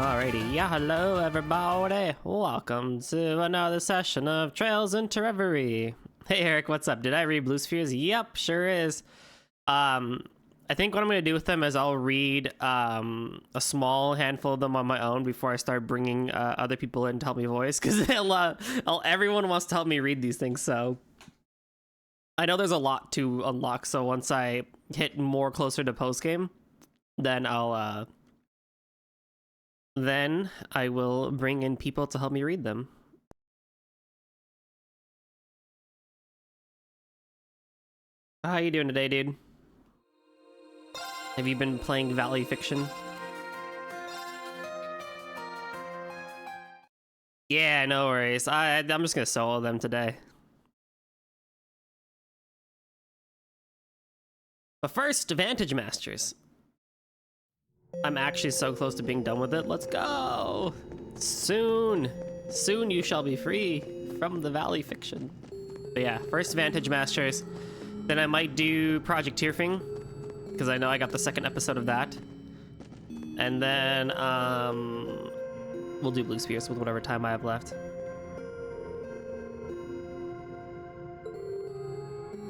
Alrighty, yeah, hello everybody. Welcome to another session of Trails into Reverie. Hey Eric, what's up? Did I read Blue Spheres? Yep, sure is. I think what I'm gonna do with them is I'll read a small handful of them on my own before I start bringing other people in to help me voice, because everyone wants to help me read these things. So I know there's a lot to unlock. So once I hit more closer to post game, then I will bring in people to help me read them. How you doing today, dude? Have you been playing Valley Fiction? Yeah, no worries. I'm just gonna solo them today. But first, Vantage Masters. I'm actually so close to being done with it. Let's go! Soon you shall be free from the Valley Fiction. But yeah, first Vantage Masters. Then I might do Project Tearfing, because I know I got the second episode of that. And then we'll do Blue Spheres with whatever time I have left.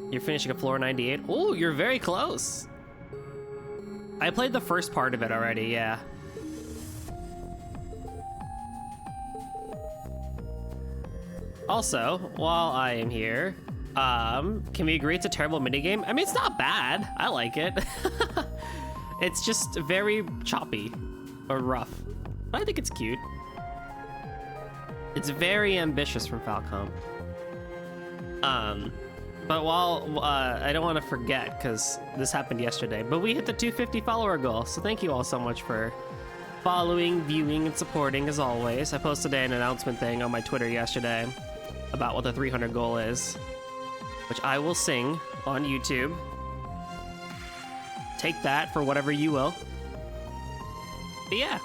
You're finishing a floor 98. Oh, you're very close. I played the first part of it already, yeah. Also, while I am here, can we agree it's a terrible minigame? I mean, it's not bad. I like it. It's just very choppy or rough. But I think it's cute. It's very ambitious from Falcom. But while I don't want to forget, because this happened yesterday, but we hit the 250 follower goal. So thank you all so much for following, viewing, and supporting as always. I posted an announcement thing on my Twitter yesterday about what the 300 goal is, which I will sing on YouTube. Take that for whatever you will. But yeah,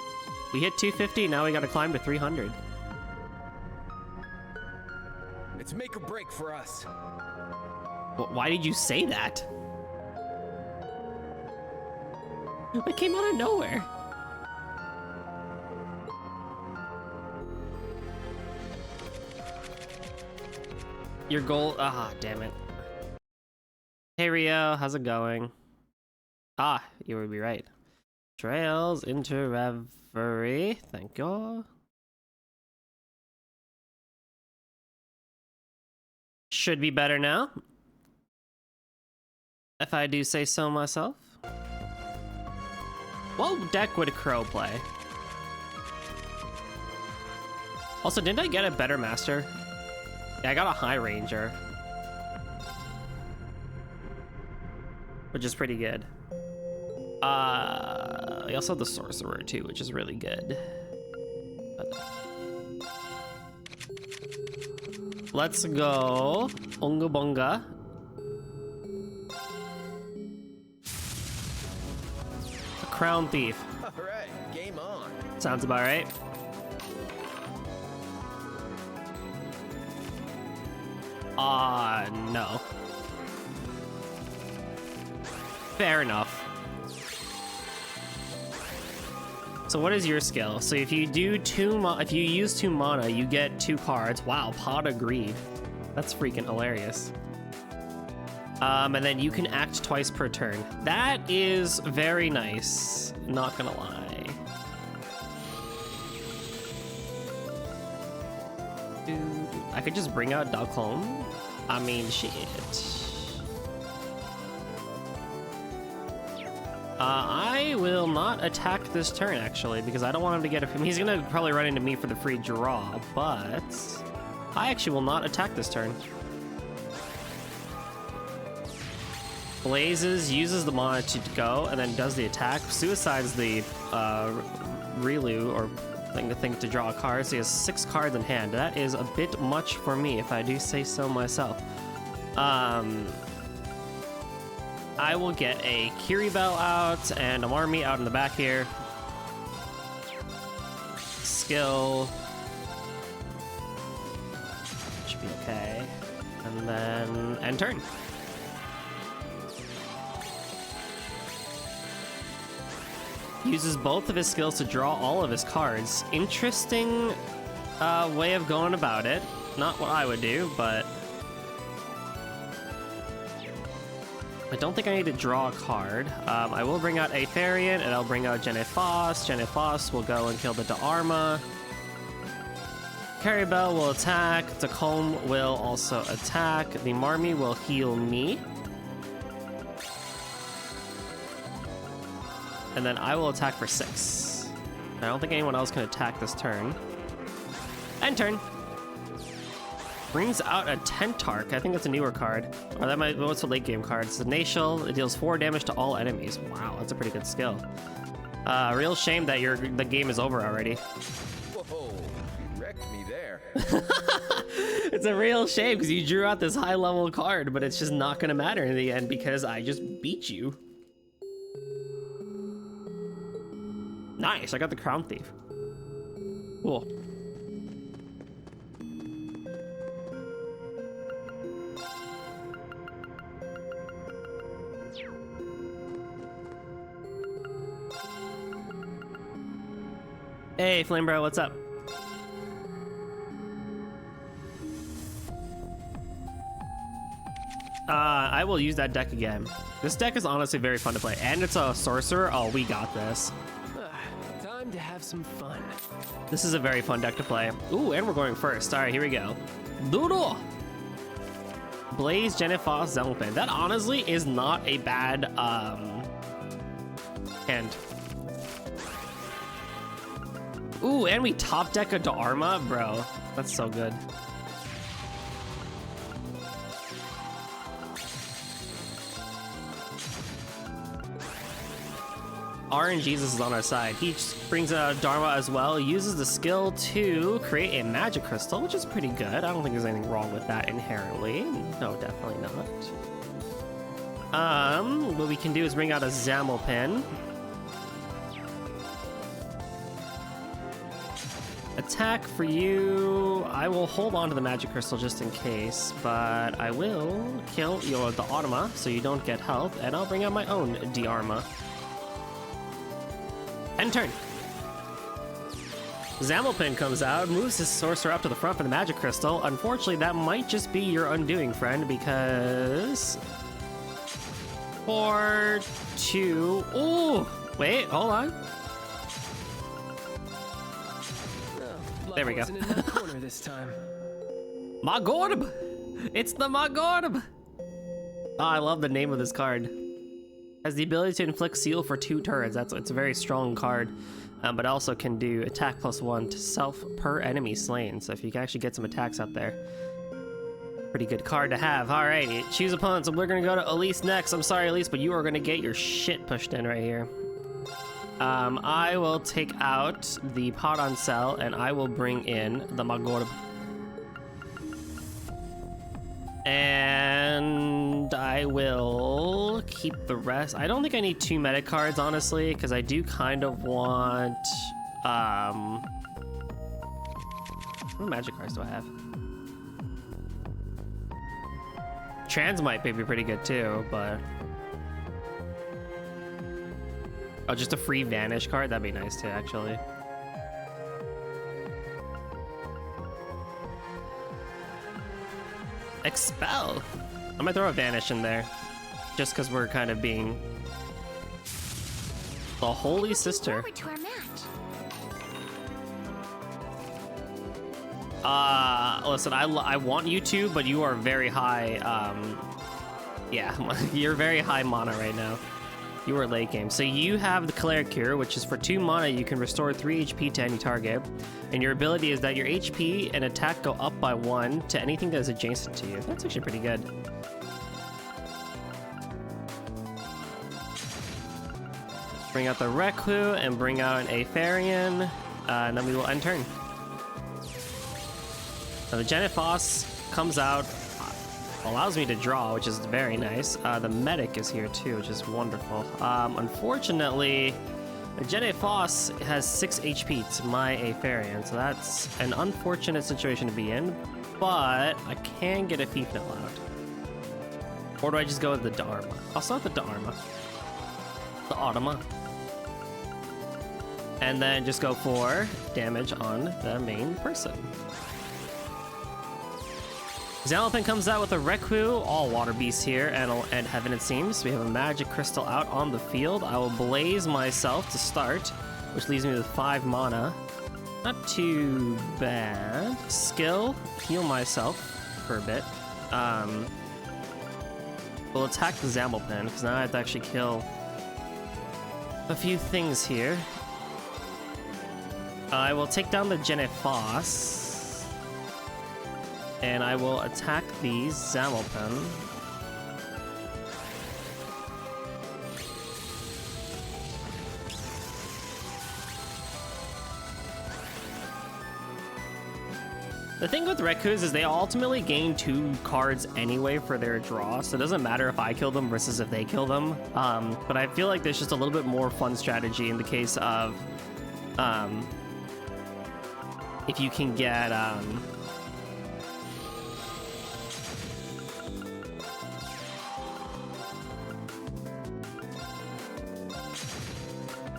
we hit 250, now we gotta climb to 300. It's make or break for us. Why did you say that? It came out of nowhere. Your goal, damn it. Hey Rio, how's it going? Ah, you would be right. Trails into Reverie, thank you. Should be better now, if I do say so myself. What deck would Crow play? Also, didn't I get a better master? Yeah, I got a High Ranger, which is pretty good. I also have the Sorcerer too, which is really good. Let's go, Unga Bunga. Crown Thief. All right, game on. Sounds about right. No. Fair enough. So what is your skill? So if you do if you use 2 mana, you get 2 cards. Wow, Pot of Greed. That's freaking hilarious. And then you can act twice per turn. That is very nice, not gonna lie. I could just bring out Dalclone. I mean, shit. I will not attack this turn, actually, because I don't want him to get a... He's gonna probably run into me for the free draw, but I actually will not attack this turn. Blazes, uses the mana to go, and then does the attack. Suicides the Relu, or thing to draw a card, so he has 6 cards in hand. That is a bit much for me, if I do say so myself. I will get a Kiribel out and a Marmee out in the back here. Skill. Should be okay. And then end turn. uses both of his skills to draw all of his cards. Interesting way of going about it. Not what I would do, but I don't think I need to draw a card. I will bring out a Therian, and I'll bring out Genephos. Genephos will go and kill the Da'Arma. Caribel will attack. Tacombe will also attack. The Marmee will heal me. And then I will attack for 6. I don't think anyone else can attack this turn. End turn. Brings out a Tentarch. I think that's a newer card. Or that might, what's a late game card? It's a Nashel. It deals 4 damage to all enemies. Wow, that's a pretty good skill. Real shame that the game is over already. Whoa, you wrecked me there. It's a real shame because you drew out this high level card, but it's just not going to matter in the end because I just beat you. Nice, I got the Crown Thief. Cool. Hey, Flame Bro, what's up? I will use that deck again. This deck is honestly very fun to play, and it's a sorcerer. Oh, we got this. Time to have some fun. This is a very fun deck to play. Ooh, and we're going first. All right, here we go. Doodle! Blaze, Genephos, Zealopin. That honestly is not a bad hand. Ooh, and we top deck a Da'Arma, bro. That's so good. RNGesus is on our side. He brings out Dharma as well, uses the skill to create a magic crystal, which is pretty good. I don't think there's anything wrong with that inherently. No, definitely not. What we can do is bring out a Zamopin. Attack for you. I will hold on to the magic crystal just in case, but I will kill your Da'Arma so you don't get health, and I'll bring out my own Da'Arma. End turn. Zamopin comes out, moves his sorcerer up to the front for the magic crystal. Unfortunately, that might just be your undoing, friend, because 4, 2. Ooh, wait, hold on. There we go. In that corner this time. Magorb! It's the Magorb! Oh, I love the name of this card. Has the ability to inflict seal for 2 turns. It's a very strong card, but also can do attack +1 to self per enemy slain. So if you can actually get some attacks out there, pretty good card to have. All right, choose opponents. So we're gonna go to Elise next. I'm sorry, Elise, but you are gonna get your shit pushed in right here. I will take out the Pot on Cell, and I will bring in the Magorb. And I will keep the rest. I don't think I need 2 meta cards, honestly, because I do kind of want... what magic cards do I have? Transmite may be pretty good too, but... oh, just a free Vanish card? That'd be nice too, actually. Expel! I'm gonna throw a Vanish in there, just because we're kind of being the Holy Sister. Forward to our match. Listen, I want you to, but you are very high, yeah, you're very high mana right now. You are late game. So you have the Cleric Cure, which is for 2 mana, you can restore 3 HP to any target. And your ability is that your HP and attack go up by 1 to anything that is adjacent to you. That's actually pretty good. Bring out the Reku and bring out an Aetherian, and then we will end turn. Now the Genephos comes out, allows me to draw, which is very nice. The Medic is here too, which is wonderful. Unfortunately, Genephos has 6 HP to my Aetherian, so that's an unfortunate situation to be in, but I can get a Thief Note out. Or do I just go with the Da'Arma? I'll start with the Da'Arma. The Automa. And then just go for damage on the main person. Xalopin comes out with a Reku, all water beasts here, and heaven it seems. We have a magic crystal out on the field. I will blaze myself to start, which leaves me with 5 mana. Not too bad. Skill, heal myself for a bit. We'll attack the Xalopin, because now I have to actually kill a few things here. I will take down the Genephos. And I will attack the Xalopin. The thing with Rekus is they ultimately gain 2 cards anyway for their draw, so it doesn't matter if I kill them versus if they kill them. But I feel like there's just a little bit more fun strategy in the case of if you can get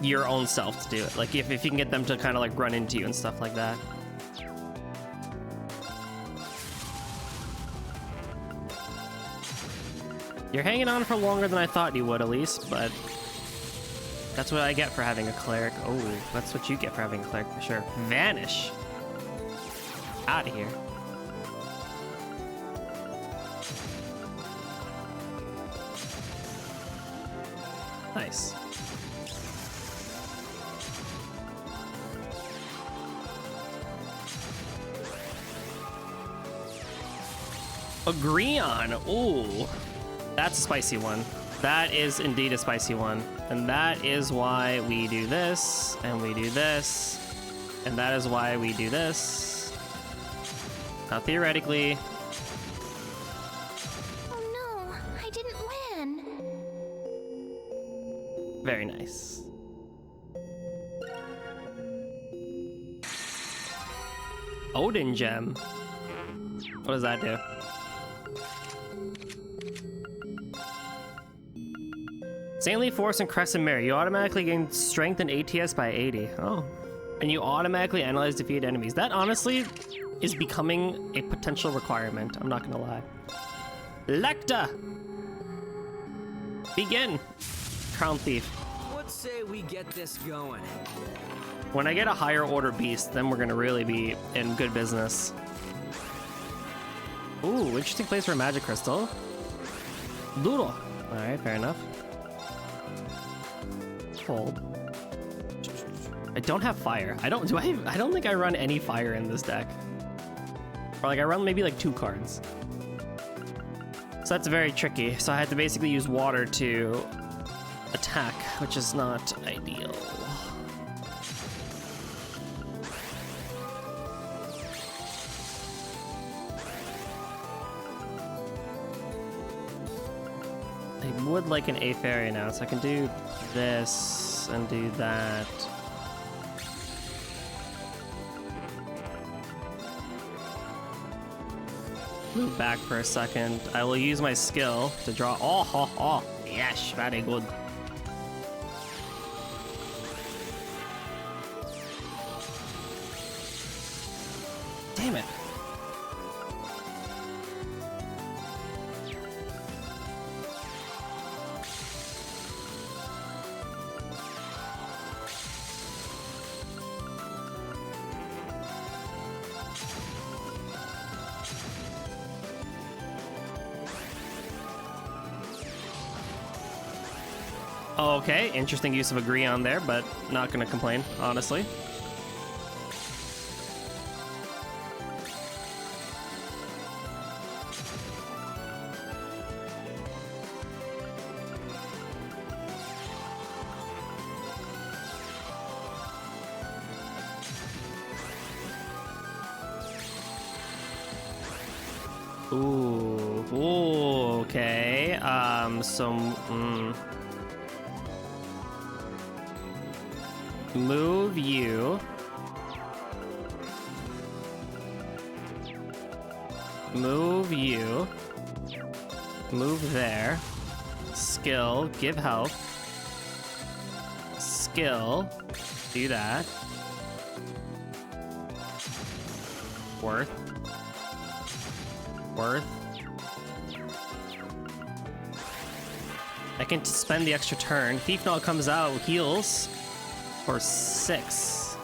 your own self to do it. Like if you can get them to kind of like run into you and stuff like that. You're hanging on for longer than I thought you would, at least, but that's what I get for having a cleric. Oh, that's what you get for having a cleric for sure. Vanish. Out of here. Nice. Agree on. Ooh, that's a spicy one. That is indeed a spicy one. And that is why we do this, and we do this, and that is why we do this. Now, theoretically... Oh no, I didn't win. Very nice. Odin Gem. What does that do? Saintly Force and Crescent Mirror. You automatically gain strength and ATS by 80. Oh. And you automatically analyze defeated enemies. That honestly is becoming a potential requirement. I'm not gonna lie. Lecta! Begin! Crown Thief. What say we get this going? When I get a higher order beast, then we're gonna really be in good business. Ooh, interesting place for a magic crystal. Doodle. Alright, fair enough. Hold. I don't have fire. I don't think I run any fire in this deck. Or like I run maybe like 2 cards. So that's very tricky. So I had to basically use water to attack, which is not ideal. I would like an A fairy now, so I can do this and do that. Move back for a second. I will use my skill to draw. Oh, yes, very good. Damn it. Okay, interesting use of agree on there, but not gonna complain, honestly. Ooh, okay. Move you. Move you. Move there. Skill, give health. Skill, Do that. Worth. I can spend the extra turn. Thief Null comes out, heals for 6.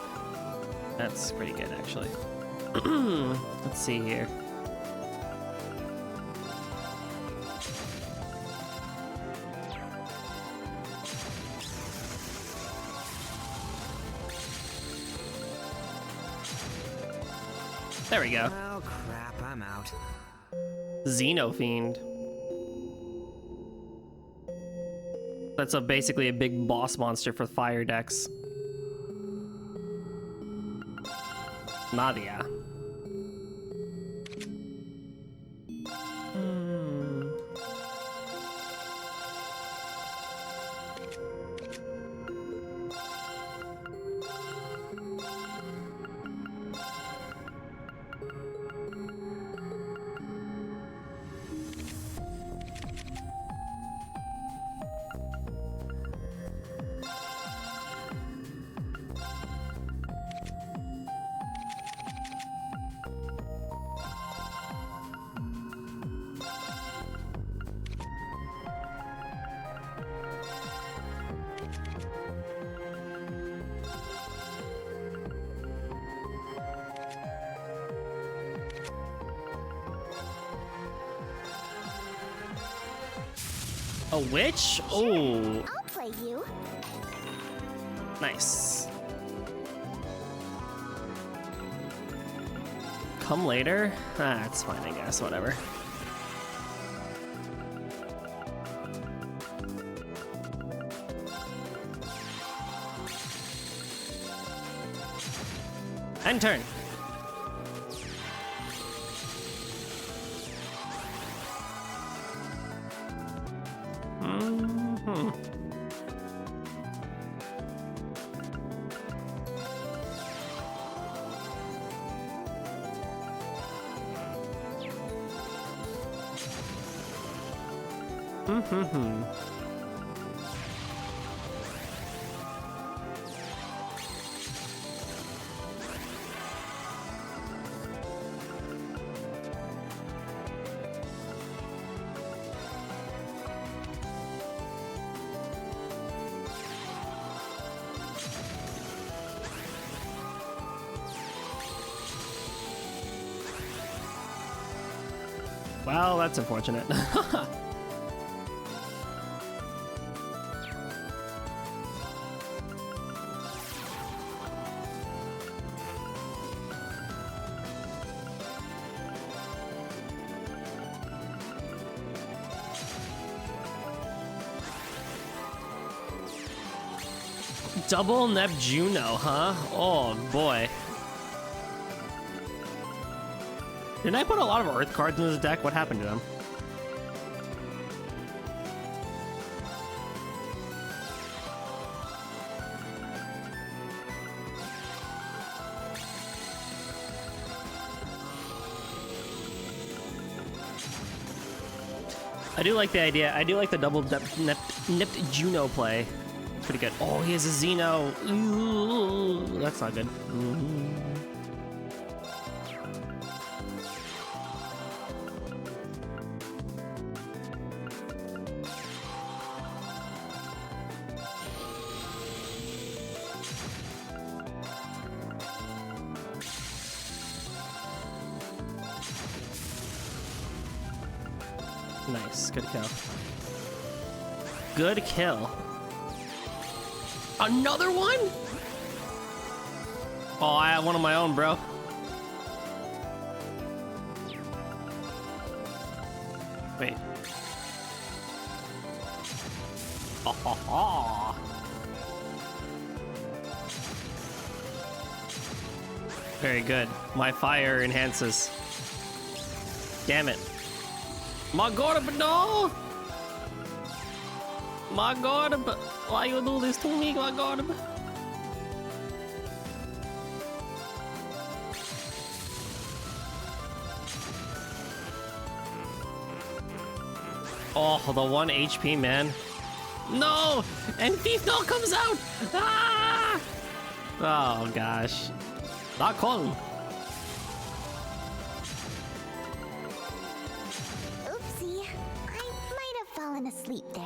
That's pretty good, actually. Let's see here. There we go. Oh crap, I'm out. Xenofiend. That's basically a big boss monster for fire decks. Nadia. A witch? Oh, I'll play you. nice. Come later? Ah, it's fine, I guess. Whatever. End turn. Well, that's unfortunate. Double Neptuno, huh? Oh boy. Didn't I put a lot of Earth cards in this deck? What happened to them? I do like the idea. I do like the double Neptuno play. It's pretty good. Oh, he has a Xeno. Ooh, that's not good. Nice, good kill. Good kill. Another one? Oh, I have one of my own, bro. Wait. Oh. Very good. My fire enhances. Damn it. My god, but no! My god, but why you do this to me, my god? Oh, the 1 HP, man. No! And Thief Null comes out! Ah! Oh gosh. Not Kong. Oopsie. I might have fallen asleep there.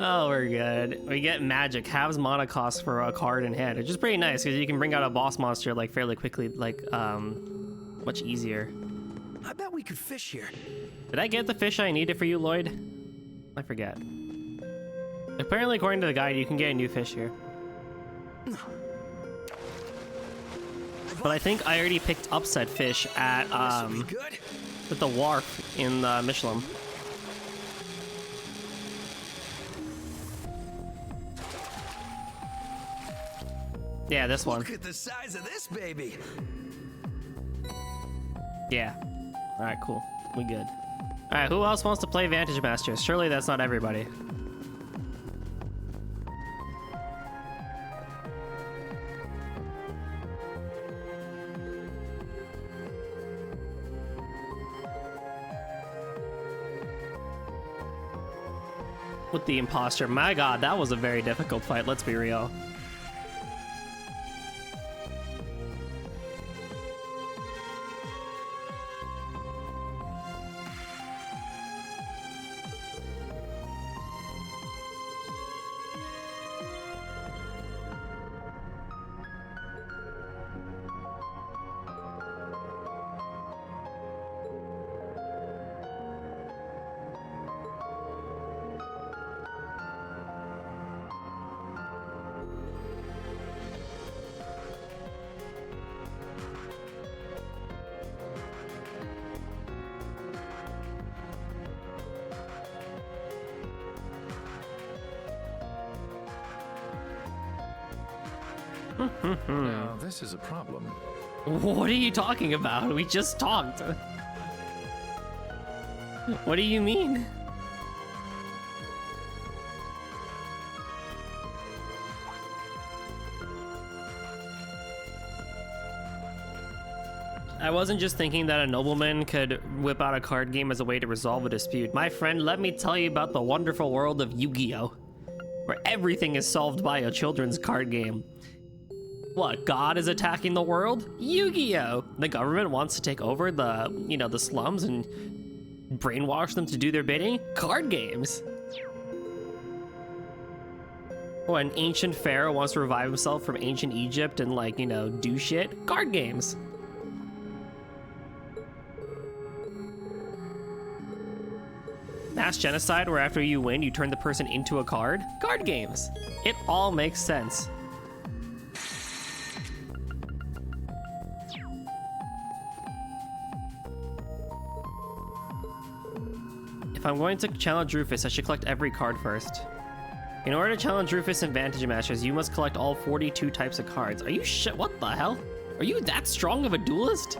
Oh, we're good. We get magic, halves mana cost for a card in hand, which is pretty nice because you can bring out a boss monster like fairly quickly, like much easier. I bet we could fish here. Did I get the fish I needed for you, Lloyd? I forget. Apparently, according to the guide, you can get a new fish here. But I think I already picked up said fish at This'll be good. at the wharf in Michelin. Yeah, this one. Look at the size of this baby. Yeah. All right, cool. We good. All right, who else wants to play Vantage Masters? Surely that's not everybody. With the imposter. My god, that was a very difficult fight, let's be real. Now, this is a problem. What are you talking about? We just talked. What do you mean? I wasn't just thinking that a nobleman could whip out a card game as a way to resolve a dispute. My friend, let me tell you about the wonderful world of Yu-Gi-Oh! Where everything is solved by a children's card game. What, God is attacking the world? Yu-Gi-Oh! The government wants to take over the, the slums and brainwash them to do their bidding? Card games! Or an ancient pharaoh wants to revive himself from ancient Egypt and, do shit? Card games! Mass genocide, where after you win, you turn the person into a card? Card games! It all makes sense. If I'm going to challenge Rufus, I should collect every card first. In order to challenge Rufus in Vantage Masters, you must collect all 42 types of cards. Are you shit? What the hell? Are you that strong of a duelist?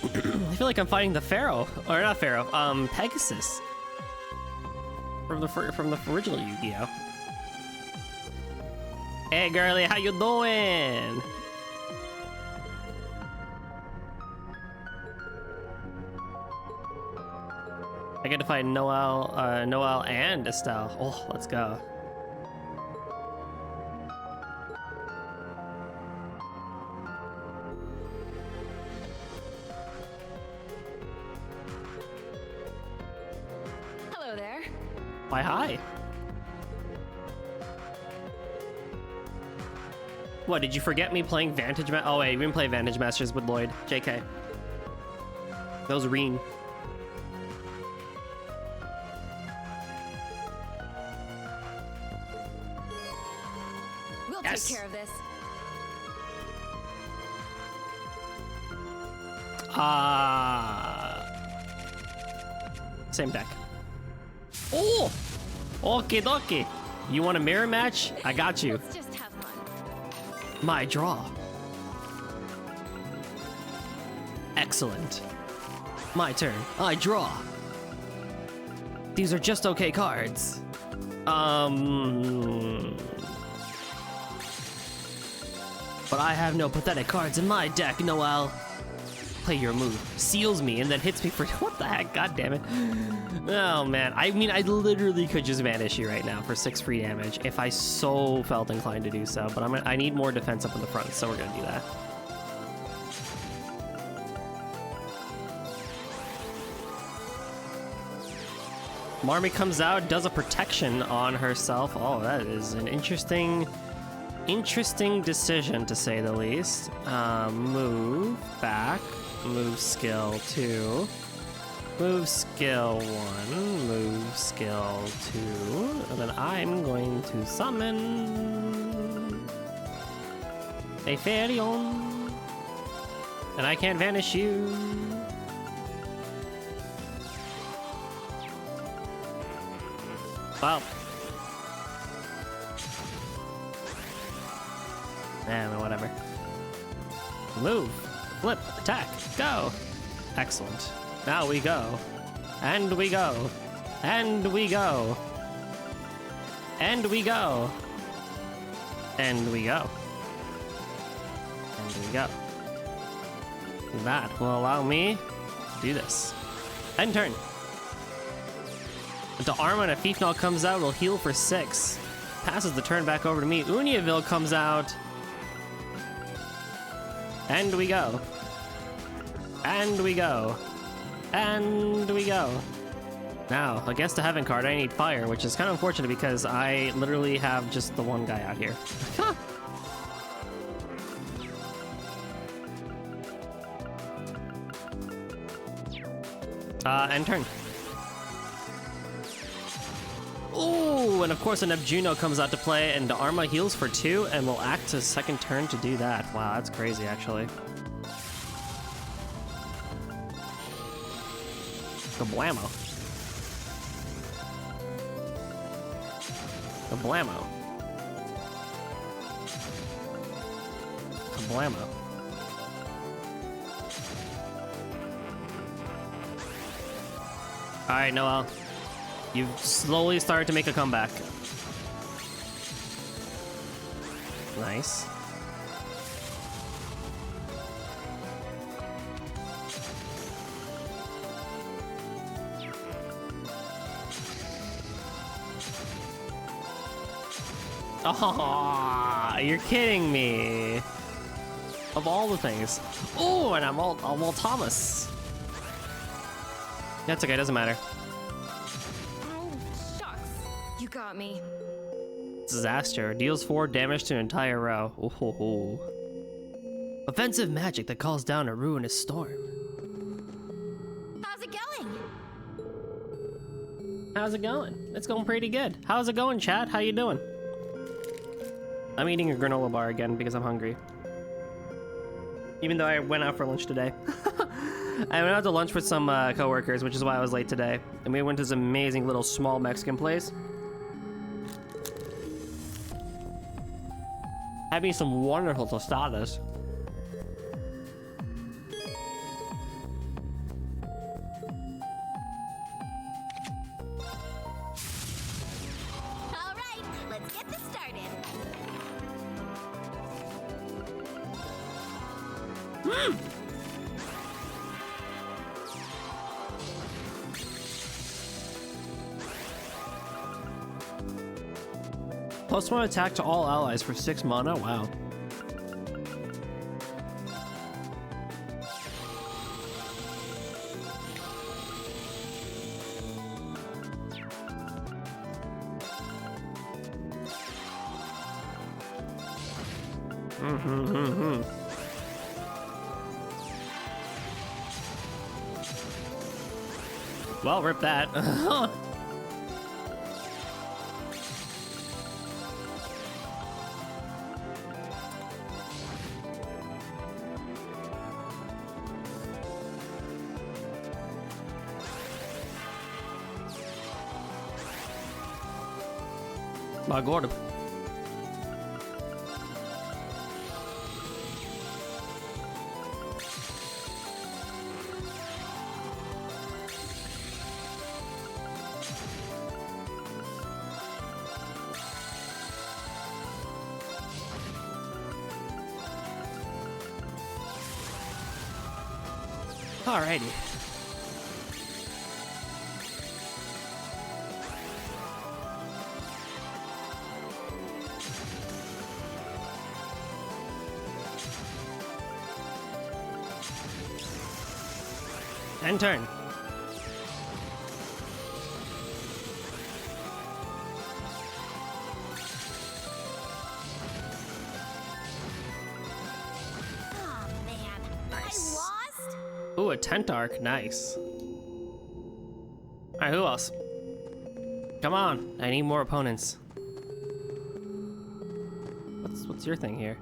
I feel like I'm fighting the Pharaoh, or not Pharaoh, Pegasus. From the original Yu-Gi-Oh! Hey girlie, how you doing? I get to fight Noel and Estelle. Oh, let's go. Hello there. Why, hi. What, did you forget me playing Vantage Oh wait, we didn't play Vantage Masters with Lloyd. JK. That was Reen. We'll Yes. take care of this. Same deck. Oh! Okie dokie. You want a mirror match? I got you. Let's just have fun. My draw. Excellent. My turn. I draw. These are just okay cards. But I have no pathetic cards in my deck, Noel. play your move, seals me, and then hits me for what the heck? God damn it! Oh man, I mean, I literally could just vanish you right now for 6 free damage if I so felt inclined to do so. But I need more defense up in the front, so we're gonna do that. Marmee comes out, does a protection on herself. Oh, that is an interesting decision to say the least. Move back, move skill 2, move skill 1, move skill 2, and then I'm going to summon a Fairyon, and I can't vanish you. Well, whatever. Move, flip, attack, go. Excellent. Now we go, and we go, and we go, and we go, and we go, and we go. That will allow me to do this. End turn. Until Arma and a Fiefnal comes out, we'll heal for 6. Passes the turn back over to me. Uniaville comes out. And we go. And we go. And we go. Now, against the Heaven card, I need Fire, which is kind of unfortunate because I literally have just the one guy out here. End turn. Ooh, and of course a Neptuno comes out to play, and Arma heals for 2 and will act a second turn to do that. Wow, that's crazy, actually. Kablamo. Kablamo. Kablamo. Alright, Noel. You've slowly started to make a comeback. Nice. Oh, you're kidding me. Of all the things. Oh, and I'm all Thomas. That's okay, doesn't matter. Got me. Disaster. Deals 4 damage to an entire row. Ooh. Offensive magic that calls down a ruinous storm. How's it going? How's it going? It's going pretty good. How's it going, chat? How you doing? I'm eating a granola bar again because I'm hungry. Even though I went out for lunch today. I went out to lunch with some coworkers, which is why I was late today. And we went to this amazing little small Mexican place. Having some wonderful tostadas. All right, let's get this started. +1 attack to all allies for 6 mana. Wow. Well, rip that. My god. Alrighty. End turn. Oh man, Nice. I lost? Ooh, a tent arc. Nice. Alright, who else? Come on, I need more opponents. What's your thing here?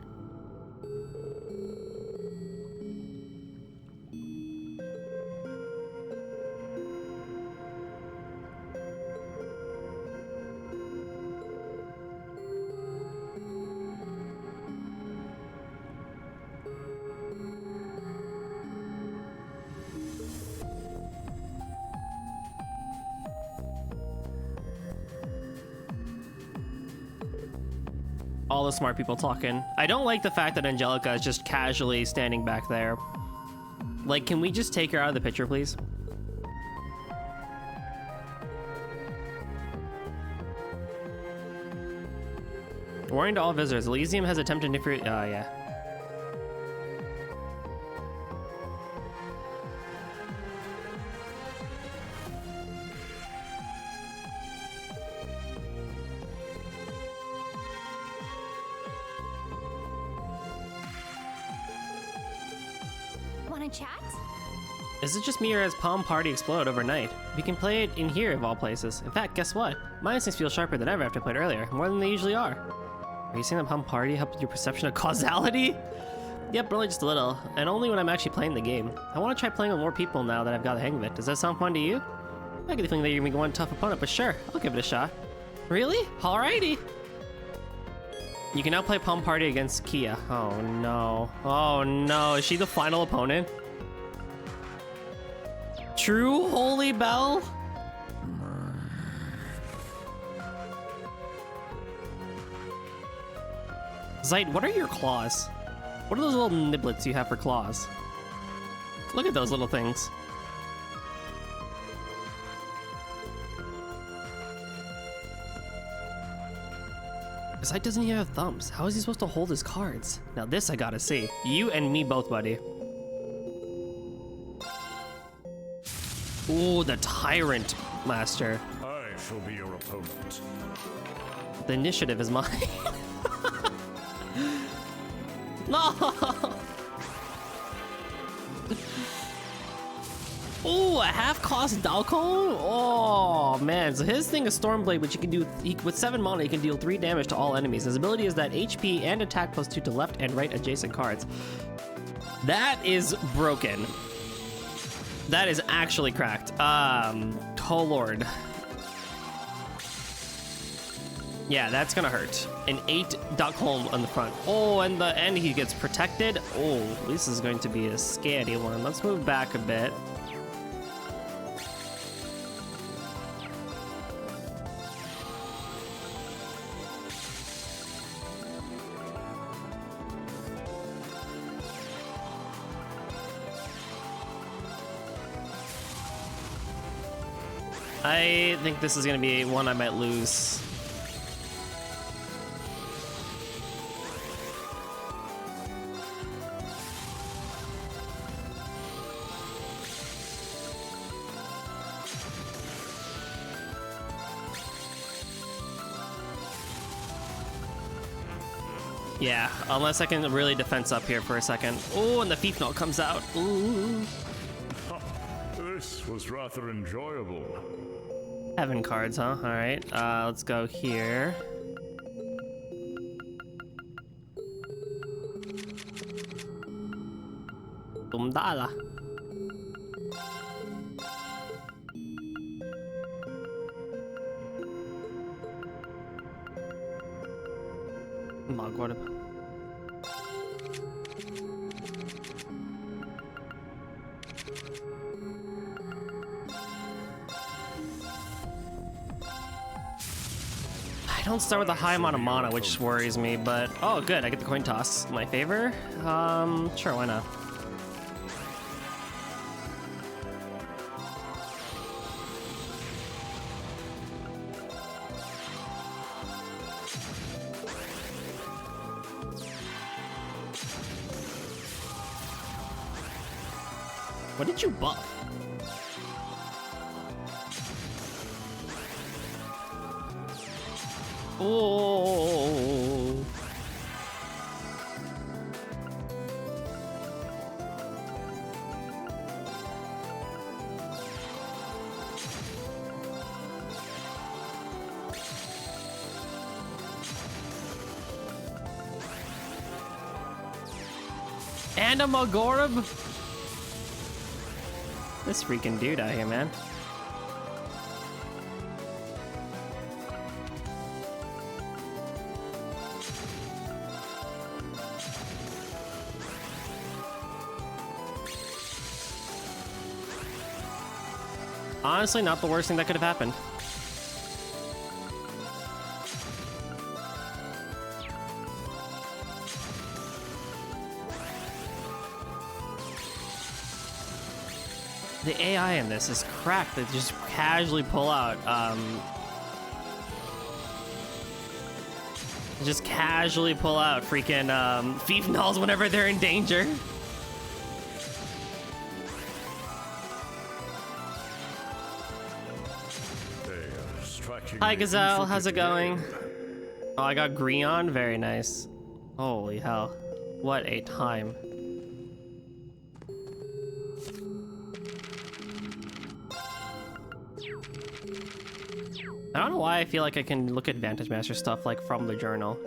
All the smart people talking. I don't like the fact that Angelica is just casually standing back there. Like, can we just take her out of the picture, please? Warning to all visitors, Elysium has attempted to interfere. Oh, yeah. Wanna chat? Is it just me or has Palm Party explode overnight? We can play it in here of all places. In fact, guess what? My instincts feel sharper than ever after I played earlier, more than they usually are. Are you saying that Palm Party helped with your perception of causality? Yep, really just a little, and only when I'm actually playing the game. I want to try playing with more people now that I've got the hang of it. Does that sound fun to you? I get the feeling that you're gonna be one tough opponent, but sure, I'll give it a shot. Really? Alrighty! You can now play Palm Party against Kia. Oh no. Oh no, is she the final opponent? True Holy Bell? Zeit, what are your claws? What are those little niblets you have for claws? Look at those little things. Zeit doesn't even have thumbs. How is he supposed to hold his cards? Now this I gotta see. You and me both, buddy. Ooh, the Tyrant Master. I shall be your opponent. The initiative is mine. No! Ooh, a half-cost Dalcone? Oh, man. So his thing is Stormblade, which you can do... with 7 mana, you can deal 3 damage to all enemies. His ability is that HP and attack +2 to left and right adjacent cards. That is broken. That is actually cracked. Oh, Lord. Yeah, that's gonna hurt. An 8 Dalcone on the front. Oh, and the end he gets protected. Oh, this is going to be a scary one. Let's move back a bit. I think this is going to be one I might lose. Yeah, unless I can really defense up here for a second. Oh, and the Thief Note comes out. Ooh. This was rather enjoyable. Heaven cards, huh? All right, let's go here. Tumdala. Magwar. I don't start with a high amount of mana, which worries me, but oh, good, I get the coin toss in my favor. Sure, why not? What did you buff? Oh. And a Magorb? This freaking dude out here, man. Honestly, not the worst thing that could have happened. The AI in this is cracked. They just casually pull out, freaking, Fief Nulls whenever they're in danger. Hi, Gazelle. How's it going? Oh, I got Greon. Very nice. Holy hell. What a time. I don't know why I feel like I can look at Vantage Master stuff like from the journal.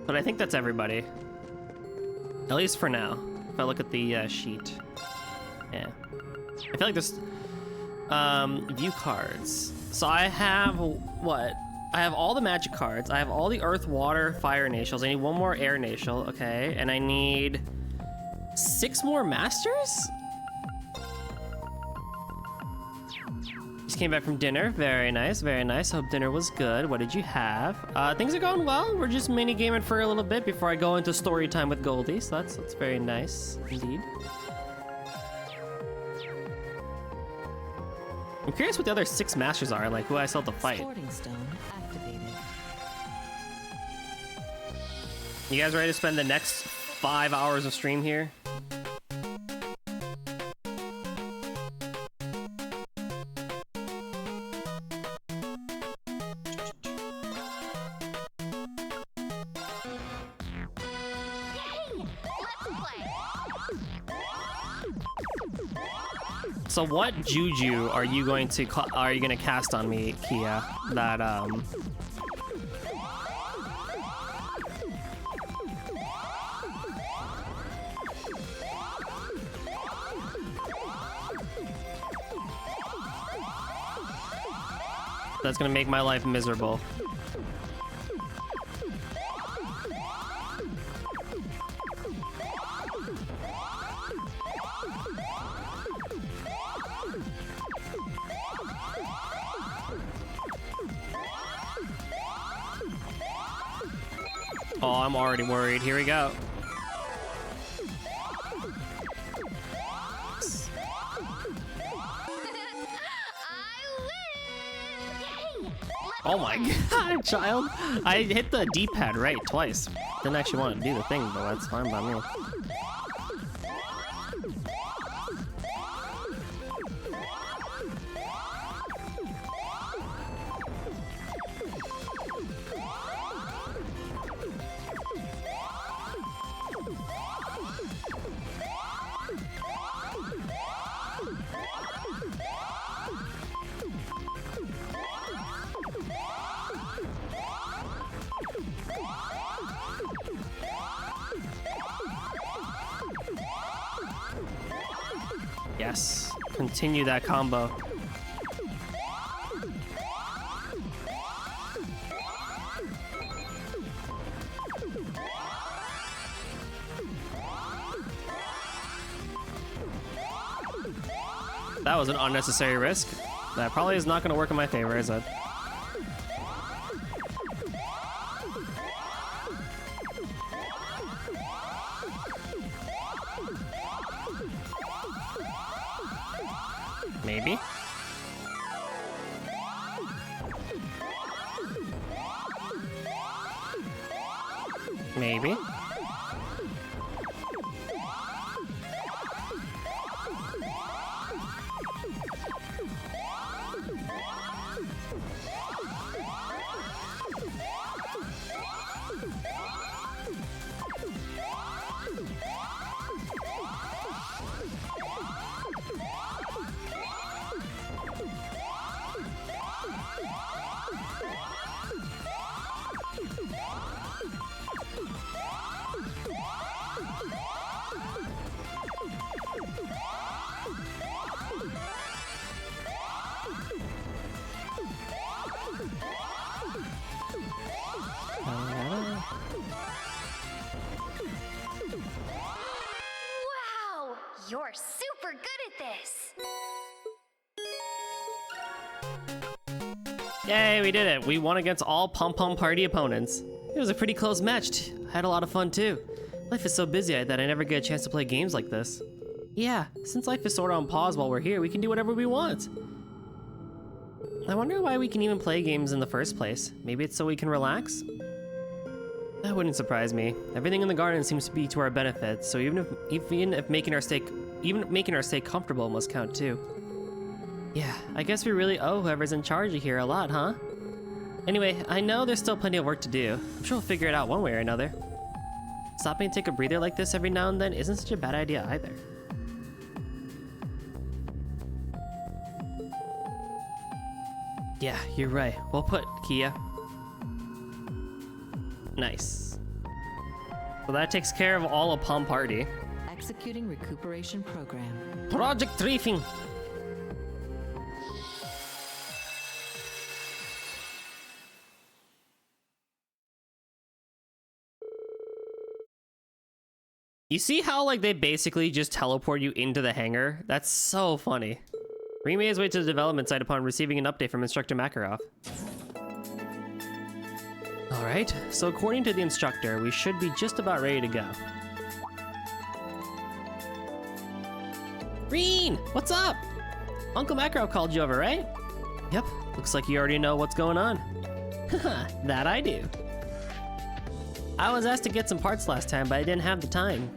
But I think that's everybody. At least for now. If I look at the sheet. Yeah. I feel like there's view cards. So I have what? I have all the magic cards. I have all the earth, water, fire natials. I need one more air natial, okay? And I need 6 more masters? Just came back from dinner. Very nice, very nice. Hope dinner was good. What did you have? Things are going well. We're just mini gaming for a little bit before I go into story time with Goldie. So that's very nice indeed. I'm curious what the other 6 masters are, like who I still have to fight. Sporting stone activated. You guys ready to spend the next 5 hours of stream here? So what juju are you going to cast on me, Kia? That that's gonna make my life miserable. Oh, I'm already worried. Here we go. Oh my god, child. I hit the D-pad right twice. Didn't actually want to do the thing, but that's fine by me. Yes, continue that combo. That was an unnecessary risk. That probably is not going to work in my favor, is it? Maybe. Maybe. Wow! You're super good at this! Yay, we did it. We won against all Pom Pom Party opponents. It was a pretty close match. I had a lot of fun too. Life is so busy that I never get a chance to play games like this. Yeah, since life is sort of on pause while we're here, we can do whatever we want. I wonder why we can even play games in the first place. Maybe it's so we can relax? That wouldn't surprise me. Everything in the garden seems to be to our benefit, so even if making our stay comfortable must count too. Yeah, I guess we really owe whoever's in charge of here a lot, huh? Anyway, I know there's still plenty of work to do. I'm sure we'll figure it out one way or another. Stopping to take a breather like this every now and then isn't such a bad idea either. Yeah, you're right. Well put, Kia. Nice. So that takes care of all of Pom Party. Executing recuperation program. Project Reefing! You see how, like, they basically just teleport you into the hangar? That's so funny. Reem made his way to the development site upon receiving an update from Instructor Makarov. Alright, so according to the instructor, we should be just about ready to go. Reen! What's up? Uncle Makarov called you over, right? Yep, looks like you already know what's going on. Haha, that I do. I was asked to get some parts last time, but I didn't have the time.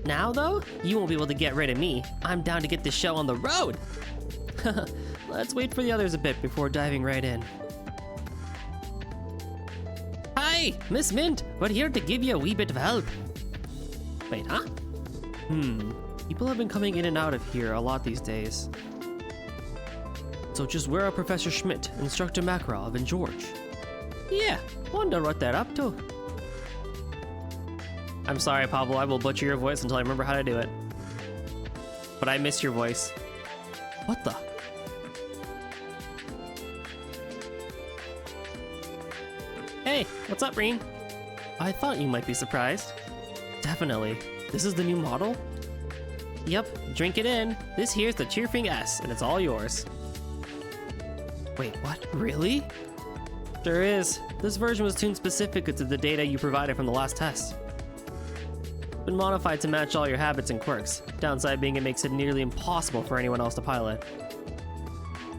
Now, though, you won't be able to get rid of me. I'm down to get this show on the road. Let's wait for the others a bit before diving right in. Hi, Miss Mint. We're here to give you a wee bit of help. Wait, huh? People have been coming in and out of here a lot these days. So just where are Professor Schmidt, Instructor Makarov, and George? Yeah, wonder what they're up to. I'm sorry, Pablo, I will butcher your voice until I remember how to do it. But I miss your voice. What the? Hey, what's up, Reen? I thought you might be surprised. Definitely. This is the new model? Yep, drink it in. This here's the Cheerfing S, and it's all yours. Wait, what? Really? Sure is. This version was tuned specifically to the data you provided from the last test. Been modified to match all your habits and quirks. Downside being it makes it nearly impossible for anyone else to pilot.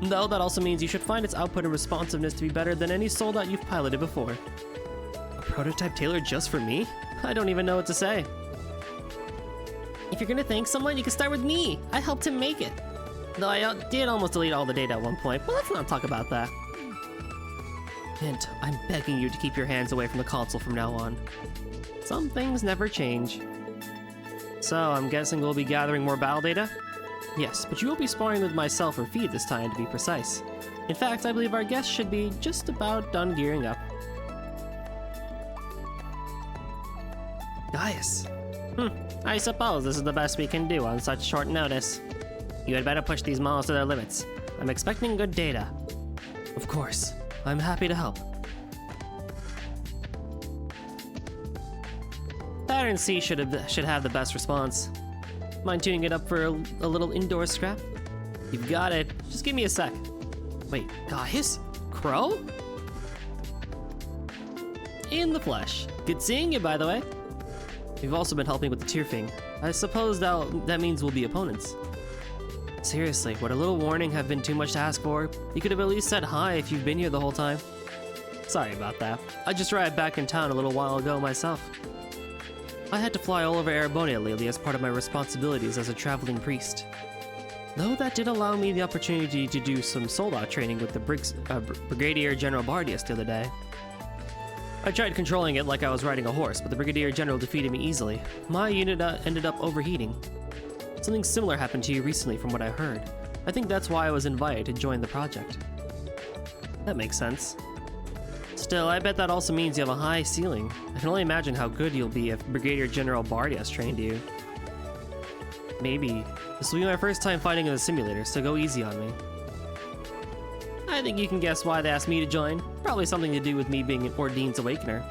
Though that also means you should find its output and responsiveness to be better than any soldat you've piloted before. A prototype tailored just for me? I don't even know what to say. If you're gonna thank someone, you can start with me. I helped him make it. Though I did almost delete all the data at one point, but let's not talk about that. Hint, I'm begging you to keep your hands away from the console from now on. Some things never change. So, I'm guessing we'll be gathering more battle data? Yes, but you will be sparring with myself or Fee this time to be precise. In fact, I believe our guests should be just about done gearing up. Gaius. I suppose this is the best we can do on such short notice. You had better push these models to their limits. I'm expecting good data. Of course. I'm happy to help. Pattern C should have the best response. Mind tuning it up for a little indoor scrap? You've got it. Just give me a sec. Wait, Gaius? Crow? In the flesh. Good seeing you, by the way. You've also been helping with the Tearfing. I suppose that means we'll be opponents. Seriously, would a little warning have been too much to ask for? You could have at least said hi if you've been here the whole time. Sorry about that. I just arrived back in town a little while ago myself. I had to fly all over Erebonia lately as part of my responsibilities as a traveling priest. Though that did allow me the opportunity to do some soldat training with the Brigadier General Bardius the other day. I tried controlling it like I was riding a horse, but the Brigadier General defeated me easily. My unit ended up overheating. Something similar happened to you recently from what I heard. I think that's why I was invited to join the project. That makes sense. Still, I bet that also means you have a high ceiling. I can only imagine how good you'll be if Brigadier General Bardias trained you. Maybe. This will be my first time fighting in the simulator, so go easy on me. I think you can guess why they asked me to join. Probably something to do with me being an Ordain's Awakener.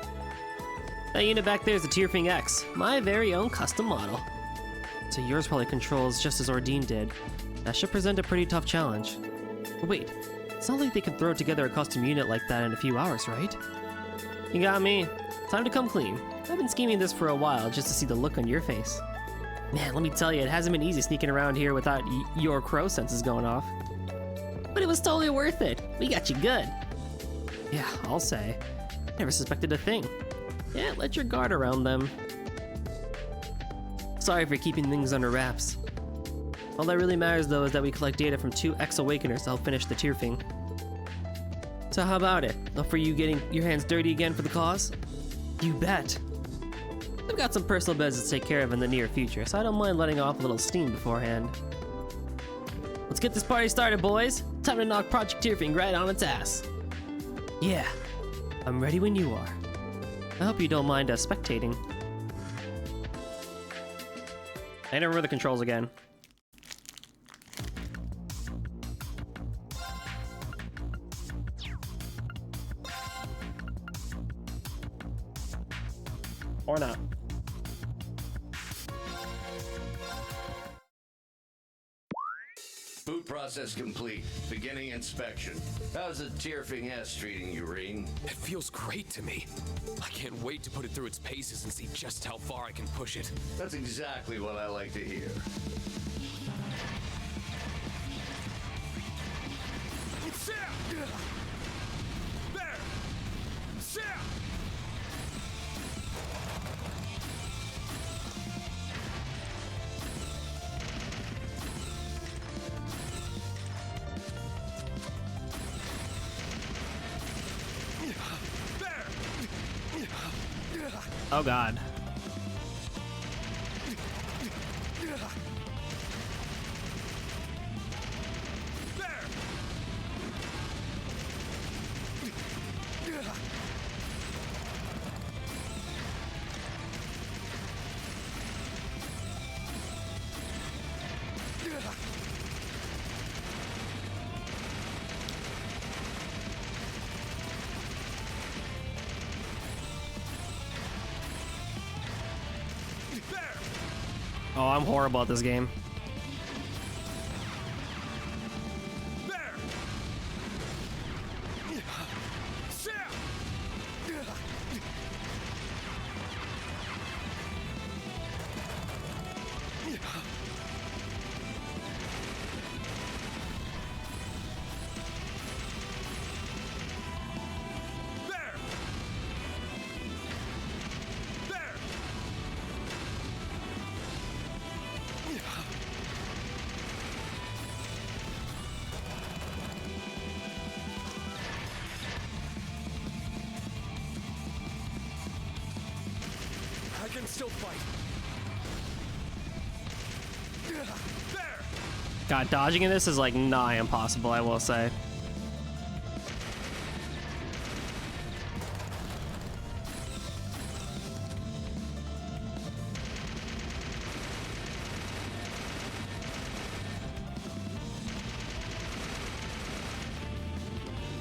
That unit back there is the Tierfing X, my very own custom model. So yours probably controls just as Ordain did. That should present a pretty tough challenge. But wait, it's not like they can throw together a custom unit like that in a few hours, right? You got me. Time to come clean. I've been scheming this for a while just to see the look on your face. Man, let me tell you, it hasn't been easy sneaking around here without your crow senses going off. But it was totally worth it. We got you good. Yeah, I'll say. Never suspected a thing. Yeah, let your guard around them. Sorry for keeping things under wraps. All that really matters though is that we collect data from 2 ex-awakeners to help finish the Tierfing. So how about it? Up for you getting your hands dirty again for the cause? You bet. I've got some personal business to take care of in the near future, so I don't mind letting off a little steam beforehand. Let's get this party started, boys. Time to knock Project Tierfing right on its ass. Yeah, I'm ready when you are. I hope you don't mind us spectating. I never remember the controls again. Or not. Boot process complete. Beginning inspection. How's the Tierfing S treating you, Reen? It feels great to me. I can't wait to put it through its paces and see just how far I can push it. That's exactly what I like to hear. Oh god. Oh, I'm horrible at this game. I can still fight. There! God, dodging in this is like nigh impossible, I will say.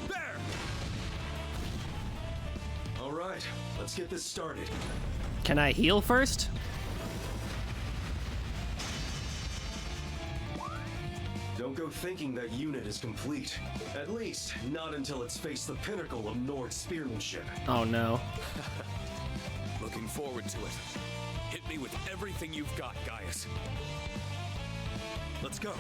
There! All right, let's get this started. Can I heal first? Don't go thinking that unit is complete. At least, not until it's faced the pinnacle of Nord spearmanship. Oh no. Looking forward to it. Hit me with everything you've got, Gaius. Let's go.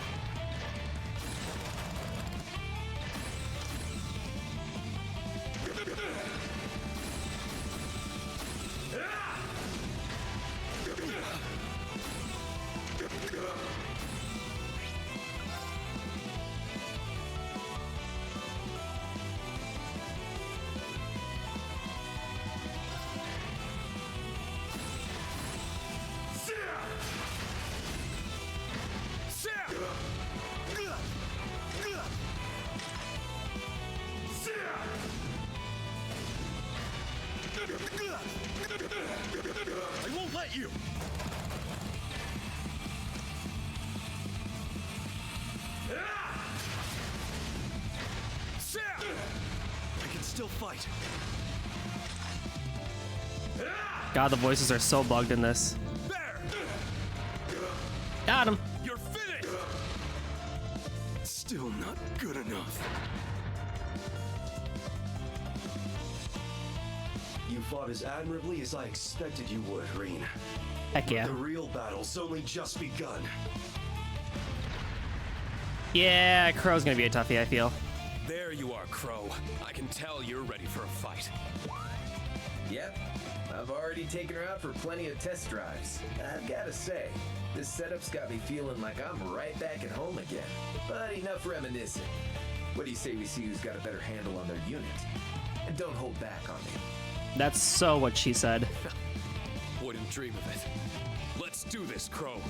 let you! I can still fight. God, the voices are so bugged in this. There! Got him. You're finished! Still not good enough. You fought as admirably as I expected you would, Reen. Heck yeah. The real battle's only just begun. Yeah, Crow's gonna be a toughie, I feel. There you are, Crow. I can tell you're ready for a fight. Yep. I've already taken her out for plenty of test drives. I've gotta say, this setup's got me feeling like I'm right back at home again. But enough reminiscing. What do you say we see who's got a better handle on their unit? And don't hold back on me. That's so what she said. Wouldn't dream of it. Let's do this, Crow.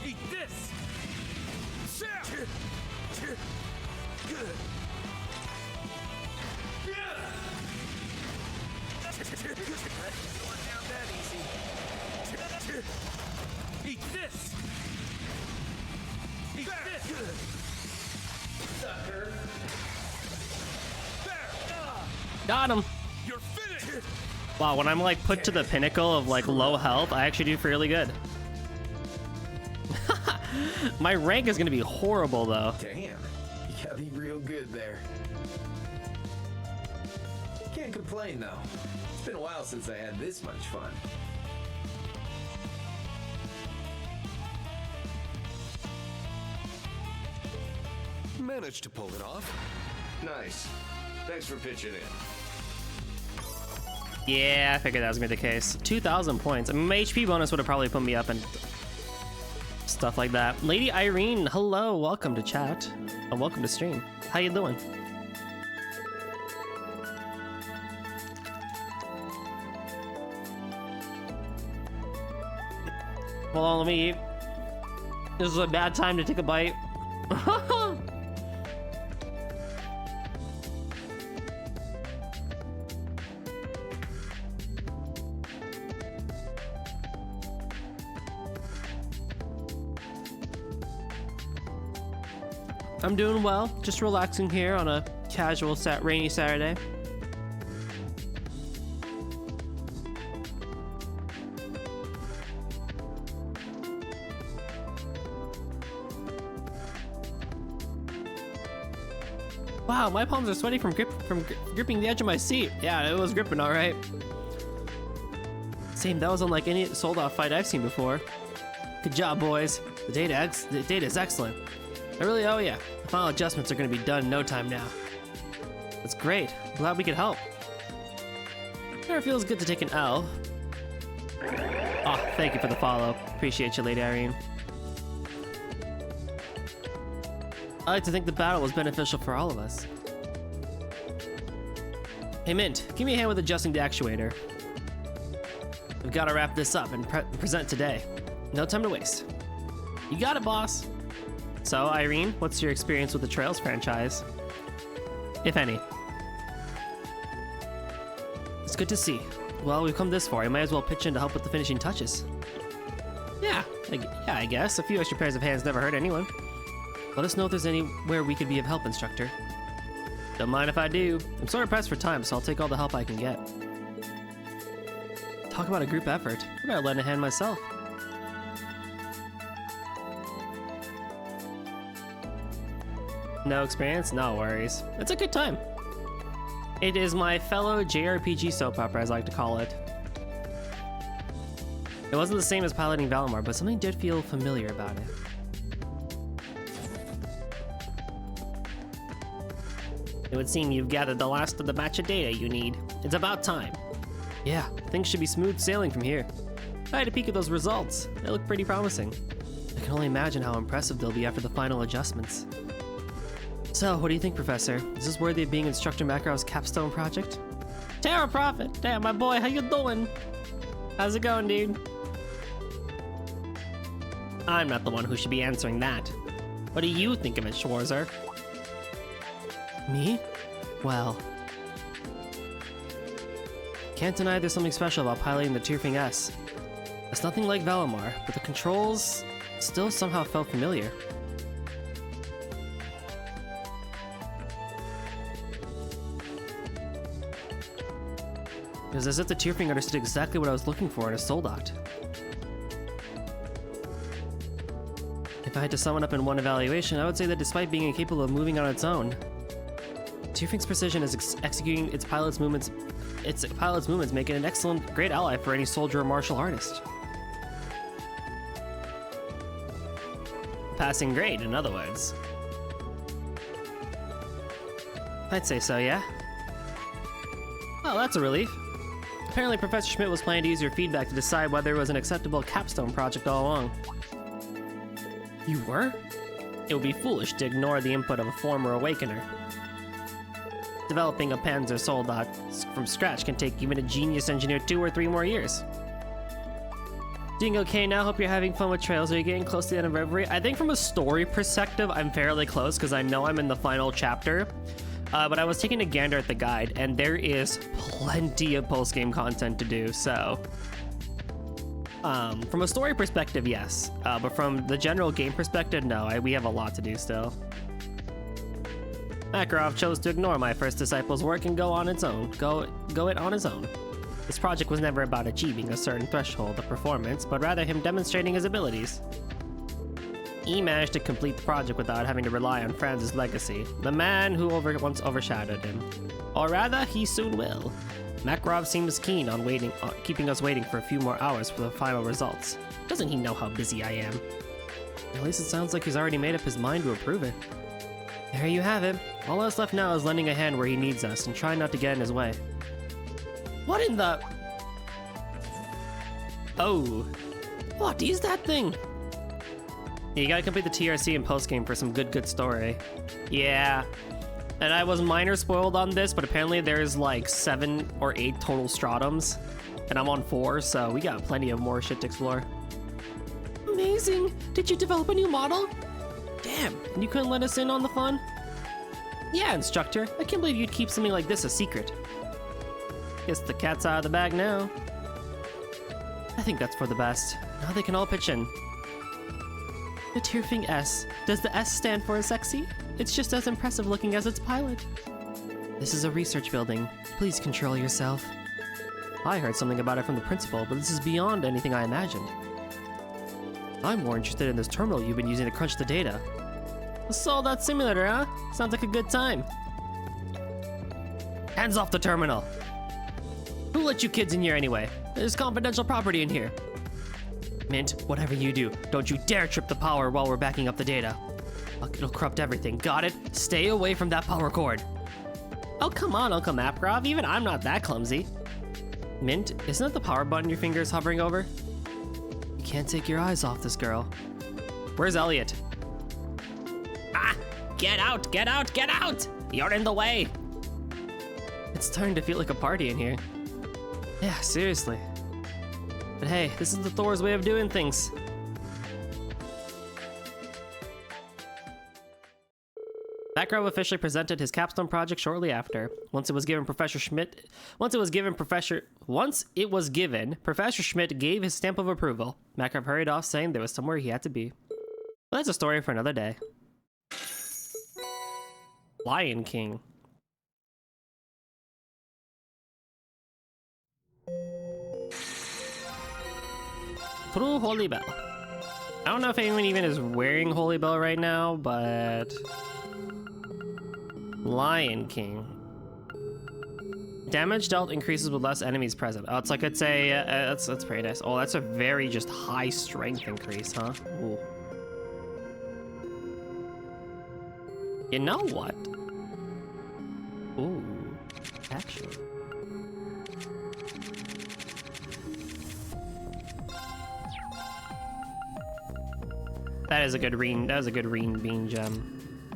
Eat this! Going down that easy. Eat this! Eat this! Sucker! Got him. You're finished! Wow, when I'm like put to the pinnacle of like low health, I actually do fairly good. My rank is gonna be horrible though. Damn, you got me real good there. Can't complain though. It's been a while since I had this much fun. Managed to pull it off. Nice. Thanks for pitching in. Yeah, I figured that was gonna be the case. 2,000 points. I mean, my HP bonus would have probably put me up and stuff like that. Lady Irene, hello, welcome to chat. And welcome to stream. How you doing? Hold on, let me eat. This is a bad time to take a bite. I'm doing well, just relaxing here on a casual rainy Saturday. Wow, my palms are sweaty from gripping the edge of my seat. Yeah, it was gripping all right. Same, that was unlike any sold-off fight I've seen before. Good job, boys. The data is excellent. I really owe ya. The final adjustments are going to be done in no time now. That's great. I'm glad we could help. Never feels good to take an L. Oh, thank you for the follow. Appreciate you, Lady Irene. I like to think the battle was beneficial for all of us. Hey Mint, give me a hand with adjusting the actuator. We've got to wrap this up and present today. No time to waste. You got it, boss. So, Irene, what's your experience with the Trails franchise? If any. It's good to see. Well, we've come this far. You might as well pitch in to help with the finishing touches. Yeah, I guess. A few extra pairs of hands never hurt anyone. Let us know if there's anywhere we could be of help, instructor. Don't mind if I do. I'm sort of pressed for time, so I'll take all the help I can get. Talk about a group effort. I better lend a hand myself. No experience? No worries. It's a good time. It is my fellow JRPG soap opera, as I like to call it. It wasn't the same as piloting Valimar, but something did feel familiar about it. It would seem you've gathered the last of the batch of data you need. It's about time. Yeah, things should be smooth sailing from here. I had a peek at those results. They look pretty promising. I can only imagine how impressive they'll be after the final adjustments. So, what do you think, Professor? Is this worthy of being Instructor Makarov's capstone project? Terra Prophet! Damn, my boy, how you doing? How's it going, dude? I'm not the one who should be answering that. What do you think of it, Schwarzer? Me? Well... Can't deny there's something special about piloting the Tyrfing S. It's nothing like Valimar, but the controls still somehow felt familiar. It was as if the Tyrfing understood exactly what I was looking for in a Soldat. If I had to sum it up in one evaluation, I would say that despite being incapable of moving on its own, Tyrfing's precision is executing its pilot's movements make it an excellent, great ally for any soldier or martial artist. Passing grade, in other words. I'd say so, yeah. Well, that's a relief. Apparently Professor Schmidt was planning to use your feedback to decide whether it was an acceptable capstone project all along. You were? It would be foolish to ignore the input of a former Awakener. Developing a Panzer Soldat from scratch can take even a genius engineer 2 or 3 more years. Doing okay now? Hope you're having fun with Trails. Are you getting close to the end of Reverie? I think from a story perspective, I'm fairly close because I know I'm in the final chapter. But I was taking a gander at the guide, and there is plenty of post-game content to do, so... from a story perspective, yes. But from the general game perspective, no. We have a lot to do still. Makarov chose to ignore my first disciple's work and go on its own. Go it on his own. This project was never about achieving a certain threshold of performance, but rather him demonstrating his abilities. He managed to complete the project without having to rely on Franz's legacy, the man who once overshadowed him. Or rather, he soon will. Makarov seems keen on keeping us waiting for a few more hours for the final results. Doesn't he know how busy I am? At least it sounds like he's already made up his mind to approve it. There you have it. All that's left now is lending a hand where he needs us and trying not to get in his way. What in the... Oh. What is that thing? Yeah, you gotta complete the TRC and postgame for some good story. Yeah. And I was minor spoiled on this, but apparently there's like 7 or 8 total stratums. And I'm on 4, so we got plenty of more shit to explore. Amazing! Did you develop a new model? Damn, and you couldn't let us in on the fun? Yeah, instructor. I can't believe you'd keep something like this a secret. Guess the cat's out of the bag now. I think that's for the best. Now they can all pitch in. The Tyrfing S. Does the S stand for sexy? It's just as impressive looking as its pilot. This is a research building. Please control yourself. I heard something about it from the principal, but this is beyond anything I imagined. I'm more interested in this terminal you've been using to crunch the data. A Soldat simulator, huh? Sounds like a good time. Hands off the terminal! Who let you kids in here anyway? There's confidential property in here. Mint, whatever you do, don't you dare trip the power while we're backing up the data. It'll corrupt everything, got it? Stay away from that power cord. Oh, come on, Uncle Makarov, even I'm not that clumsy. Mint, isn't that the power button your finger is hovering over? You can't take your eyes off this girl. Where's Elliot? Ah! Get out, get out, get out! You're in the way! It's starting to feel like a party in here. Yeah, seriously. But hey, this is the Thor's way of doing things. Makarov officially presented his capstone project shortly after. Once it was given, Professor Schmidt gave his stamp of approval. Makarov hurried off, saying there was somewhere he had to be. But that's a story for another day. Lion King. True Holy Bell. I don't know if anyone even is wearing Holy Bell right now, but... Lion King. Damage dealt increases with less enemies present. Oh, it's like it's a... that's pretty nice. Oh, that's a very just high strength increase, huh? Ooh. You know what? Ooh, actually. That is a good Reen. That was a good Reen Bean gem.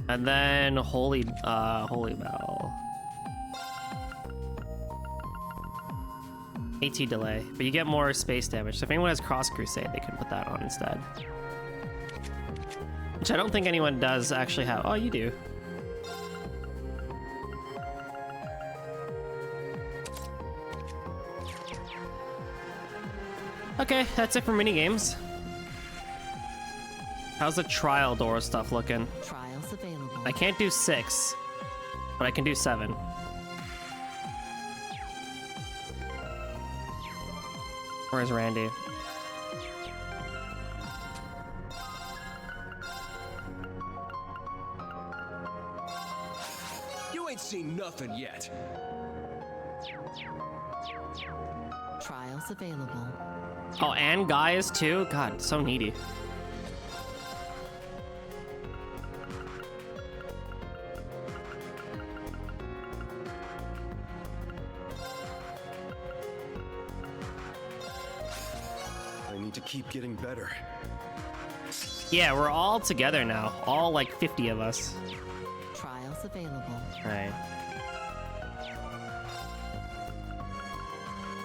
And then Holy Bell. AT delay, but you get more space damage. So if anyone has Cross Crusade, they can put that on instead. Which I don't think anyone does actually have. Oh, you do. Okay, that's it for minigames. How's the trial door stuff looking? Trials available. I can't do 6, but I can do 7. Where's Randy? You ain't seen nothing yet. Trials available. Oh, and Gaius too? God, so needy. I need to keep getting better. Yeah, we're all together now. All like 50 of us. Trials available. Right.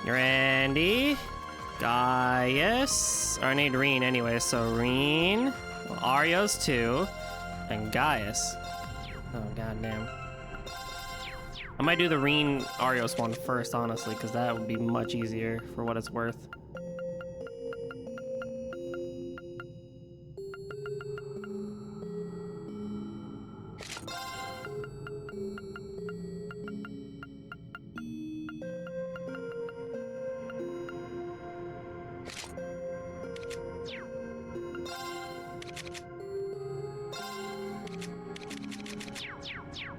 Randy. Gaius. Or I need Reen anyway, so Reen. Well, Arios too. And Gaius. Oh, goddamn. I might do the Reen Arios one first, honestly, because that would be much easier for what it's worth.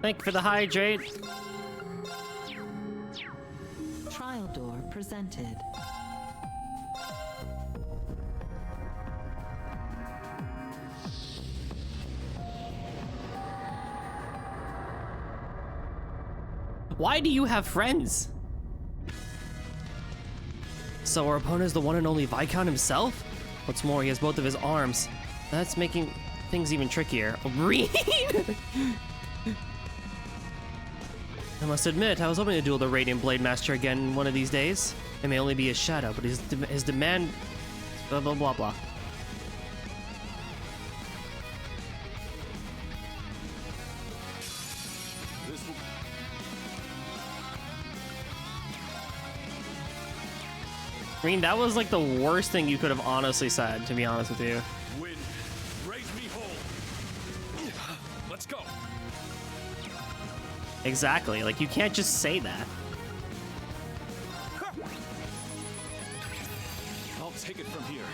Thank you for the hydrate. Trial door presented. Why do you have friends? So our opponent is the one and only Viscount himself? What's more, he has both of his arms. That's making things even trickier. Reed! I must admit, I was hoping to duel the Radiant Blade Master again one of these days. It may only be a shadow, but his demand... blah blah blah blah. I mean, that was like the worst thing you could have honestly said, to be honest with you. Win. Raise me whole. Let's go. Exactly, like you can't just say that. I'll take it from here.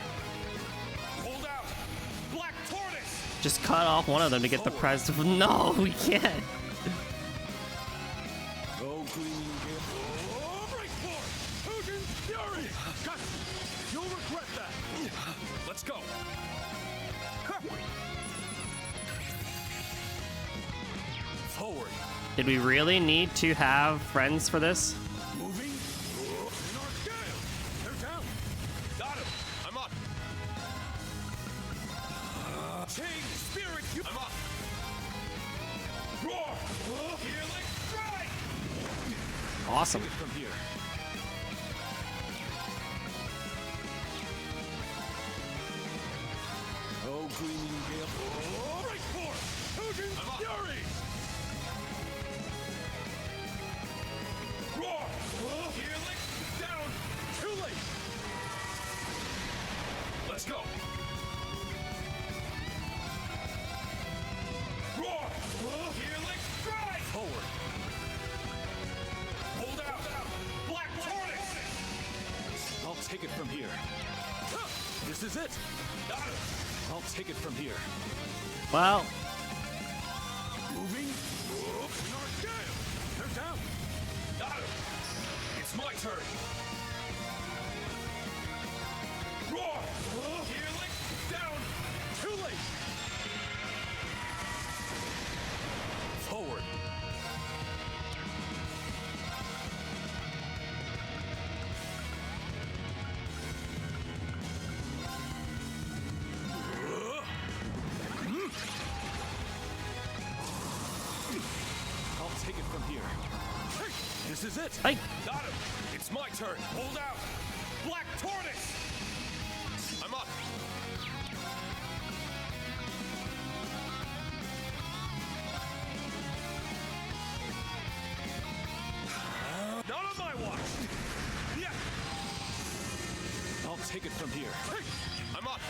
Hold out. Black Tortoise. Just cut off one of them to get the prize. No, we can't. Oh, gleaming gale. Oh, right for Hogan Fury. Cut. You'll regret that. Let's go. Forward. Did we really need to have friends for this? Moving. In our gale. They're down. Got him. I'm up. Change spirit. I'm up. Roar. Healing strike. Awesome. Take it from here. Oh, gleaming gale. Oh, right for Hogan Fury. Roar! Healing down! Too late! Let's go! Roar! Healing strike! Forward! Hold out! Black Tortoise! I'll take it from here. This is it! Got it! I'll take it from here. Well, Moving. In our gale! They're down! Got him! It's my turn! Roar! Healing down! Too late! Forward! I'll take it from here. Hey! This is it. Hey. Got him. It's my turn. Hold out. Black Tortoise. I'm up. Not on my watch. Yeah. I'll take it from here. Hey. I'm up.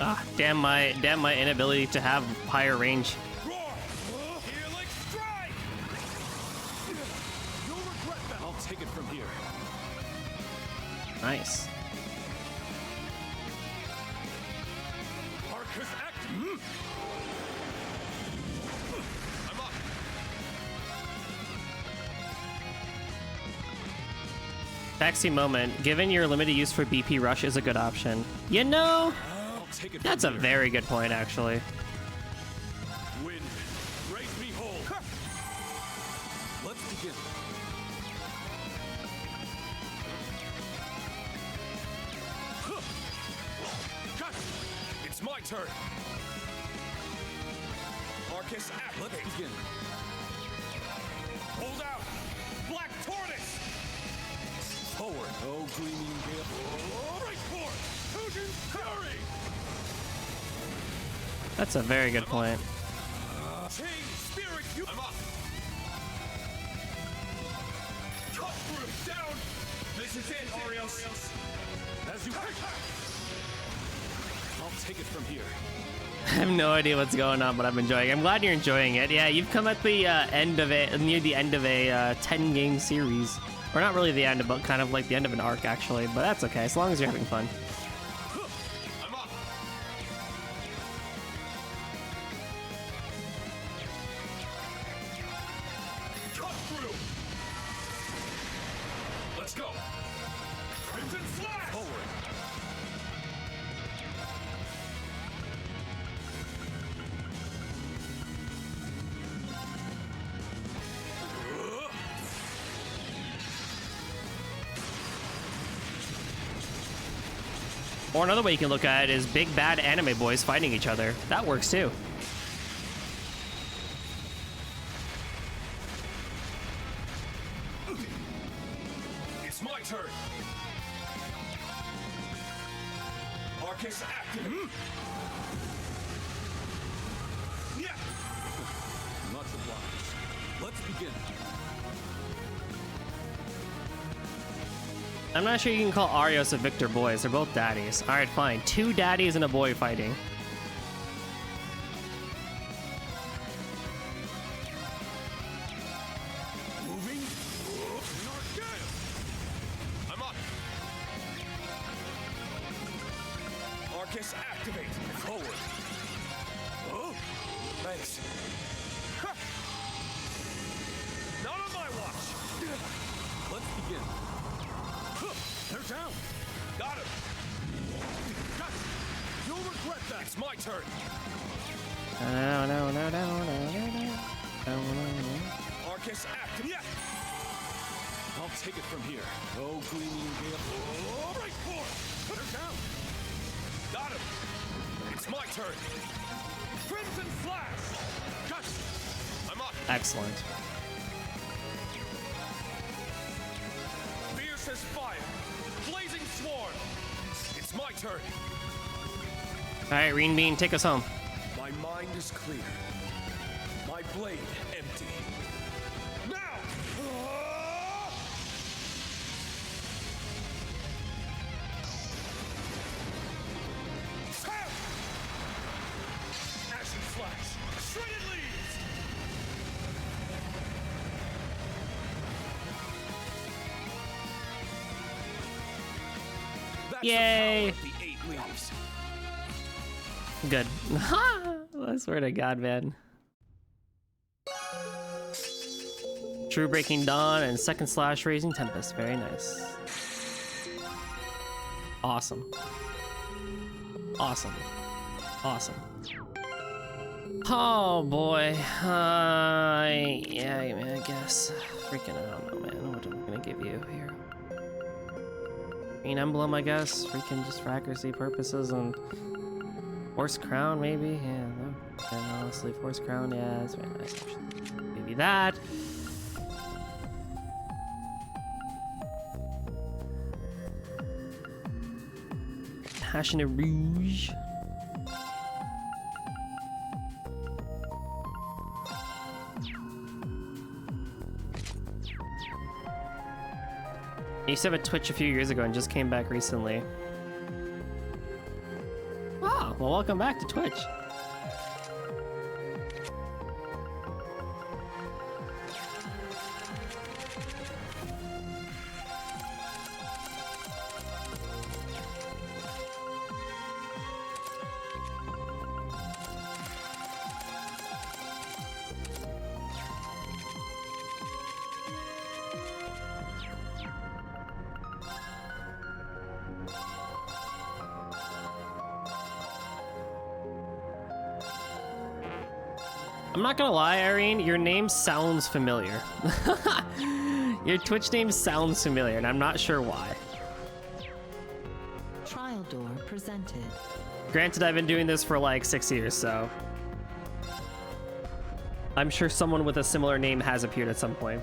Ah, damn my inability to have higher range. Roar. Helix strike. You'll regret that. I'll take it from here. Nice. Arcus act. I'm up. Taxi moment. Given your limited use for BP rush is a good option. You know, I'll take it. that's a from here. very good point actually. Wind, raise me whole. Let's begin. Cut. It's my turn. Arcus act. Let's begin. Hold out. Black Tortoise. Forward. Oh, gleaming gale. Right forward. Fusion Fury. That's a very good point. Chain Spirit. I'm up. Cut through. Down. This is it, Arios. As you. I'll take it from here. I have no idea what's going on, but I'm enjoying it. I'm glad you're enjoying it. Yeah, you've come at the end of it, near the end of a 10-game series. Or not really the end, but kind of like the end of an arc, actually. But that's okay, as long as you're having fun. I'm up. Cut through. Let's go. Crimson Slash. Forward. Or another way you can look at it is big bad anime boys fighting each other. That works too. It's my turn. Arcus active. Yeah. Much obliged. Let's begin. I'm not sure you can call Arios and Victor boys. They're both daddies. All right, fine. 2 daddies and a boy fighting. Moving. I'm up. Arcus activate. Forward. Oh, thanks. Ha! Not on my watch. Let's begin. They're down. Got him. Got him. You'll regret that. It's my turn. Arcus active. Yeah. I'll take it from here. Oh, gleaming gale. Oh, right forward. They're down. Got him. It's my turn. Crimson Flash. Got him. I'm up. Excellent. Fierce as fire. Blazing swarm. It's my turn. All right, Reen Bean, take us home. My mind is clear. My blade empty. Now! Ashen Flash. Shredded leaves. That's Yay. the power of the 8 leaves. Good. I swear to God, man. True Breaking Dawn and Second Slash Raising Tempest. Very nice. Awesome. Awesome. Awesome. Oh boy. Yeah, man, I guess. Freaking, I don't know, man. What am I gonna give you here? Green Emblem, I guess. Freaking just for accuracy purposes and Horse Crown, maybe? Yeah, And honestly, Force Crown, yeah, that's very nice actually. Maybe that. Passionate Rouge. I used to have a Twitch a few years ago and just came back recently. Oh, well, welcome back to Twitch. I'm not gonna lie, Irene, your name sounds familiar. Your Twitch name sounds familiar, and I'm not sure why. Trial door presented. Granted, I've been doing this for like 6 years, so I'm sure someone with a similar name has appeared at some point.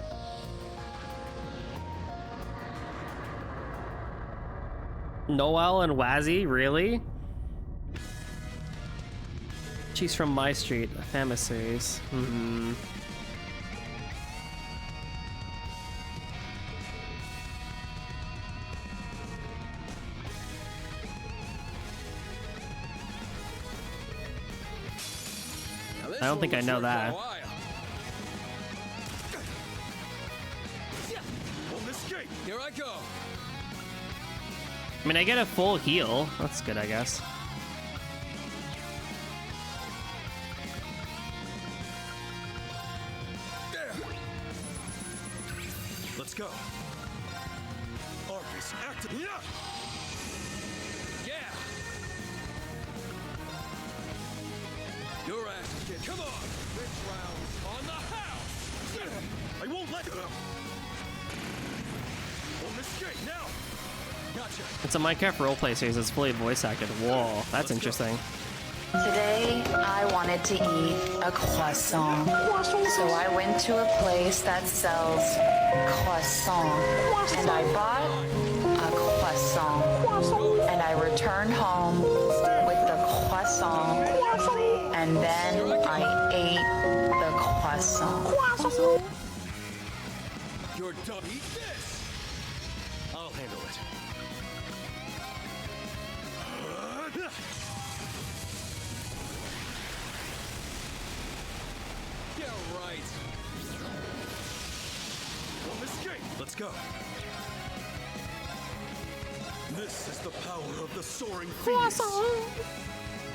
Noelle and Wazzy, really? She's from My Street, a famous series. Hmm. I don't think I know that. On this gate, here I go. I mean, I get a full heal. That's good, I guess. Let's go. Arcus, active. Yeah. Your ass, kid. Come on. This round's on the house. I won't let go. On this gate now. Gotcha. It's a Minecraft roleplay series that's fully voice acted. Whoa, that's interesting. Today, I wanted to eat a croissant. So I went to a place that sells croissant. And I bought a croissant. And I returned home with the croissant. And then I ate the croissant. You're done. Eat this. I'll handle it. Yeah, right. On this gate. Let's go. This is the power of the soaring phoenix.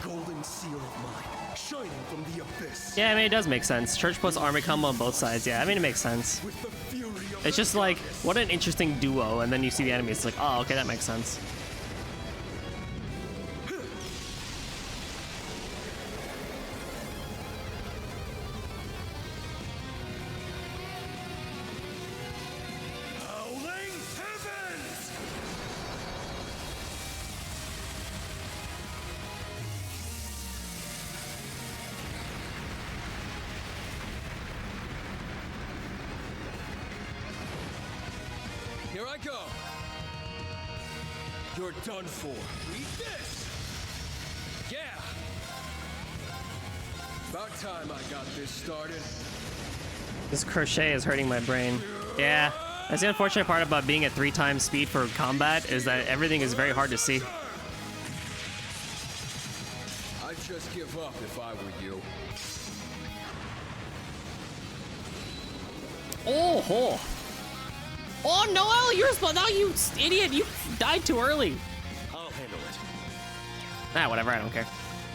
Golden seal of mine, shining from the abyss. Yeah, I mean, it does make sense. Church plus army combo on both sides. Yeah, I mean, it makes sense. With the fury of It's just like, what an interesting duo, and then you see the enemy, it's like, oh, okay, that makes sense. howling heavens! Here I go. You're done for. Eat this. Yeah. About time I got this started. This crochet is hurting my brain. Yeah, that's the unfortunate part about being at 3 times speed for combat, is that everything is very hard to see. I'd just give up if I were you. Oh, oh. Oh, Noelle, you're supposed. No, you idiot, you died too early. I'll handle it. Ah, whatever, I don't care.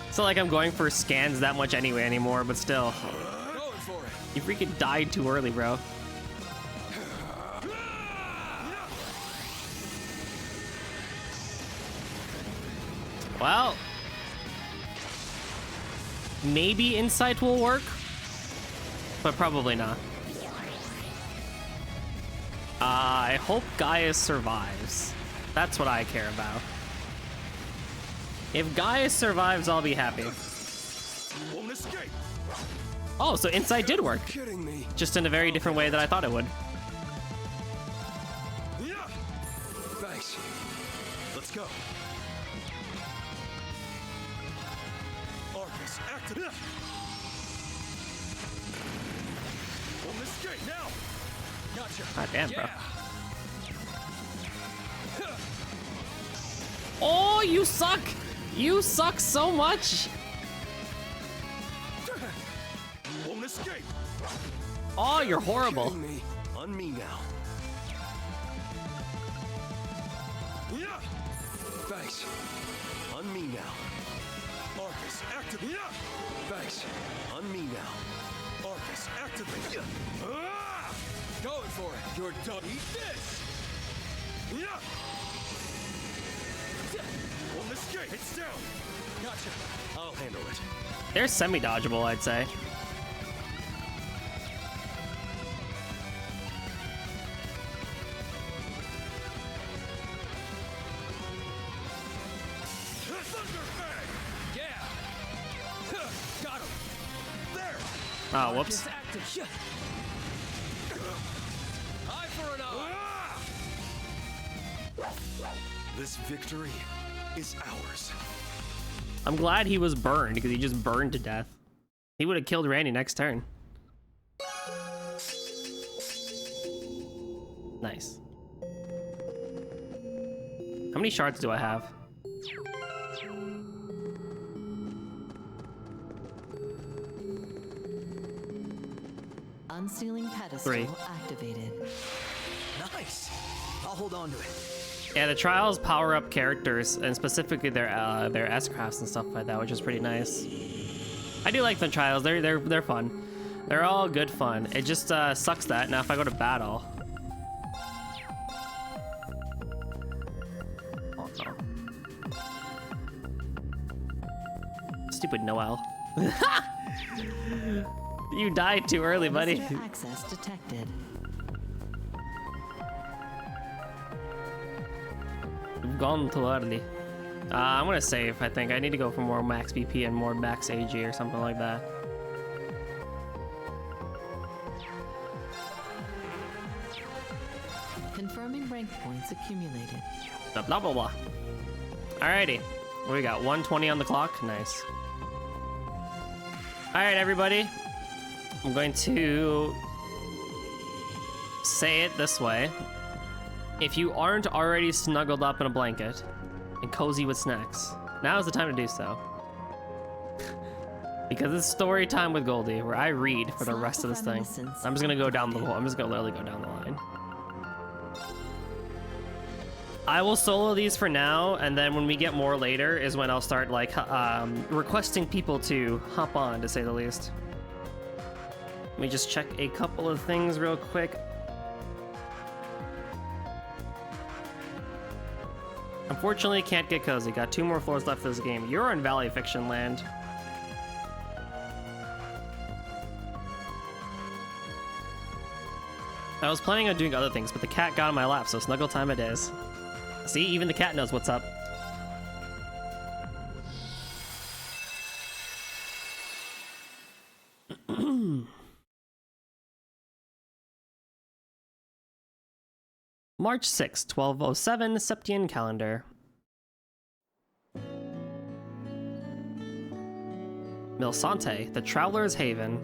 It's not like I'm going for scans that much anyway anymore, but still. Going for it. You freaking died too early, bro. Well, maybe insight will work, but probably not. I hope Gaius survives. That's what I care about. If Gaius survives, I'll be happy. Won't escape. Oh, so insight did work. Kidding me. Just in a very different way than I thought it would. Yeah. Thanks. Let's go. Arcus, active. Won't escape now. Gotcha. God damn, bro. Yeah. Oh, you suck! You suck so much! Won't escape. Oh, you're horrible. Kidding me. On me now. Yeah. Thanks. On me now. Arcus, active. Yeah. Thanks. On me now. Arcus, activate. Ah! Going for it. You're done. Eat this. Yeah. Won't escape. It's down. Gotcha. I'll handle it. They're semi-dodgeable, I'd say. Yeah. Got him. There. Oh, whoops. Eye for an eye. This victory is ours. I'm glad he was burned, because he just burned to death. He would have killed Randy next turn. Nice. How many shards do I have? Unsealing pedestal 3. activated. Nice. I'll hold on to it. Yeah, the trials power up characters, and specifically their S-crafts and stuff like that, which is pretty nice. I do like the trials. They're fun. They're all good fun. It just sucks that now if I go to battle. Oh no. Stupid Noel. You died too early, buddy. Visitor access detected. You've gone too early. I'm gonna save, I think. I need to go for more max BP and more max AG or something like that. Confirming rank points accumulated. Blah, blah, blah, blah. Alrighty. What do we got? 120 on the clock? Nice. Alright, everybody. I'm going to say it this way. If you aren't already snuggled up in a blanket and cozy with snacks, now is the time to do so. Because it's story time with Goldie, where I read for the rest of this thing. I'm just gonna go down the whole. I'm just gonna literally go down the line. I will solo these for now, and then when we get more later is when I'll start like requesting people to hop on, to say the least. Let me just check a couple of things real quick. Unfortunately, can't get cozy. Got 2 more floors left of this game. You're in Valley Fiction Land. I was planning on doing other things, but the cat got on my lap, so snuggle time it is. See, even the cat knows what's up. March 6, 1207, Septian calendar. Milsante, the Traveler's Haven.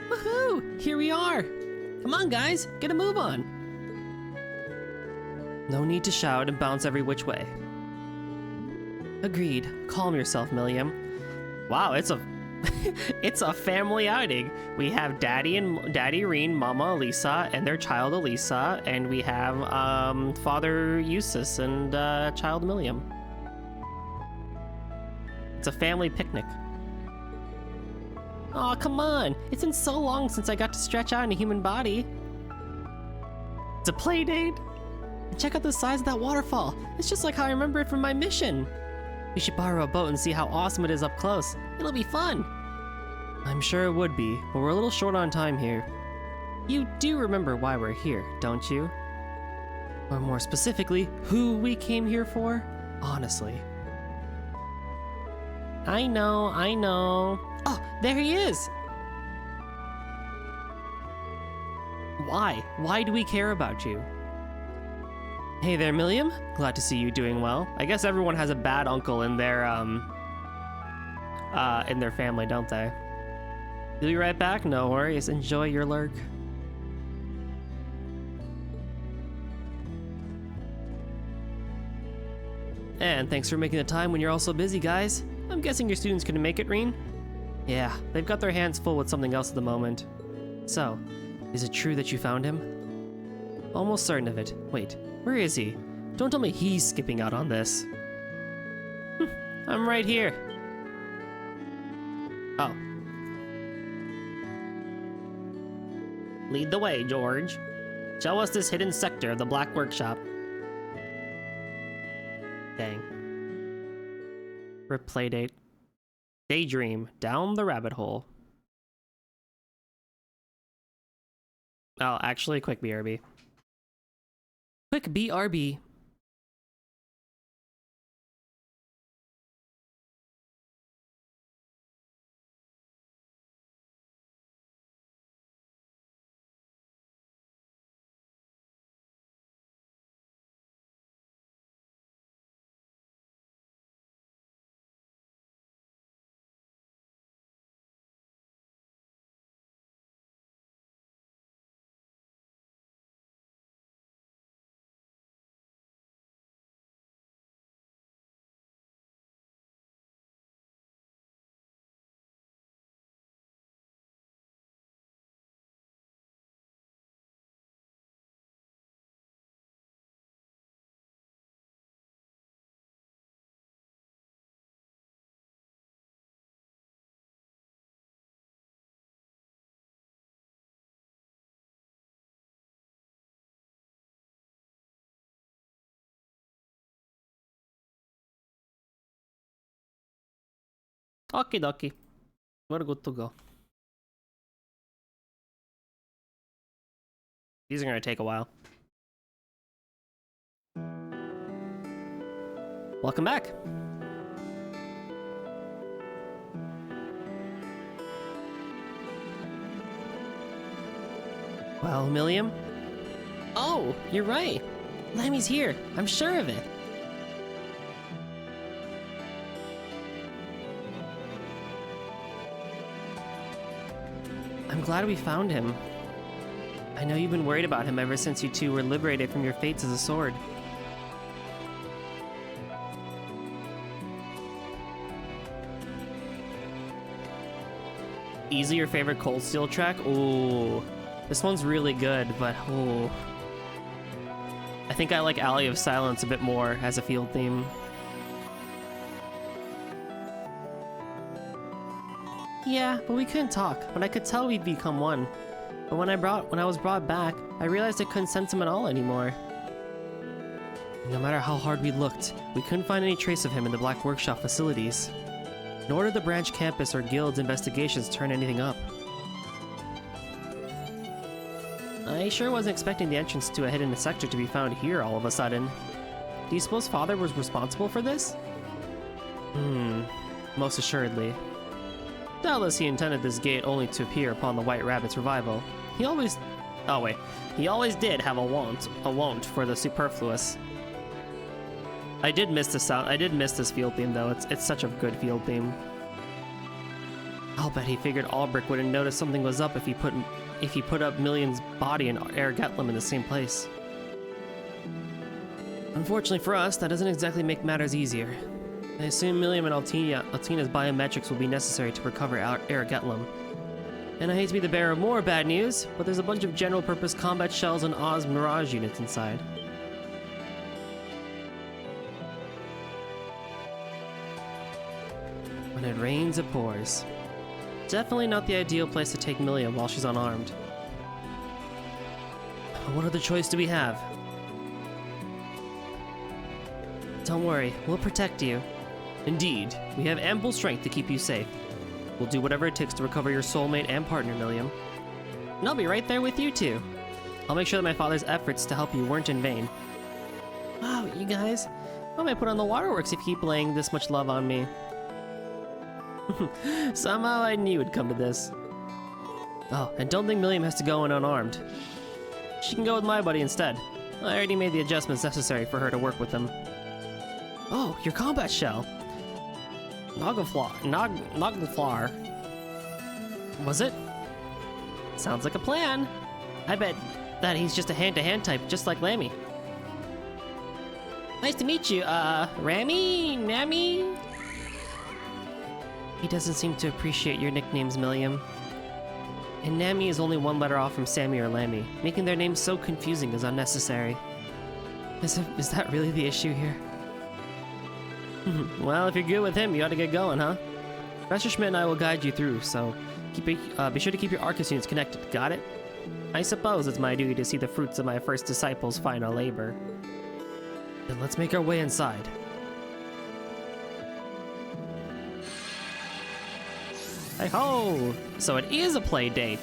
Woohoo! Here we are! Come on, guys, get a move on. No need to shout and bounce every which way. Agreed. Calm yourself, Milliam. Wow, it's a it's a family outing. We have Daddy Reen, Mama Elisa, and their child Elisa, and we have Father Eustace and child Milliam. It's a family picnic. Aw, come on! It's been so long since I got to stretch out in a human body. It's a play date! And check out the size of that waterfall. It's just like how I remember it from my mission. We should borrow a boat and see how awesome it is up close. It'll be fun! I'm sure it would be, but we're a little short on time here. You do remember why we're here, don't you? Or more specifically, who we came here for? Honestly. I know. Oh, there he is! Why? Why do we care about you? Hey there, Milliam. Glad to see you doing well. I guess everyone has a bad uncle in their family, don't they? You'll be right back? No worries. Enjoy your lurk. And thanks for making the time when you're all so busy, guys. I'm guessing your students couldn't make it, Reen? Yeah, they've got their hands full with something else at the moment. So, is it true that you found him? Almost certain of it. Wait, where is he? Don't tell me he's skipping out on this. I'm right here. Oh. Lead the way, George. Show us this hidden sector of the Black Workshop. Dang. Replay date. Daydream. Down the rabbit hole. Oh, actually, quick BRB. Quick BRB. Okie dokie. We're good to go. These are gonna take a while. Welcome back. Well, Milliam? Oh, you're right. Lemmy's here. I'm sure of it. I'm glad we found him. I know you've been worried about him ever since you two were liberated from your fates as a sword. Easy your favorite Cold Steel track? Ooh. This one's really good, but ooh. I think I like Alley of Silence a bit more as a field theme. Yeah, but we couldn't talk, but I could tell we'd become one. But when I was brought back, I realized I couldn't sense him at all anymore. No matter how hard we looked, we couldn't find any trace of him in the Black Workshop facilities. Nor did the branch campus or guild's investigations turn anything up. I sure wasn't expecting the entrance to a hidden sector to be found here all of a sudden. Do you suppose Father was responsible for this? Most assuredly. Doubtless he intended this gate only to appear upon the White Rabbit's revival. He always did have a want for the superfluous. I did miss this field theme though. It's such a good field theme. I'll bet he figured Albrecht wouldn't notice something was up if he put up Milliam's body and Ergetlim in the same place. Unfortunately for us, that doesn't exactly make matters easier. I assume Milliam and Altina's biometrics will be necessary to recover Ergetlim. And I hate to be the bearer of more bad news, but there's a bunch of general-purpose combat shells and Oz Mirage units inside. When it rains, it pours. Definitely not the ideal place to take Milliam while she's unarmed. What other choice do we have? Don't worry, we'll protect you. Indeed, we have ample strength to keep you safe. We'll do whatever it takes to recover your soulmate and partner, Milliam. And I'll be right there with you too. I'll make sure that my father's efforts to help you weren't in vain. Wow, you guys, why am I put on the waterworks if you keep laying this much love on me? Somehow I knew it'd come to this. Oh, and don't think Milliam has to go in unarmed. She can go with my buddy instead. I already made the adjustments necessary for her to work with them. Oh, your combat shell. Noglaflar. Was it? Sounds like a plan. I bet that he's just a hand-to-hand type, just like Lammy. Nice to meet you, Rami? Nami? He doesn't seem to appreciate your nicknames, Milliam. And Nami is only one letter off from Sammy or Lammy. Making their names so confusing is unnecessary. Is that really the issue here? Well, if you're good with him, you ought to get going, huh? Professor Schmidt and I will guide you through, so be sure to keep your Arcus units connected, got it? I suppose it's my duty to see the fruits of my first disciple's final labor. Then let's make our way inside. Hey-ho! So it is a play date.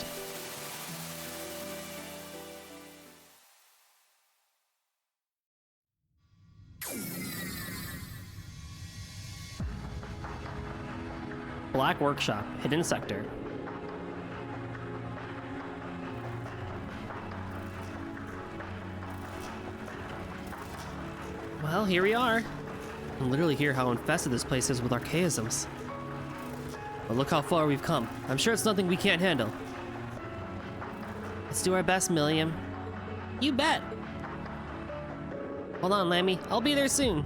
Black Workshop, Hidden Sector. Well, here we are. You can literally hear how infested this place is with archaisms. But look how far we've come. I'm sure it's nothing we can't handle. Let's do our best, Milliam. You bet. Hold on, Lammy. I'll be there soon.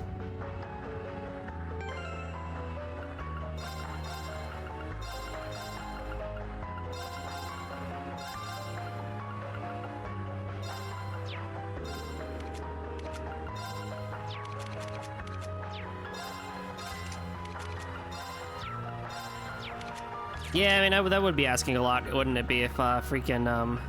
Yeah, I mean, that would be asking a lot, wouldn't it be, if freaking,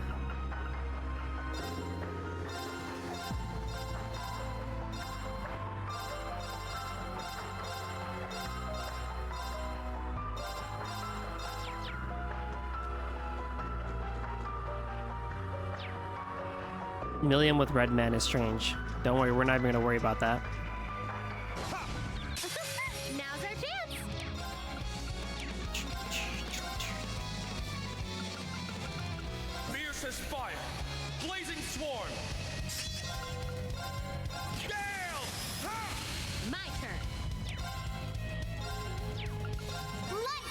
Milliam with Red Man is strange. Don't worry, we're not even gonna worry about that. Now's our chance. Fierce as fire. Blazing swarm. Gale! Ha! My turn. Light!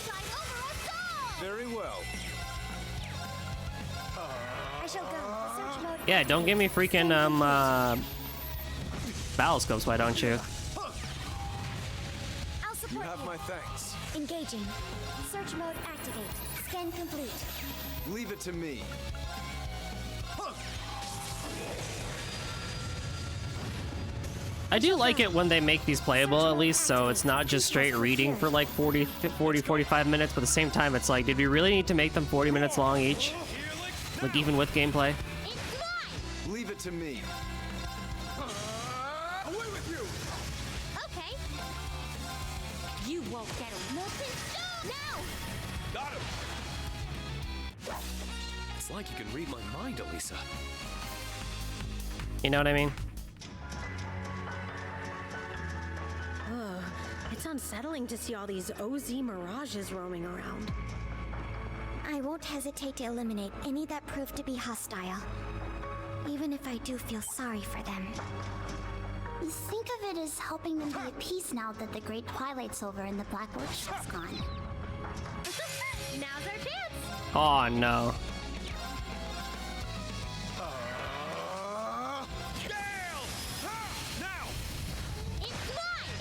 Shine over us all! Very well. I shall go. Search mode. Yeah, don't give me freaking, battle scopes, why don't you? I'll support you. Have my thanks. Engaging. Search mode activate. Scan complete. Leave it to me. I do like it when they make these playable, at least, so it's not just straight reading for like 45 minutes, but at the same time, it's like, did we really need to make them 40 minutes long each? Like, even with gameplay? Leave it to me. Away with you! Okay. You won't get a nothing. Now! Got him! It's like you can read my mind, Elisa. You know what I mean? Ugh, it's unsettling to see all these OZ mirages roaming around. I won't hesitate to eliminate any that prove to be hostile, even if I do feel sorry for them. Think of it as helping them be at peace now that the Great Twilight's over and the Black Workshop's gone. Now's our chance! Oh no.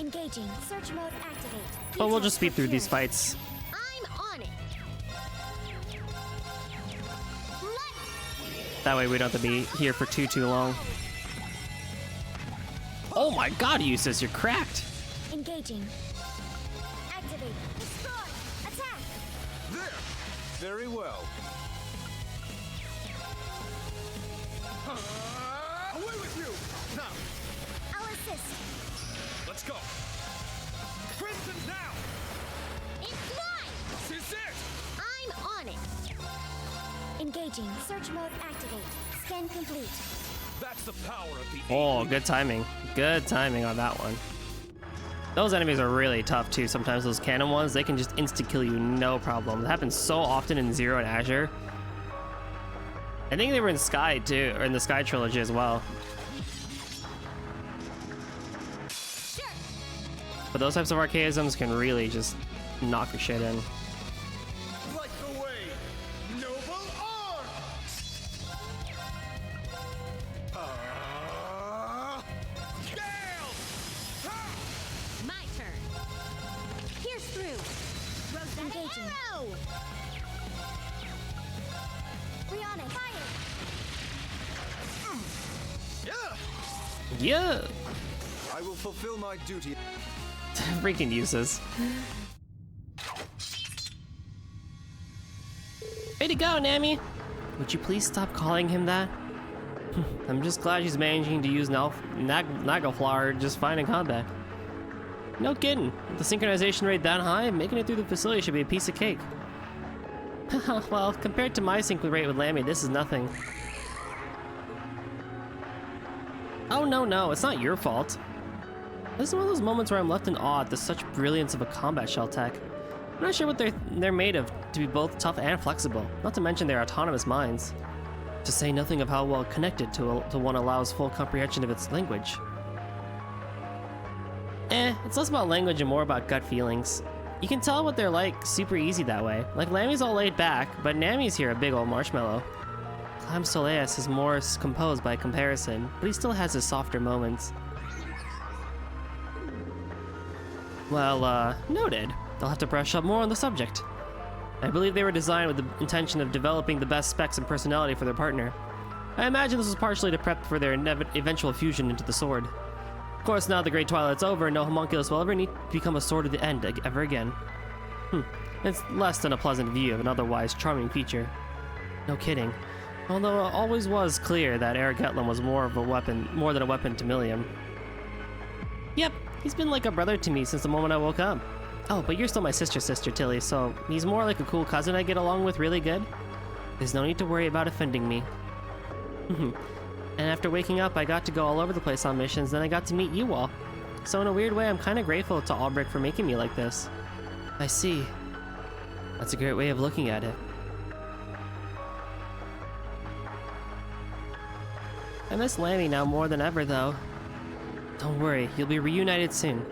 Engaging. Search mode activate. But we'll just speed through these fights. I'm on it. That way we don't have to be here for too long. Oh my god, Eustace, you're cracked! Engaging. Activate. Destroy. Attack. There! Very well. Away with you! Now! I'll assist. Let's go! Engaging. Search mode activate. Scan complete. That's the power of the Oh, good timing. Good timing on that one. Those enemies are really tough too. Sometimes those cannon ones, they can just insta-kill you, no problem. It happens so often in Zero and Azure. I think they were in Sky too, or in the Sky trilogy as well. Sure. But those types of archaisms can really just knock your shit in. Like the way, noble art. Gale! My turn. Pierce through. Rose Engaging. arrow. Rihanna, fire. Yeah! I will fulfill my duty. Freaking uses. Way to go, Nami! Would you please stop calling him that? I'm just glad she's managing to use Naglfar just fine in combat. No kidding. With the synchronization rate that high, making it through the facility should be a piece of cake. Well, compared to my sync rate with Lammy, this is nothing. Oh no, it's not your fault. This is one of those moments where I'm left in awe at the such brilliance of a combat shell tech. I'm not sure what they're made of to be both tough and flexible, not to mention their autonomous minds. To say nothing of how well connected to one allows full comprehension of its language. It's less about language and more about gut feelings. You can tell what they're like super easy that way. Like Lammy's all laid back, but Nami's here a big old marshmallow. Clam Soleus is more composed by comparison, but he still has his softer moments. Well, noted. They'll have to brush up more on the subject. I believe they were designed with the intention of developing the best specs and personality for their partner. I imagine this was partially to prep for their eventual fusion into the sword. Of course, now the Great Twilight's over, no homunculus will ever need to become a sword of the end ever again. It's less than a pleasant view of an otherwise charming feature. No kidding. Although it always was clear that Eric Hetlam was more than a weapon to Milliam. Yep, he's been like a brother to me since the moment I woke up. Oh, but you're still my sister, Tilly, so he's more like a cool cousin I get along with really good. There's no need to worry about offending me. And after waking up, I got to go all over the place on missions, then I got to meet you all. So in a weird way, I'm kind of grateful to Albrecht for making me like this. I see. That's a great way of looking at it. I miss Lammy now more than ever, though. Don't worry, you'll be reunited soon.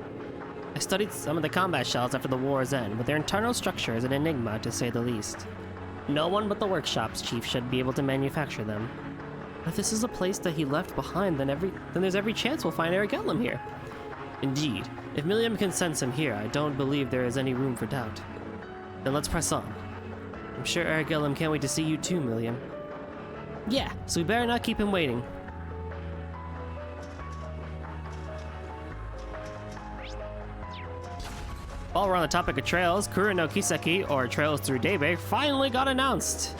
I studied some of the combat shells after the war's end, but their internal structure is an enigma, to say the least. No one but the workshop's chief should be able to manufacture them. But if this is a place that he left behind, then there's every chance we'll find Eric Hetlam here. Indeed, if Milliam can sense him here, I don't believe there is any room for doubt. Then let's press on. I'm sure Eric Hetlam can't wait to see you too, Milliam. Yeah, so we better not keep him waiting. While we're on the topic of trails, Kuro no Kiseki, or Trails Through Daybreak, finally got announced!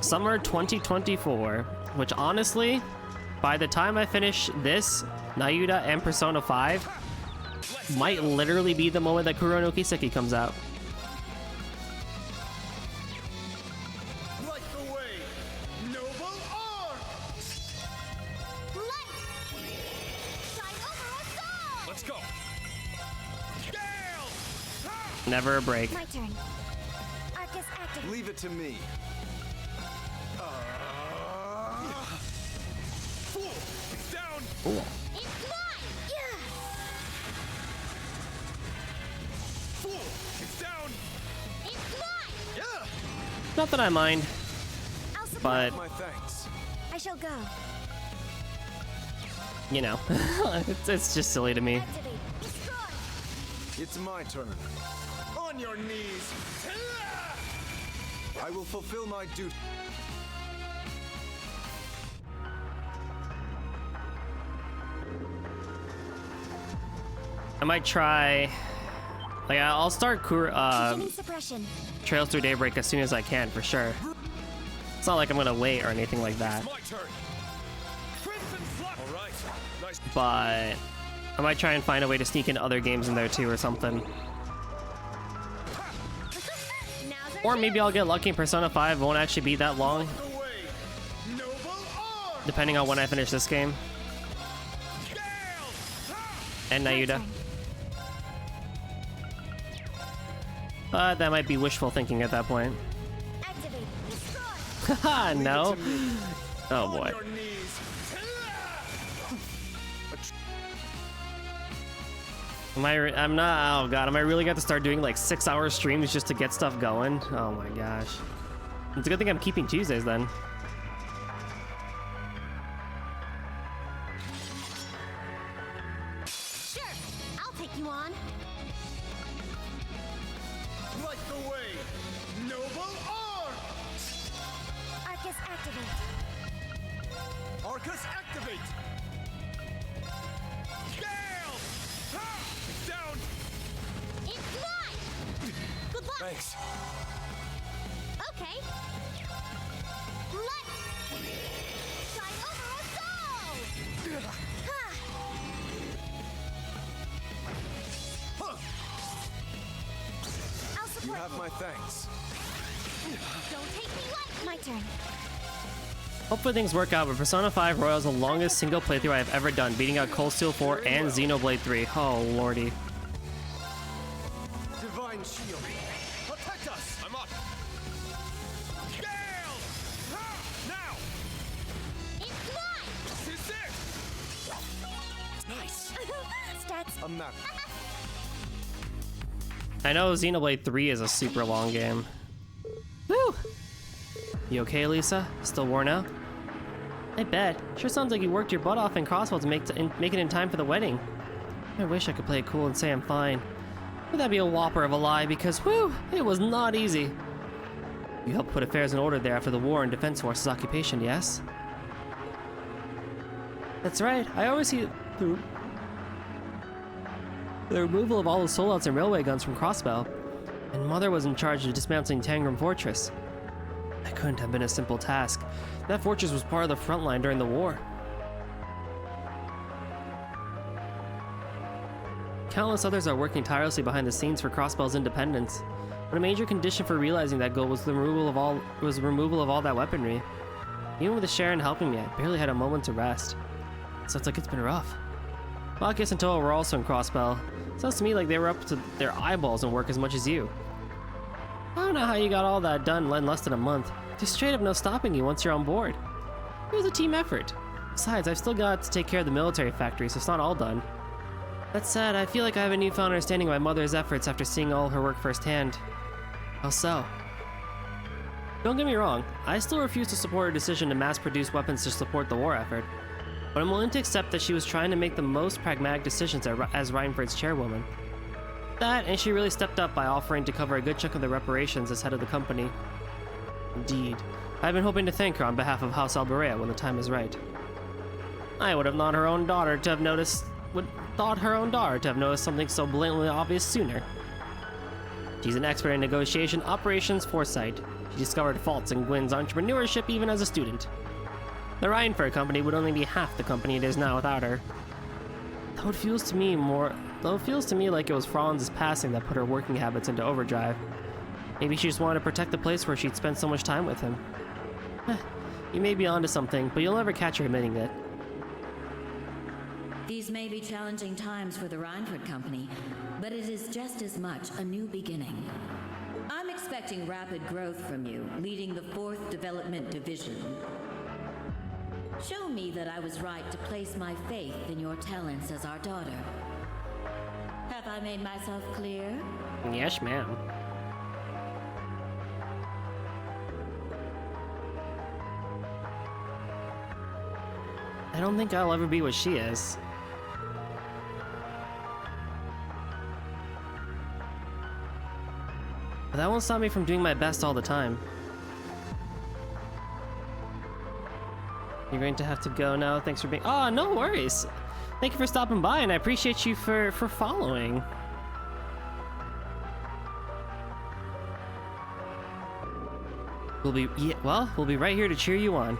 Summer 2024, which honestly, by the time I finish this, Nayuda and Persona 5, might literally be the moment that Kuro no Kiseki comes out. Like the way, noble art. Let's go. Never a break. My turn. Arcus active. Leave it to me. Fool, it's down. Ooh. It's mine! Yeah! Fool, it's down. It's mine! Yeah. Not that I mind, I'll support. but, My thanks. I shall go. you know, it's just silly to me. Activate. Destroy. It's my turn. On your knees. I will fulfill my duty. I might try, like, I'll start Beginning suppression. Trails Through Daybreak as soon as I can, for sure. It's not like I'm gonna wait or anything like that, My turn. Crimson Flood. All right. Nice. but I might try and find a way to sneak in other games in there too or something. Now's Or maybe I'll get lucky and Persona 5 won't actually be that long. Depending on when I finish this game. And Nayuda. But that might be wishful thinking at that point. Haha, no. Oh boy. I'm not, oh god, am I really got to start doing like 6-hour streams just to get stuff going? Oh my gosh. It's a good thing I'm keeping Tuesdays then. Sure, I'll take you on. Light the way, noble arms! Arcus activate. Arcus activate! Gale! Ha! Down! It's mine! Good luck! Thanks. Okay. Let's shine over us all! Ha! I'll You support have my thanks. Don't take me lightly. My turn. Hopefully things work out, but Persona 5 Royal is the longest single playthrough I've ever done, beating out Cold Steel 4 and Xenoblade 3. Oh lordy. Divine shield. Protect us! I'm up. Gale! Ha! Now! It's mine! This is it! Nice. Stats. A map. I know Xenoblade 3 is a super long game. Woo! You okay, Lisa? Still worn out? I bet. Sure sounds like you worked your butt off in Crosswell to make it in time for the wedding. I wish I could play it cool and say I'm fine. But that'd be a whopper of a lie because, whew, it was not easy. You helped put affairs in order there after the war and Defense Forces occupation, yes? That's right. I always see the removal of all the soul-outs and railway guns from Crossbell. And Mother was in charge of dismantling Tangram Fortress. That couldn't have been a simple task. That fortress was part of the front line during the war. Countless others are working tirelessly behind the scenes for Crossbell's independence. But a major condition for realizing that goal was the removal of all that weaponry. Even with Sharon helping me, I barely had a moment to rest. Sounds like it's been rough. Marcus and Toa were also in Crossbell. Sounds to me like they were up to their eyeballs in work as much as you. I don't know how you got all that done in less than a month. There's straight up no stopping you once you're on board. It was a team effort. Besides, I've still got to take care of the military factory, so it's not all done. That said, I feel like I have a newfound understanding of my mother's efforts after seeing all her work firsthand. How so? Don't get me wrong, I still refuse to support her decision to mass-produce weapons to support the war effort. But I'm willing to accept that she was trying to make the most pragmatic decisions as Reinford's chairwoman. That, and she really stepped up by offering to cover a good chunk of the reparations as head of the company. Indeed. I've been hoping to thank her on behalf of House Alberea when the time is right. I would have thought her own daughter to have noticed something so blatantly obvious sooner. She's an expert in negotiation, operations, foresight. She discovered faults in Gwyn's entrepreneurship even as a student. The Reinford company would only be half the company it is now without her. Though it feels to me like it was Franz's passing that put her working habits into overdrive. Maybe she just wanted to protect the place where she'd spent so much time with him. You may be onto something, but you'll never catch her admitting it. These may be challenging times for the Reinford Company, but it is just as much a new beginning. I'm expecting rapid growth from you, leading the 4th Development Division. Show me that I was right to place my faith in your talents as our daughter. Have I made myself clear? Yes, ma'am. I don't think I'll ever be what she is. But that won't stop me from doing my best all the time. You're going to have to go now. Thanks for being... Oh, no worries. Thank you for stopping by, and I appreciate you for following. We'll be right here to cheer you on.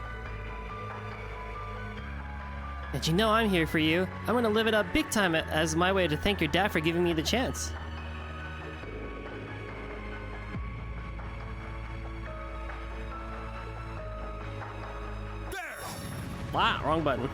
And you know I'm here for you. I'm gonna live it up big time as my way to thank your dad for giving me the chance. Wrong button.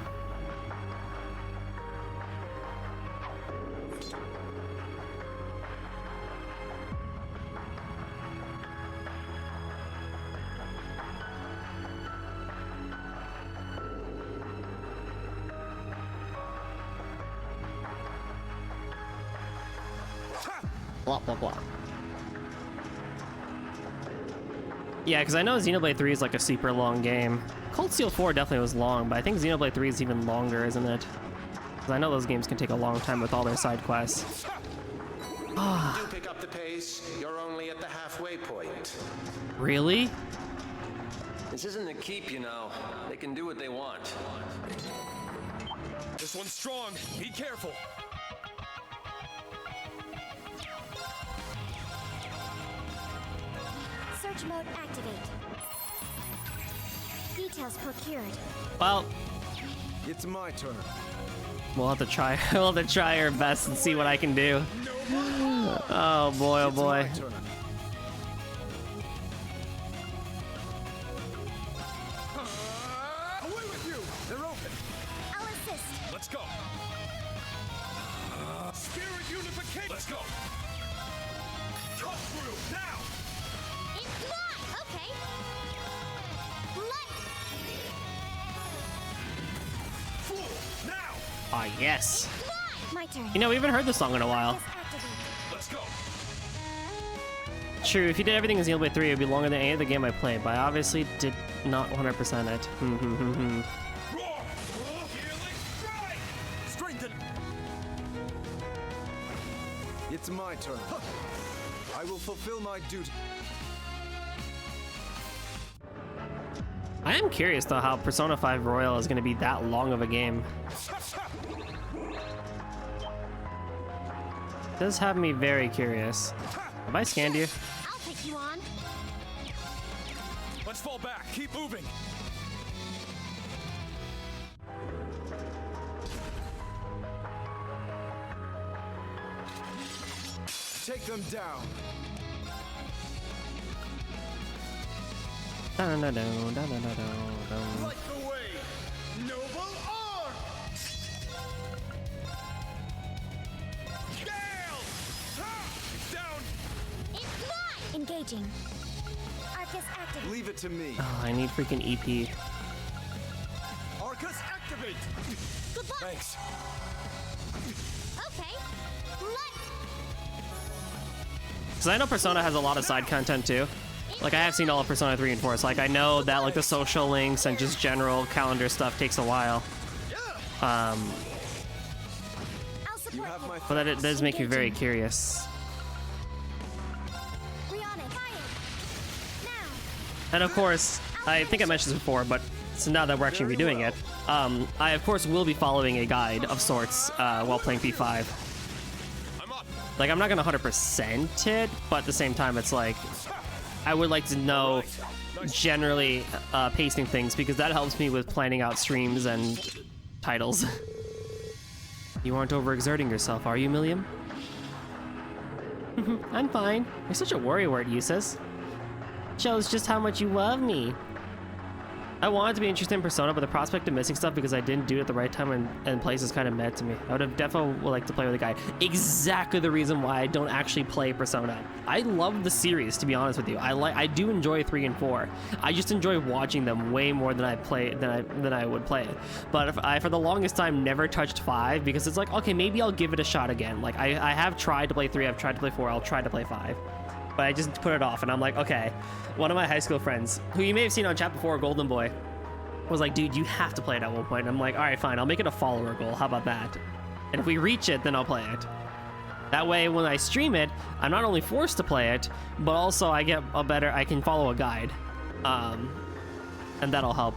Blah, blah, blah. Yeah, because I know Xenoblade 3 is like a super long game. Cold Steel 4 definitely was long, but I think Xenoblade 3 is even longer, isn't it? Because I know those games can take a long time with all their side quests. Do pick up the pace. You're only at the halfway point. Really? This isn't a keep, you know. They can do what they want. This one's strong. Be careful. Search mode activate. Details procured. Well, it's my turn. We'll have to try. We'll have to try our best and see what I can do. Oh boy! Oh boy! Away with you! They're open. I'll assist. Let's go. Spirit unification. Let's go. Cut through now. It's mine. Okay. Fool now. Ah, yes. My turn. You know, we haven't heard this song in a while. Let's go. True, if you did everything in Xenoblade 3, it would be longer than any other game I played, but I obviously did not 100% it. Strengthen. It's my turn. I will fulfill my duty. I am curious, though, how Persona 5 Royal is going to be that long of a game. It does have me very curious. Have I scanned you? I'll take you on. Let's fall back. Keep moving. Take them down. Like the way, noble arms. Gale! It's down. It's mine. Engaging. Arcus activate. Leave it to me. Oh, I need freaking EP. Arcus activate. Good luck. Thanks. Okay. Because I know Persona has a lot of side content, too. Like, I have seen all of Persona 3 and 4, so, like, I know that, like, the social links and just general calendar stuff takes a while. But that does make me very curious. And, of course, I think I mentioned this before, but so now that we're actually redoing it, I, of course, will be following a guide of sorts while playing P5. Like, I'm not going to 100% it, but at the same time, it's like, I would like to know generally pacing things, because that helps me with planning out streams and titles. You aren't overexerting yourself, are you, Milliam? I'm fine. You're such a worrywart, Usis. Shows just how much you love me. I wanted to be interested in Persona, but the prospect of missing stuff because I didn't do it at the right time and place is kind of mad to me. I would have definitely liked to play with a guide. Exactly the reason why I don't actually play Persona. I love the series, to be honest with you. I do enjoy 3 and 4. I just enjoy watching them way more than I would play it. But if I, for the longest time, never touched 5 because it's like, okay, maybe I'll give it a shot again. Like, I have tried to play 3, I've tried to play 4, I'll try to play 5. But I just put it off, and I'm like, okay. One of my high school friends, who you may have seen on chat before, Golden Boy, was like, dude, you have to play it at one point. And I'm like, all right, fine, I'll make it a follower goal. How about that? And if we reach it, then I'll play it. That way, when I stream it, I'm not only forced to play it, but also I get I can follow a guide. And that'll help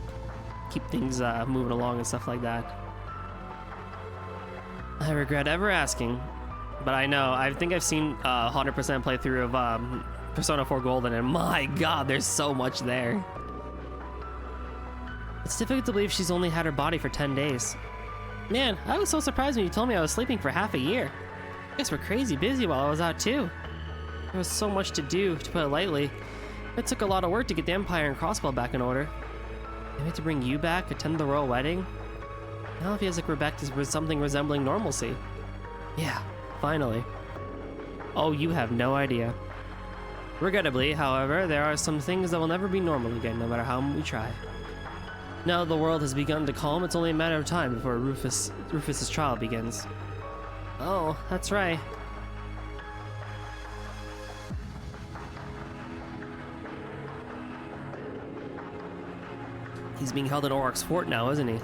keep things moving along and stuff like that. I regret ever asking, but I know, I think I've seen 100% playthrough of Persona 4 Golden, and my god, there's so much there. It's difficult to believe she's only had her body for 10 days. Man, I was so surprised when you told me I was sleeping for half a year. You guys were crazy busy while I was out too. There was so much to do, to put it lightly. It took a lot of work to get the Empire and Crossbow back in order. I had to bring you back, attend the royal wedding. Now it feels like we're back to something resembling normalcy. Yeah, finally. Oh, you have no idea. Regrettably, however, there are some things that will never be normal again, no matter how we try. Now the world has begun to calm, it's only a matter of time before Rufus's trial begins. Oh, that's right. He's being held in Auroch's fort now, isn't he?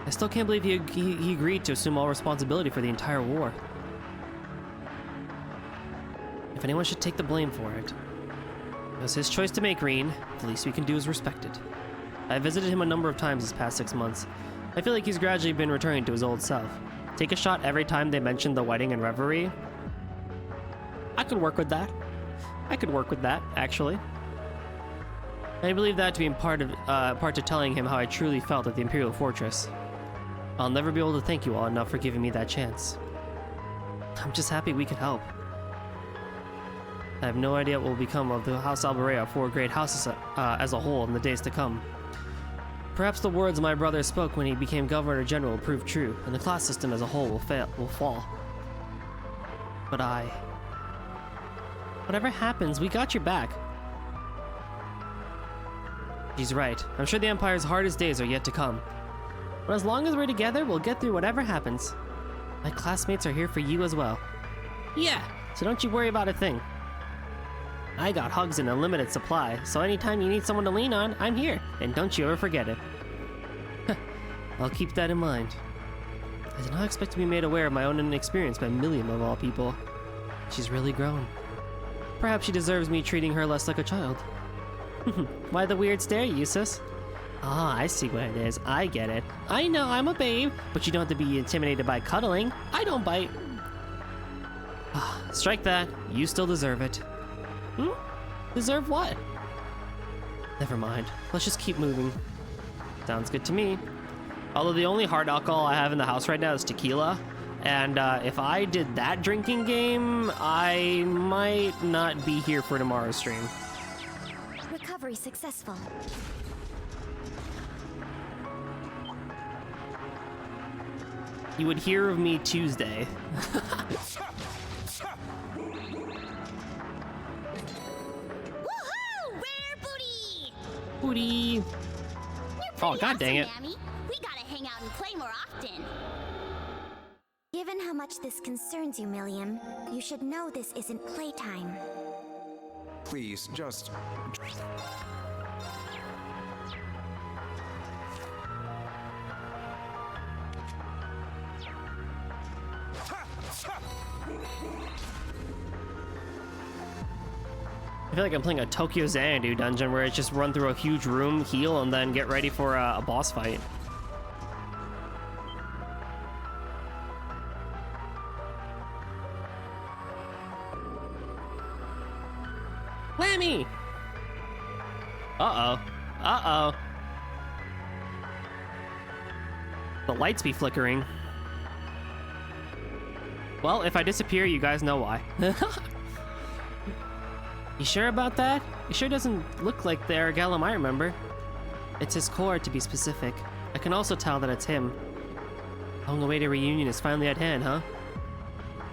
I still can't believe he agreed to assume all responsibility for the entire war. If anyone should take the blame for it, it was his choice to make Reen. The least we can do is respect it. I visited him a number of times this past 6 months. I feel like he's gradually been returning to his old self. Take a shot every time they mention the wedding and Reverie. I could work with that. I could work with that, actually. I believe that to be part to telling him how I truly felt at the Imperial Fortress. I'll never be able to thank you all enough for giving me that chance. I'm just happy we could help. I have no idea what will become of the House Alberea, 4 great houses as a whole in the days to come. Perhaps the words my brother spoke when he became Governor General will prove true, and the class system as a whole will fall. But whatever happens, we got your back. She's right. I'm sure the Empire's hardest days are yet to come. But as long as we're together, we'll get through whatever happens. My classmates are here for you as well. Yeah, so don't you worry about a thing. I got hugs in a limited supply, so anytime you need someone to lean on, I'm here, and don't you ever forget it. I'll keep that in mind. I did not expect to be made aware of my own inexperience by Milliam of all people. She's really grown. Perhaps she deserves me treating her less like a child. Why the weird stare, Eustace? Ah, I see what it is. I get it. I know I'm a babe, but you don't have to be intimidated by cuddling. I don't bite. Strike that. You still deserve it. Deserve what? Never mind. Let's just keep moving. Sounds good to me. Although the only hard alcohol I have in the house right now is tequila. And if I did that drinking game, I might not be here for tomorrow's stream. Recovery successful. You would hear of me Tuesday. Booty! Oh, god dang it. Yami. We gotta hang out and play more often. Given how much this concerns you, Milliam, you should know this isn't playtime. Please, just... I feel like I'm playing a Tokyo Xanadu dungeon where it's just run through a huge room, heal, and then get ready for a boss fight. Lammy! Uh-oh. Uh-oh. The lights be flickering. Well, if I disappear, you guys know why. You sure about that? It sure doesn't look like the Argalum I remember. It's his core, to be specific. I can also tell that it's him. Long-awaited reunion is finally at hand, huh?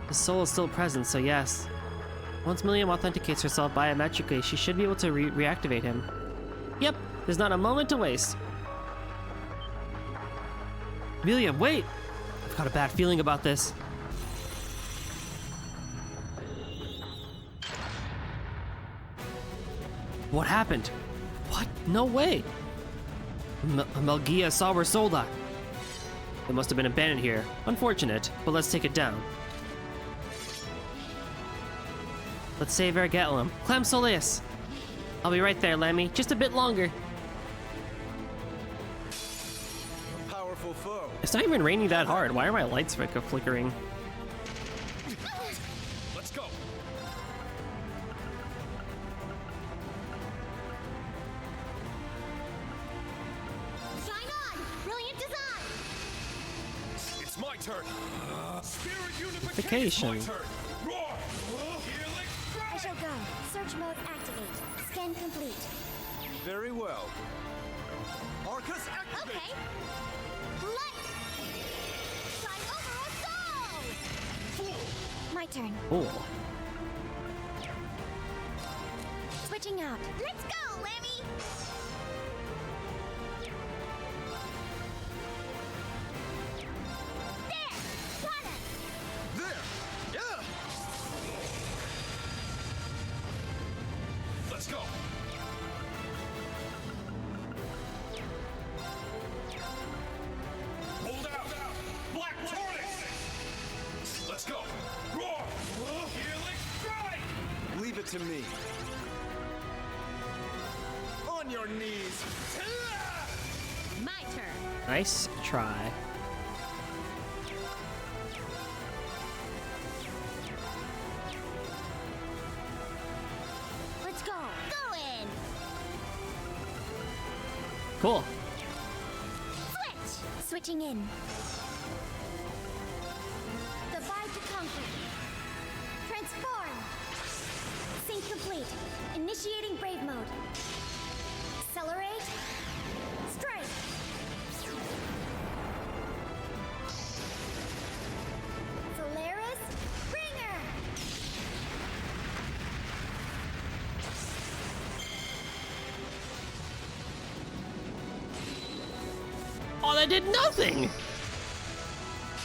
His soul is still present, so yes. Once Milliam authenticates herself biometrically, she should be able to reactivate him. Yep, there's not a moment to waste. Milliam, wait! I've got a bad feeling about this. What happened? What? No way! Melgia Sauber Solda. It must have been abandoned here. Unfortunate, but let's take it down. Let's save Ergetlum. Clem Soleus! I'll be right there, Lammy. Just a bit longer. A powerful foe. It's not even raining that hard. Why are my lights flickering? Let's go. Shine on! Brilliant design! It's my turn. Spirit Unification. unification. My turn. Roar. I shall go. Search mode activate. Scan complete. Very well. Arcus activate. Okay. turn. Cool. Switching out. Let's go, Lemmy! There! Got it! There! Yeah! Let's go! Hold out! Black Tortoise! Let's go! Roar! Healing strike! Leave it to me. On your knees. My turn. Nice try. Let's go! Go in! Cool. Switch! Switching in. Divide to conquer. Transform! Sync complete. Initiating brave mode. Accelerate. Strike! Solaris Bringer! Oh, that did nothing!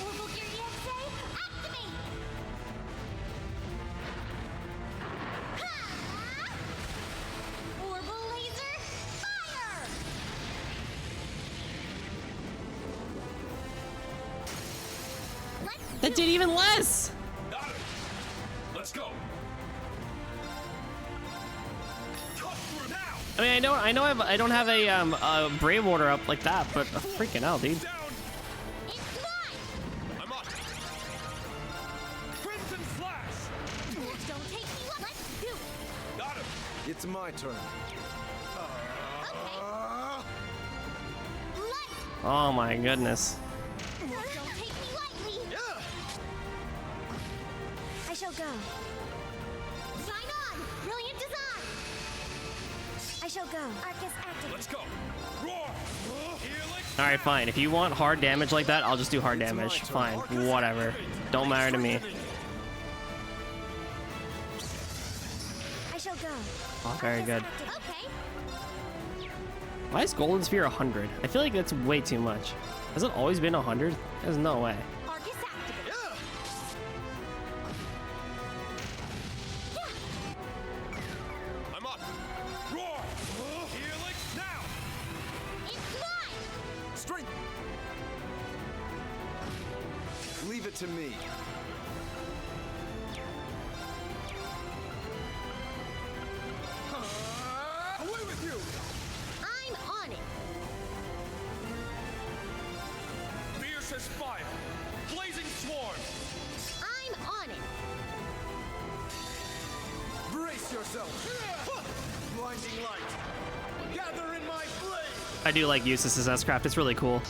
Orbital Gear EXA, activate! Ha! Orbital Laser, fire! Let's That did even less! Got it! Let's go! Cut through now! I mean, I don't have a brave order up like that, but freaking hell, dude. Down! I'm up! Crimson Slash! Don't take me. Let's do it. Got him! It's my turn. Oh my goodness. Don't take me lightly. Yeah! I shall go. Sign on! Brilliant design! I shall go. Arcus active. Let's go! Roar! Healing! Alright, fine. If you want hard damage like that, I'll just do hard damage. Fine. Whatever. Don't matter to me. I shall go. Oh, very Arcus good. active. Okay. Why is Golden Sphere 100? I feel like that's way too much. Has it always been 100? There's no way. Arcus active. Yeah! I'm up! Roar! Healing now! It's mine! Strength. Leave it to me. Away with you! I'm on it. Fierce as fire! Blazing swarm! I'm on it. Brace yourself. Blinding light. Gather in my blade. I do like Eustace's S-Craft. It's really cool.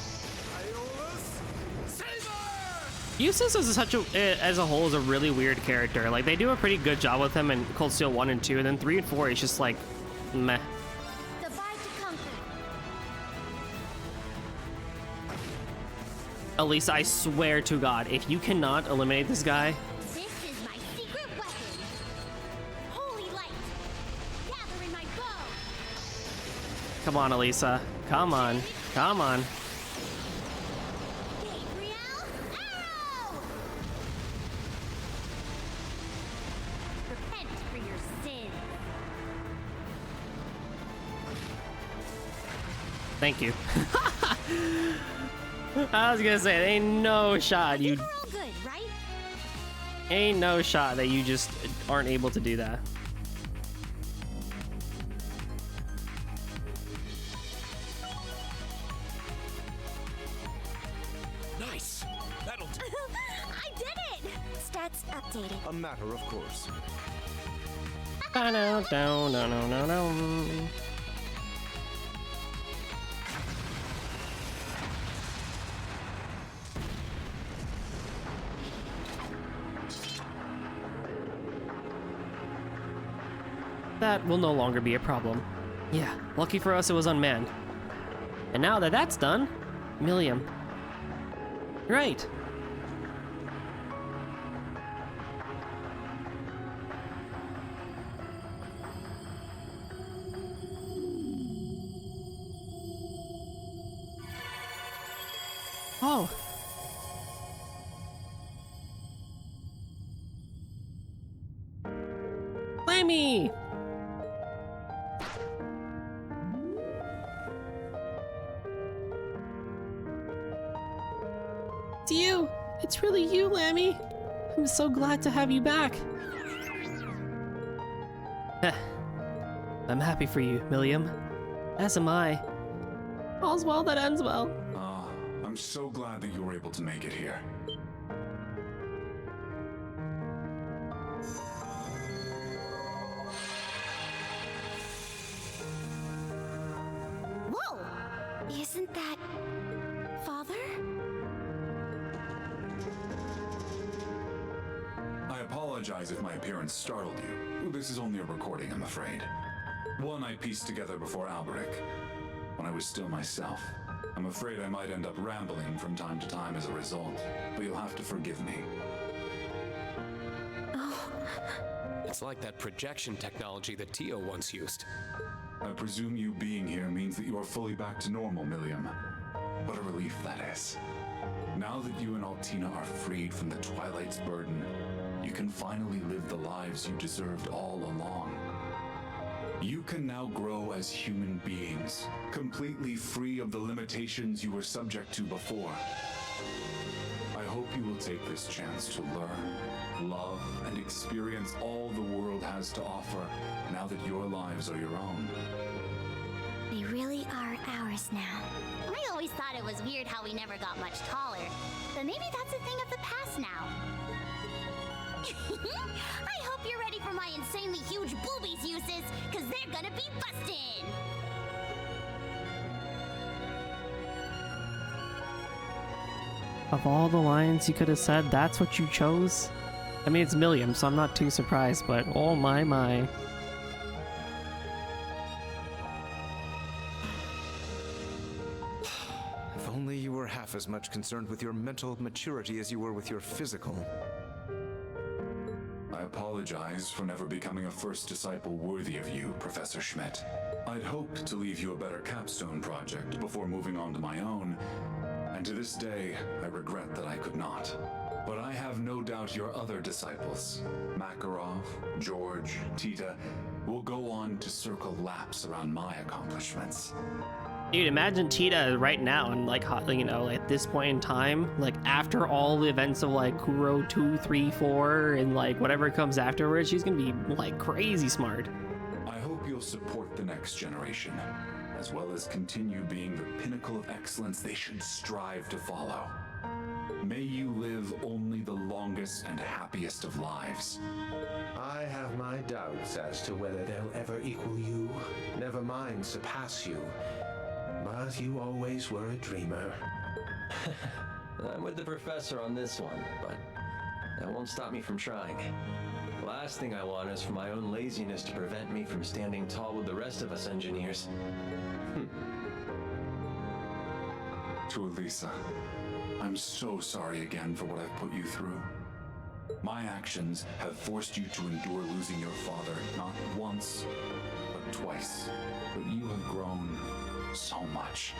Iola's Saber! Eustace as a whole is a really weird character. Like, they do a pretty good job with him in Cold Steel 1 and 2, and then 3 and 4 he's just like meh. Divide to conquer. Elisa, I swear to God, if you cannot eliminate this guy, This is my secret weapon. Holy light. Gather in my bow. come on, Elisa. Come on. Come on. Gabriel, arrow. Repent for your sin. Thank you. I was gonna say, there ain't no shot you We're all good, right? ain't no shot that you just aren't able to do that. Nice! That'll do! I did it! Stats updated. A matter of course. No, no, no, no, no. That will no longer be a problem. Yeah, lucky for us it was unmanned. And now that that's done, Millium. Right. Oh. Lammy! It's you! It's really you, Lammy! I'm so glad to have you back. I'm happy for you, Milliam. As am I. All's well that ends well. I'm so glad that you were able to make it here. Whoa! Isn't that... Father? I apologize if my appearance startled you. This is only a recording, I'm afraid. One I pieced together before Alberic, when I was still myself. I'm afraid I might end up rambling from time to time as a result, but you'll have to forgive me. It's like that projection technology that Tio once used. I presume you being here means that you are fully back to normal, Milliam. What a relief that is. Now that you and Altina are freed from the Twilight's burden, you can finally live the lives you deserved all along. You can now grow as human beings, completely free of the limitations you were subject to before. I hope you will take this chance to learn, love, and experience all the world has to offer now that your lives are your own. They really are ours now. I always thought it was weird how we never got much taller, but maybe that's a thing of the past now. I hope you're ready for my insanely huge boobies uses, cause they're gonna be bustin'! Of all the lines you could have said, that's what you chose? I mean, it's Milliam, so I'm not too surprised, but oh my. If only you were half as much concerned with your mental maturity as you were with your physical. I apologize for never becoming a first disciple worthy of you, Professor Schmidt. I'd hoped to leave you a better capstone project before moving on to my own, and to this day, I regret that I could not. But I have no doubt your other disciples, Makarov, George, Tita, will go on to circle laps around my accomplishments. Dude, imagine Tita right now and like, you know, at this point in time, like after all the events of like Kuro 2, 3, 4, and like whatever comes afterwards, she's gonna be like crazy smart. I hope you'll support the next generation, as well as continue being the pinnacle of excellence they should strive to follow. May you live only the longest and happiest of lives. I have my doubts as to whether they'll ever equal you, never mind surpass you. But you always were a dreamer. I'm with the professor on this one, but that won't stop me from trying. Last thing I want is for my own laziness to prevent me from standing tall with the rest of us engineers. To Elisa, I'm so sorry again for what I've put you through. My actions have forced you to endure losing your father not once, but twice. But you have grown so much,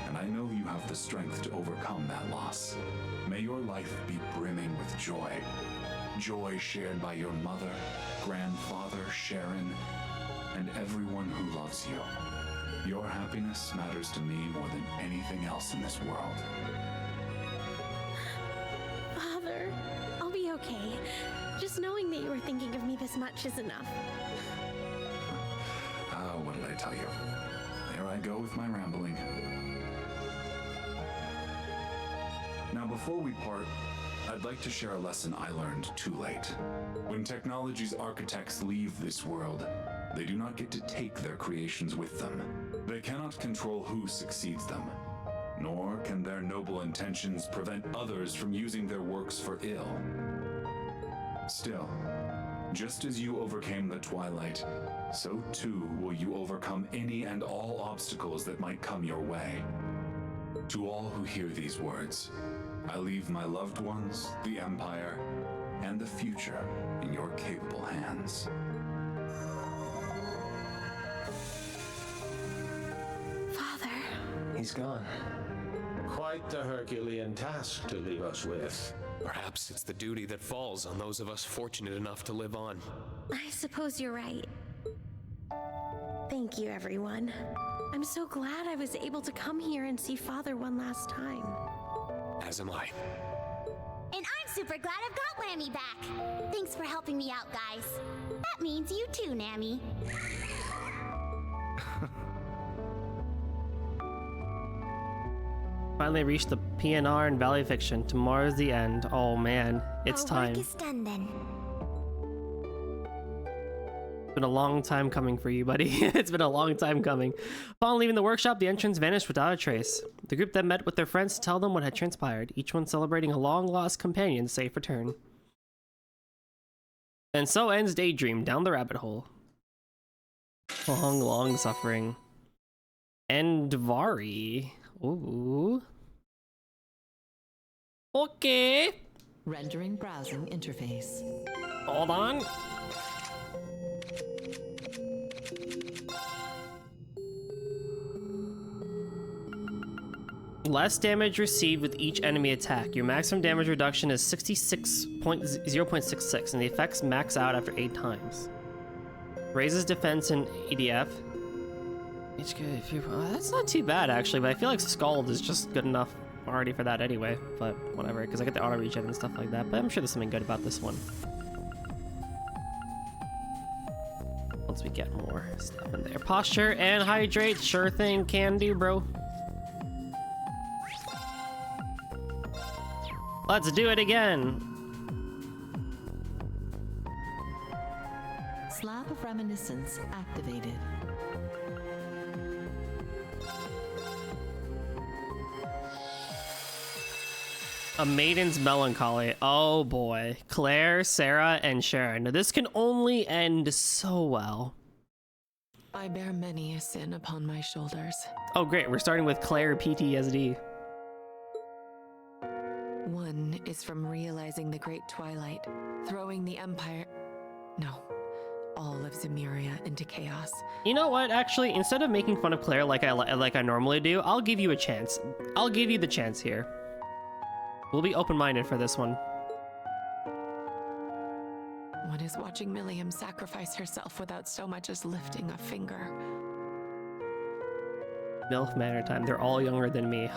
and I know you have the strength to overcome that loss. May your life be brimming with joy. Joy shared by your mother, grandfather, Sharon, and everyone who loves you. Your happiness matters to me more than anything else in this world. Father, I'll be okay. Just knowing that you were thinking of me this much is enough. What did I tell you? There I go with my rambling. Now, before we part, I'd like to share a lesson I learned too late. When technology's architects leave this world, they do not get to take their creations with them. They cannot control who succeeds them, nor can their noble intentions prevent others from using their works for ill. Still, just as you overcame the Twilight, so too will you overcome any and all obstacles that might come your way. To all who hear these words, I leave my loved ones, the Empire, and the future in your capable hands. Father. He's gone. Quite the Herculean task to leave us with. Perhaps it's the duty that falls on those of us fortunate enough to live on. I suppose you're right. Thank you, everyone. I'm so glad I was able to come here and see Father one last time. As am I. And I'm super glad I've got Lammy back. Thanks for helping me out, guys. That means you too, Nammy. Finally reached the PNR in Valley Fiction. Tomorrow's the end. Oh man, it's time. Work is done then. It's been a long time coming for you, buddy. It's been a long time coming. Upon leaving the workshop, the entrance vanished without a trace. The group then met with their friends to tell them what had transpired, each one celebrating a long-lost companion's safe return. And so ends Daydream down the rabbit hole. Long, long suffering. And Dvari. Ooh. Okay. Rendering browsing interface. Hold on. Less damage received with each enemy attack. Your maximum damage reduction is 0.66, and the effects max out after 8 times. Raises defense in EDF. That's not too bad, actually, but I feel like Scald is just good enough already for that anyway. But whatever, because I get the auto regen and stuff like that. But I'm sure there's something good about this one. Once we get more stuff in there. Posture and hydrate, sure thing, can do, bro. Let's do it again. Slab of Reminiscence activated. A Maiden's Melancholy. Oh boy. Claire, Sarah, and Sharon. Now, this can only end so well. I bear many a sin upon my shoulders. Oh great, we're starting with Claire PTSD. One is from realizing the Great Twilight, throwing the Empire... No, all of Zemuria into chaos. You know what, actually, instead of making fun of Claire like I normally do, I'll give you a chance. I'll give you the chance here. We'll be open-minded for this one. One is watching Milliam sacrifice herself without so much as lifting a finger. MILF Manor time. They're all younger than me.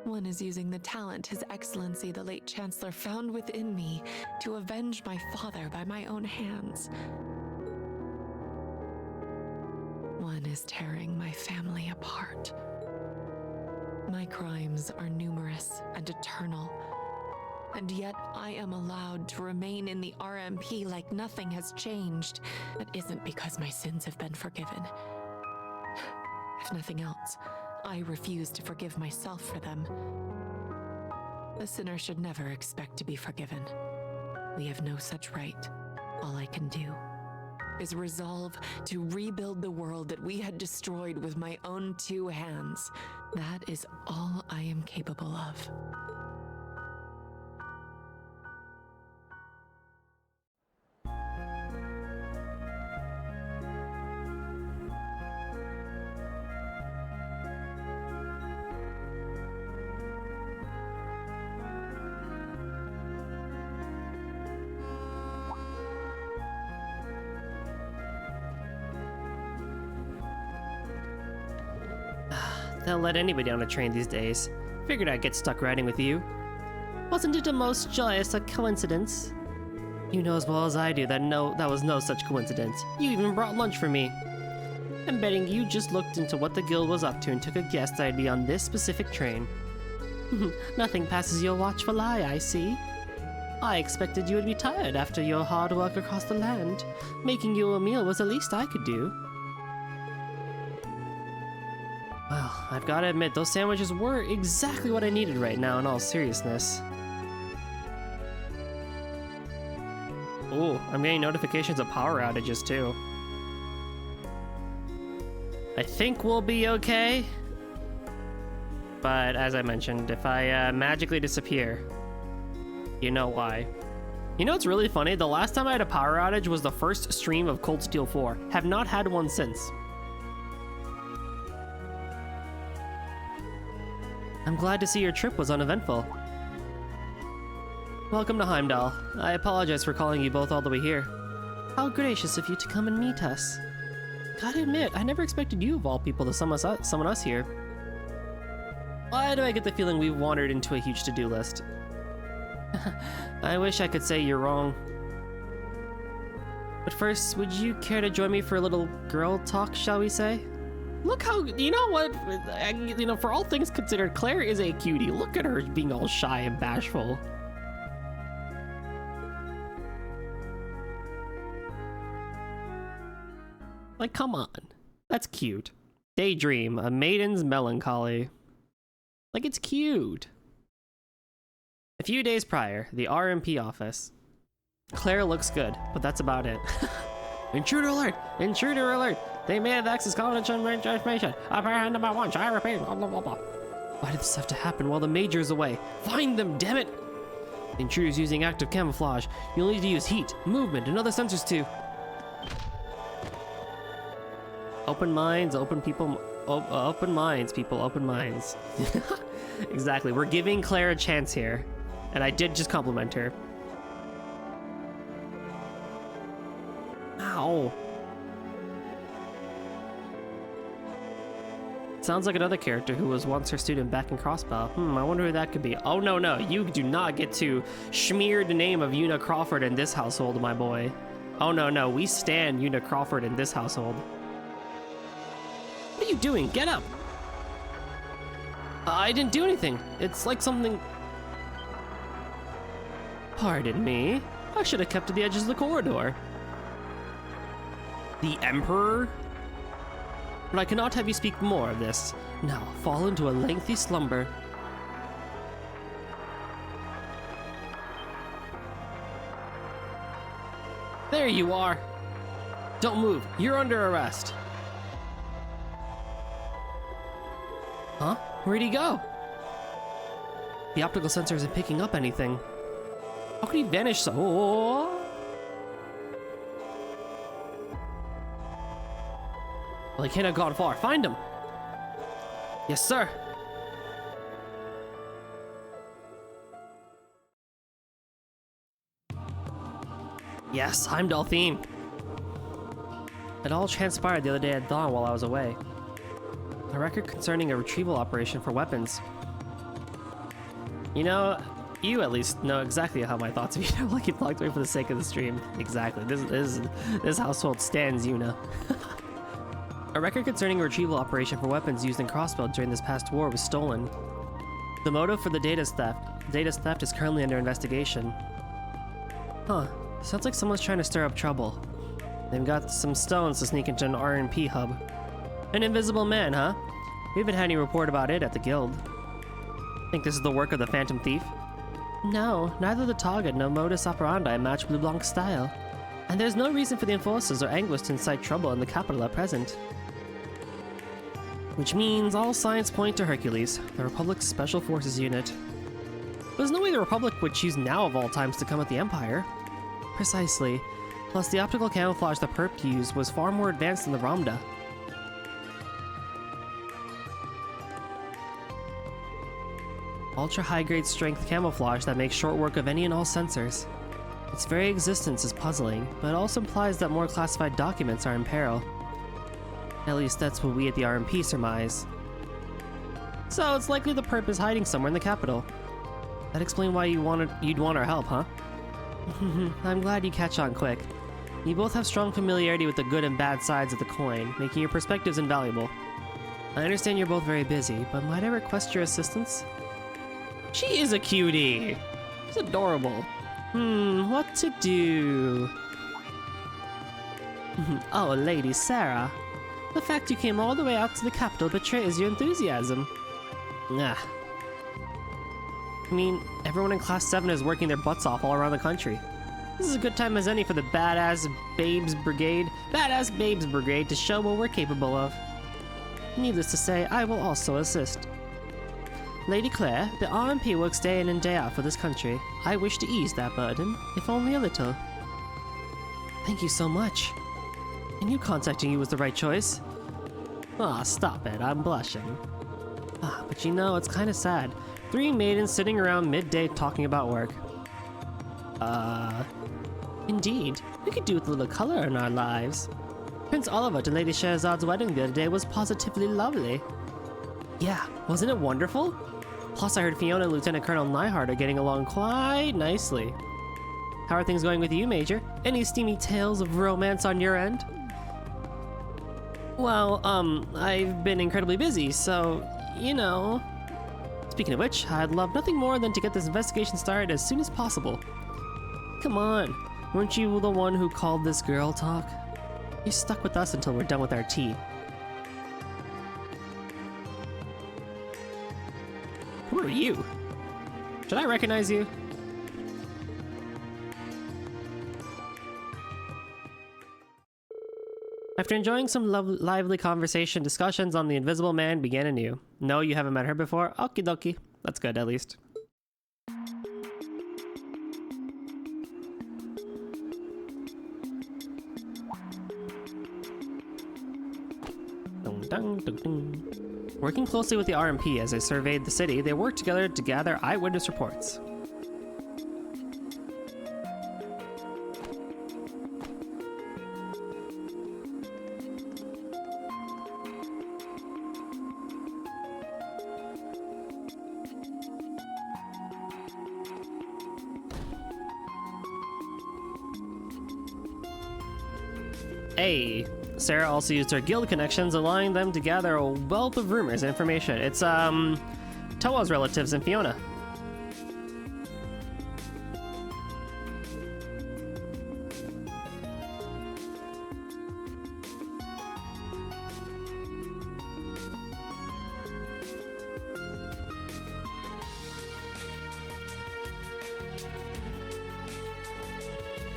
One is using the talent His Excellency the late Chancellor found within me to avenge my father by my own hands. One is tearing my family apart. My crimes are numerous and eternal, and yet I am allowed to remain in the RMP like nothing has changed. That isn't because my sins have been forgiven. If nothing else, I refuse to forgive myself for them. The sinner should never expect to be forgiven. We have no such right. All I can do is resolve to rebuild the world that we had destroyed with my own 2 hands. That is all I am capable of. They'll let anybody on a train these days. Figured I'd get stuck riding with you. Wasn't it a most joyous a coincidence? You know as well as I do that was no such coincidence. You even brought lunch for me. I'm betting you just looked into what the guild was up to and took a guess that I'd be on this specific train. Nothing passes your watchful eye, I see. I expected you would be tired after your hard work across the land. Making you a meal was the least I could do. Well, I've got to admit, those sandwiches were exactly what I needed right now, in all seriousness. Oh, I'm getting notifications of power outages, too. I think we'll be okay. But, as I mentioned, if I magically disappear, you know why. You know what's really funny? The last time I had a power outage was the first stream of Cold Steel 4. Have not had one since. I'm glad to see your trip was uneventful. Welcome to Heimdall. I apologize for calling you both all the way here. How gracious of you to come and meet us. Gotta admit, I never expected you of all people to summon us here. Why do I get the feeling we've wandered into a huge to-do list? I wish I could say you're wrong. But first, would you care to join me for a little girl talk, shall we say? Look how, you know what, you know, for all things considered, Claire is a cutie. Look at her being all shy and bashful. Like, come on. That's cute. Daydream, a maiden's melancholy. Like, it's cute. A few days prior, the RMP office. Claire looks good, but that's about it. Intruder alert! Intruder alert! They may have access confidential information. Apparent number 1, I repeat, blah blah blah blah. Why did this have to happen while the Major's away? Find them, damn it! Intruders using active camouflage. You'll need to use heat, movement, and other sensors too. Open minds, open people, open minds, people, open minds. Exactly, we're giving Claire a chance here. And I did just compliment her. Ow. Sounds like another character who was once her student back in Crossbow. I wonder who that could be. Oh, no, you do not get to smear the name of Una Crawford in this household, my boy. Oh, no, we stand Una Crawford in this household. What are you doing? Get up! I didn't do anything. It's like something... Pardon me. I should have kept to the edges of the corridor. The Emperor? But I cannot have you speak more of this. Now, fall into a lengthy slumber. There you are. Don't move. You're under arrest. Huh? Where'd he go? The optical sensor isn't picking up anything. How could he vanish so? Oh. Well, he can't have gone far. Find him. Yes, sir. Yes, Heimdall theme. It all transpired the other day at dawn while I was away. A record concerning a retrieval operation for weapons. You know, you at least know exactly how my thoughts of Una like you blocked away for the sake of the stream. Exactly. This household stands Una. A record concerning a retrieval operation for weapons used in Crossbow during this past war was stolen. The motive for the data theft is currently under investigation. Huh. Sounds like someone's trying to stir up trouble. They've got some stones to sneak into an RMP hub. An invisible man, huh? We haven't had any report about it at the guild. Think this is the work of the Phantom Thief? No, neither the target nor modus operandi match Blue Blanc's style. And there's no reason for the enforcers or anglers to incite trouble in the capital at present. Which means all signs point to Hercules, the Republic's Special Forces unit. There's no way the Republic would choose now of all times to come at the Empire. Precisely. Plus, the optical camouflage the perp used was far more advanced than the Ramda. Ultra high-grade strength camouflage that makes short work of any and all sensors. Its very existence is puzzling, but it also implies that more classified documents are in peril. At least that's what we at the RMP surmise. So it's likely the perp is hiding somewhere in the capital. That explains why you'd want our help, huh? I'm glad you catch on quick. You both have strong familiarity with the good and bad sides of the coin, making your perspectives invaluable. I understand you're both very busy, but might I request your assistance? She is a cutie! She's adorable. What to do? Oh, Lady Sarah. The fact you came all the way out to the capital betrays your enthusiasm. I mean, everyone in Class 7 is working their butts off all around the country. This is a good time as any for the Badass Babes Brigade to show what we're capable of. Needless to say, I will also assist. Lady Claire, the RMP works day in and day out for this country. I wish to ease that burden, if only a little. Thank you so much. I knew contacting you was the right choice. Ah, stop it, I'm blushing. Ah, but you know, it's kinda sad. 3 maidens sitting around midday talking about work. Indeed, we could do with a little color in our lives. Prince Oliver to Lady Shahrazad's wedding the other day was positively lovely. Yeah, wasn't it wonderful? Plus, I heard Fiona and Lieutenant Colonel Nyhart are getting along quite nicely. How are things going with you, Major? Any steamy tales of romance on your end? Well, I've been incredibly busy, so, you know. Speaking of which, I'd love nothing more than to get this investigation started as soon as possible. Come on, weren't you the one who called this girl talk? You're stuck with us until we're done with our tea. Who are you? Should I recognize you? After enjoying some lively conversation, discussions on the Invisible Man began anew. No, you haven't met her before? Okie dokie. That's good, at least. Dun, dun, dun. Working closely with the RMP as they surveyed the city, they worked together to gather eyewitness reports. Hey, Sarah also used her guild connections, allowing them to gather a wealth of rumors and information. It's, Toa's relatives and Fiona.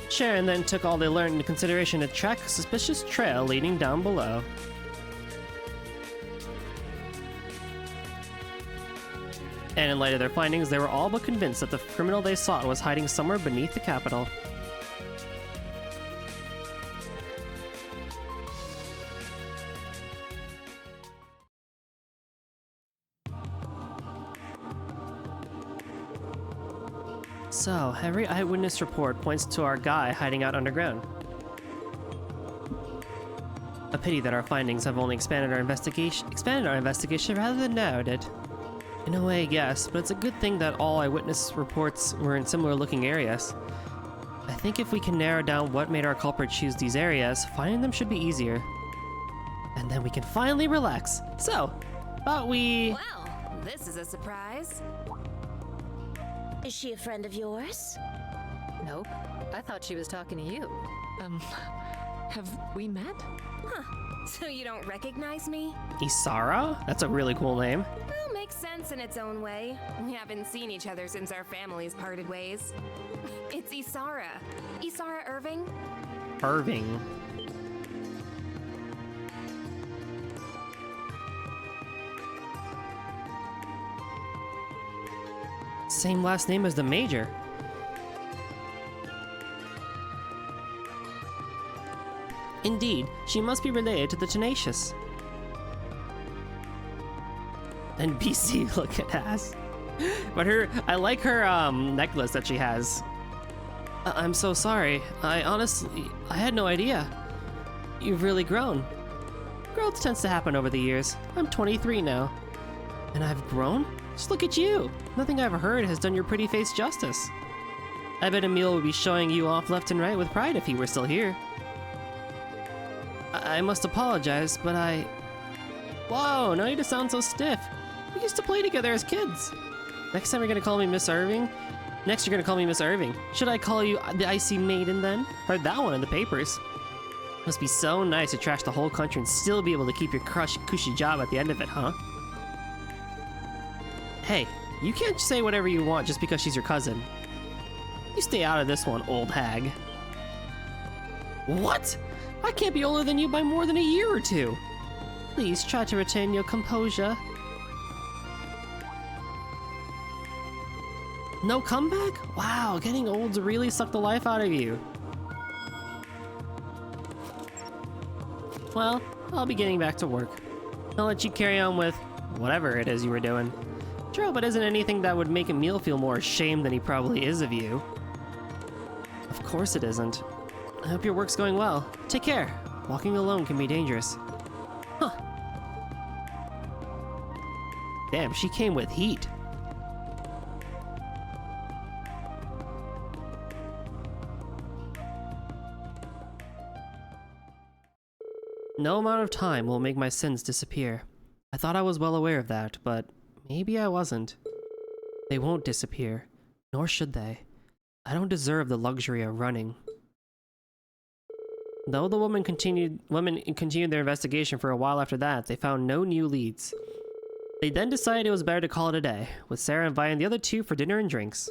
Sharon then took all they learned into consideration to track a suspicious trail leading down below. And in light of their findings, they were all but convinced that the criminal they sought was hiding somewhere beneath the capital. So, every eyewitness report points to our guy hiding out underground. A pity that our findings have only expanded our investigation rather than narrowed it. In a way, yes, but it's a good thing that all eyewitness reports were in similar-looking areas. I think if we can narrow down what made our culprit choose these areas, finding them should be easier. And then we can finally relax. So, thought we... Well, this is a surprise. Is she a friend of yours? Nope. I thought she was talking to you. Have we met? Huh. So you don't recognize me? Isara? That's a really cool name. Well, makes sense in its own way. We haven't seen each other since our families parted ways. It's Isara. Isara Irving? Irving. Same last name as the Major. Indeed, she must be related to the Tenacious. And BC looking ass. But I like her necklace that she has. I'm so sorry. I had no idea. You've really grown. Growth tends to happen over the years. I'm 23 now. And I've grown? Just look at you. Nothing I've heard has done your pretty face justice. I bet Emil would be showing you off left and right with pride if he were still here. I must apologize, but Whoa, no need to sound so stiff. We used to play together as kids. Next time you're gonna call me Miss Irving? Next you're gonna call me Miss Irving. Should I call you the Icy Maiden then? Heard that one in the papers. Must be so nice to trash the whole country and still be able to keep your cushy job at the end of it, huh? Hey, you can't say whatever you want just because she's your cousin. You stay out of this one, old hag. What? I can't be older than you by more than a year or two. Please try to retain your composure. No comeback? Wow, getting old's really sucked the life out of you. Well, I'll be getting back to work. I'll let you carry on with whatever it is you were doing. Sure, but isn't anything that would make Emil feel more ashamed than he probably is of you. Of course it isn't. I hope your work's going well. Take care. Walking alone can be dangerous. Huh. Damn, she came with heat. No amount of time will make my sins disappear. I thought I was well aware of that, but maybe I wasn't. They won't disappear, nor should they. I don't deserve the luxury of running. Though the women continued their investigation for a while after that, they found no new leads. They then decided it was better to call it a day, with Sarah inviting the other two for dinner and drinks.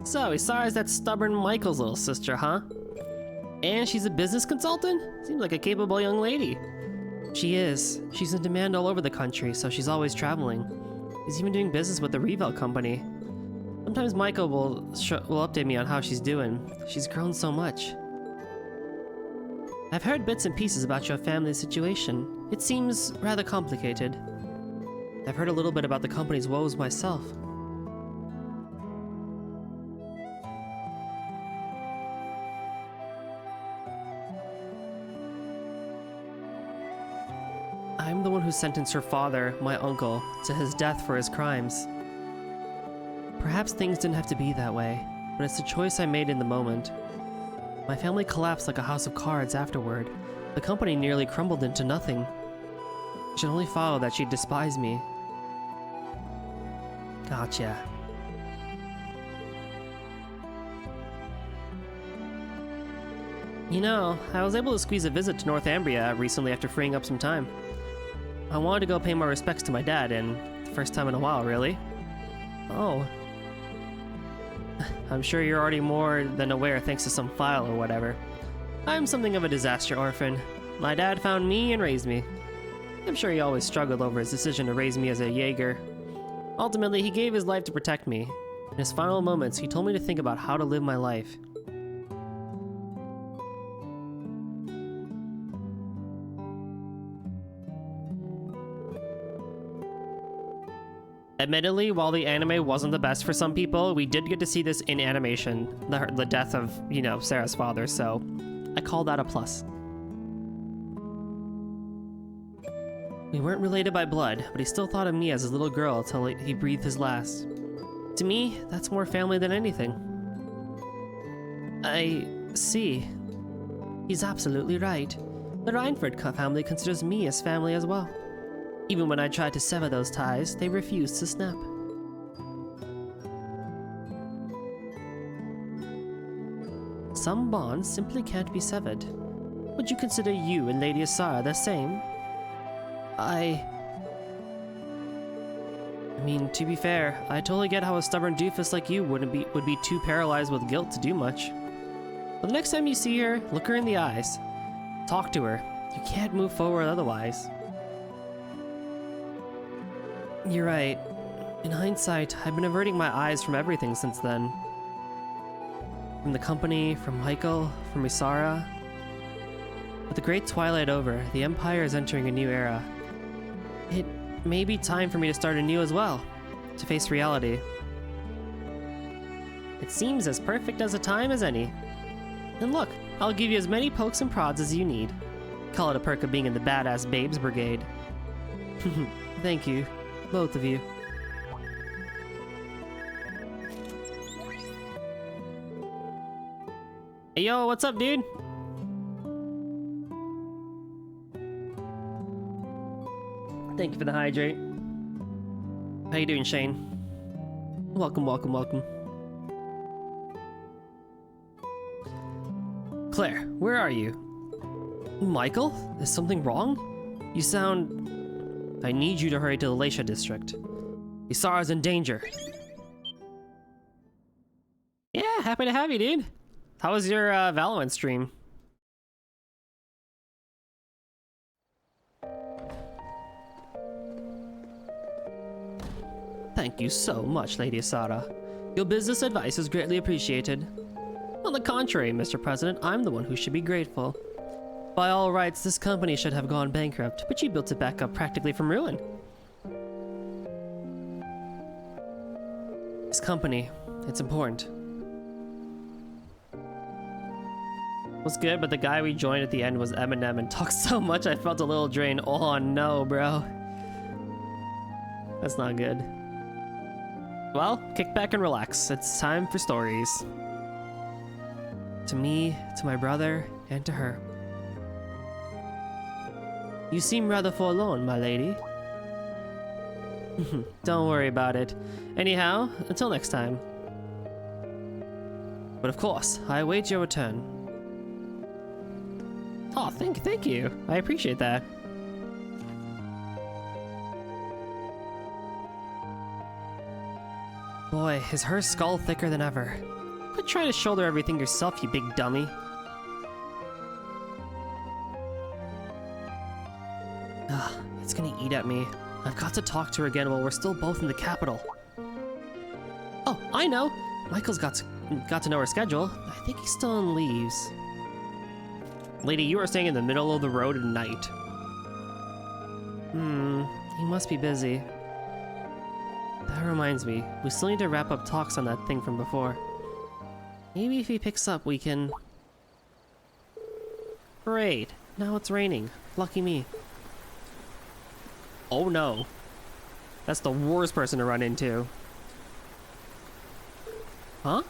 So, Isara's that stubborn Michael's little sister, huh? And she's a business consultant? Seems like a capable young lady. She is. She's in demand all over the country, so she's always traveling. She's even doing business with the Reverie company. Sometimes Michael will update me on how she's doing. She's grown so much. I've heard bits and pieces about your family situation. It seems rather complicated. I've heard a little bit about the company's woes myself. I'm the one who sentenced her father, my uncle, to his death for his crimes. Perhaps things didn't have to be that way, but it's the choice I made in the moment. My family collapsed like a house of cards afterward. The company nearly crumbled into nothing. It should only follow that she'd despise me. Gotcha. You know, I was able to squeeze a visit to Northumbria recently after freeing up some time. I wanted to go pay my respects to my dad, and the first time in a while, really. Oh. I'm sure you're already more than aware thanks to some file or whatever. I'm something of a disaster orphan. My dad found me and raised me. I'm sure he always struggled over his decision to raise me as a Jaeger. Ultimately, he gave his life to protect me. In his final moments, he told me to think about how to live my life. Admittedly, while the anime wasn't the best for some people, we did get to see this in animation, the death of, you know, Sarah's father, so I call that a plus. We weren't related by blood, but he still thought of me as his little girl till he breathed his last. To me, that's more family than anything. I see. He's absolutely right. The Reinford family considers me as family as well. Even when I tried to sever those ties, they refused to snap. Some bonds simply can't be severed. Would you consider you and Lady Isara the same? I mean, to be fair, I totally get how a stubborn doofus like you would be too paralyzed with guilt to do much. But the next time you see her, look her in the eyes. Talk to her. You can't move forward otherwise. You're right. In hindsight, I've been averting my eyes from everything since then. From the company, from Michael, from Isara. With the Great Twilight over, the Empire is entering a new era. It may be time for me to start anew as well, to face reality. It seems as perfect as a time as any. And look, I'll give you as many pokes and prods as you need. Call it a perk of being in the Badass Babes Brigade. Thank you. Both of you. Hey yo, what's up, dude? Thank you for the hydrate. How you doing, Shane? Welcome, welcome, welcome. Claire, where are you? Michael? Is something wrong? You sound... I need you to hurry to the Laisha district. Isara's in danger. Yeah, happy to have you, dude. How was your Valorant stream? Thank you so much, Lady Isara. Your business advice is greatly appreciated. On the contrary, Mr. President, I'm the one who should be grateful. By all rights, this company should have gone bankrupt, but you built it back up practically from ruin. This company, it's important. Was good, but the guy we joined at the end was Eminem and talked so much I felt a little drained. Oh no, bro. That's not good. Well, kick back and relax. It's time for stories. To me, to my brother, and to her. You seem rather forlorn, my lady. Don't worry about it. Anyhow, until next time. But of course, I await your return. Oh, thank you. I appreciate that. Boy, is her skull thicker than ever. Quit trying to shoulder everything yourself, you big dummy. It's gonna eat at me. I've got to talk to her again while we're still both in the capital. Oh, I know! Michael's got to know her schedule. I think he's still on leaves. Lady, you are staying in the middle of the road at night. He must be busy. That reminds me, we still need to wrap up talks on that thing from before. Maybe if he picks up, we can... Great, now it's raining. Lucky me. Oh no. That's the worst person to run into. Huh?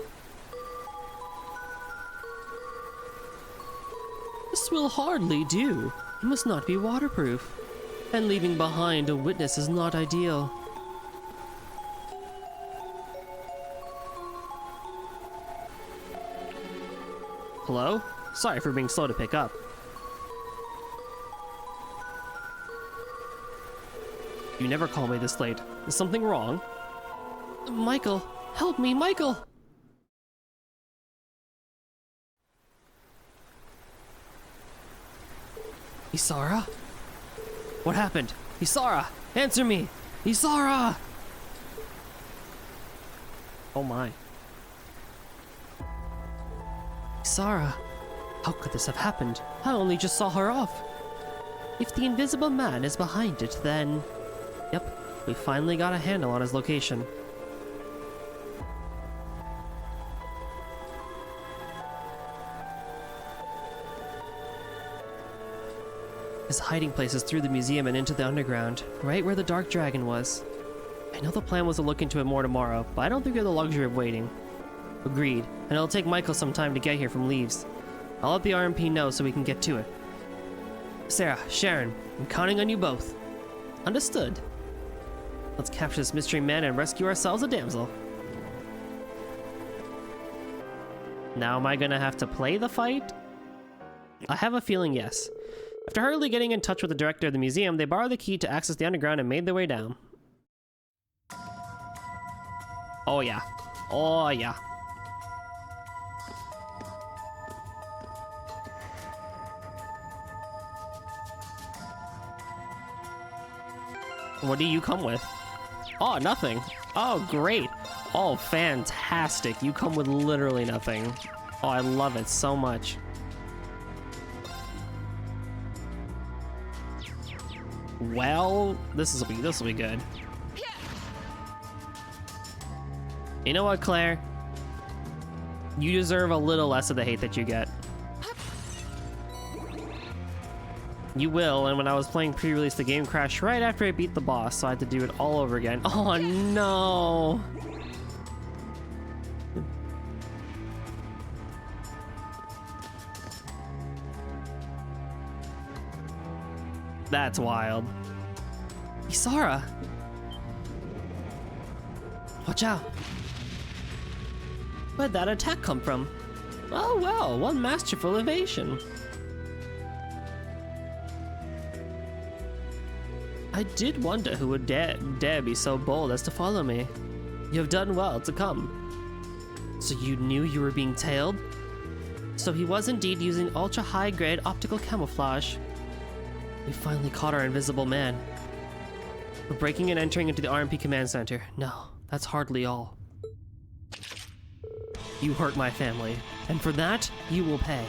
This will hardly do. It must not be waterproof. And leaving behind a witness is not ideal. Hello? Sorry for being slow to pick up. You never call me this late. Is something wrong? Michael! Help me, Michael! Isara? What happened? Isara! Answer me! Isara! Oh my. Isara, how could this have happened? I only just saw her off. If the invisible man is behind it, then... Yep, we finally got a handle on his location. His hiding place is through the museum and into the underground, right where the Dark Dragon was. I know the plan was to look into it more tomorrow, but I don't think we have the luxury of waiting. Agreed, and it'll take Michael some time to get here from Leaves. I'll let the RMP know so we can get to it. Sarah, Sharon, I'm counting on you both. Understood. Let's capture this mystery man and rescue ourselves a damsel. Now am I gonna have to play the fight? I have a feeling yes. After hurriedly getting in touch with the director of the museum, they borrowed the key to access the underground and made their way down. Oh yeah. Oh yeah. What do you come with? Oh, nothing. Oh, great. Oh, fantastic. You come with literally nothing. Oh, I love it so much. Well, this will be good. You know what, Claire? You deserve a little less of the hate that you get. You will, and when I was playing pre-release, the game crashed right after I beat the boss, so I had to do it all over again. Oh no! That's wild. Isara! Watch out! Where'd that attack come from? Oh well, one masterful evasion. I did wonder who would dare be so bold as to follow me. You have done well to come. So you knew you were being tailed? So he was indeed using ultra-high-grade optical camouflage. We finally caught our invisible man. We're breaking and entering into the RMP command center. No, that's hardly all. You hurt my family, and for that, you will pay.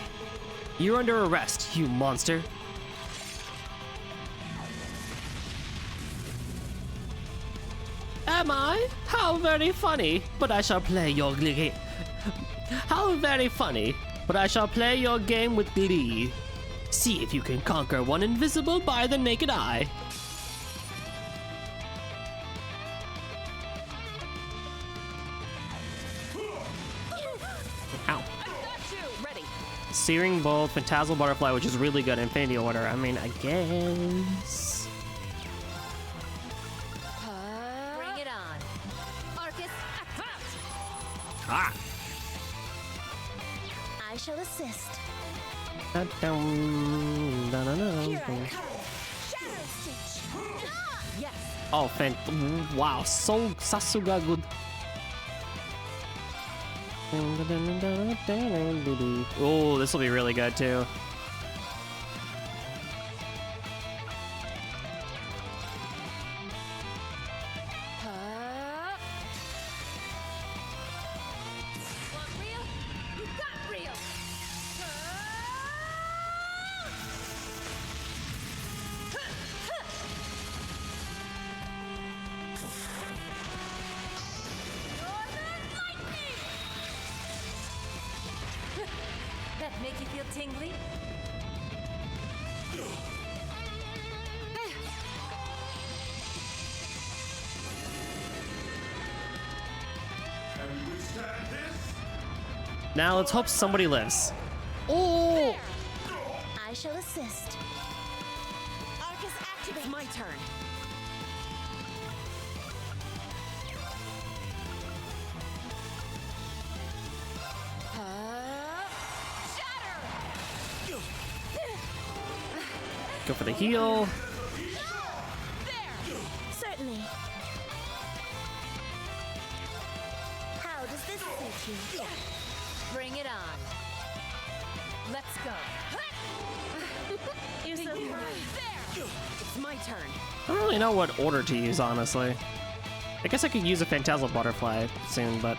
You're under arrest, you monster. Am I? How very funny, but I shall play your glee. How very funny, but I shall play your game with glee. See if you can conquer one invisible by the naked eye. Ow. Searing Bolt, Phantasmal Butterfly, which is really good, Infinity Order. I mean, I guess. Bring it on. Arcus, Ah! I shall assist. Here I come. Shadow Stitch. Yes. Oh, wow, so Sasuga good. Oh, this will be really good too. That make you feel tingly? Now let's hope somebody lives. Oh! I shall assist. Arcus activate. It's my turn. Go for the heal. Certainly. How does this suit you? Bring it on. Let's go. You're so kind. It's my turn. I don't really know what order to use, honestly. I guess I could use a Phantasmal Butterfly soon, but...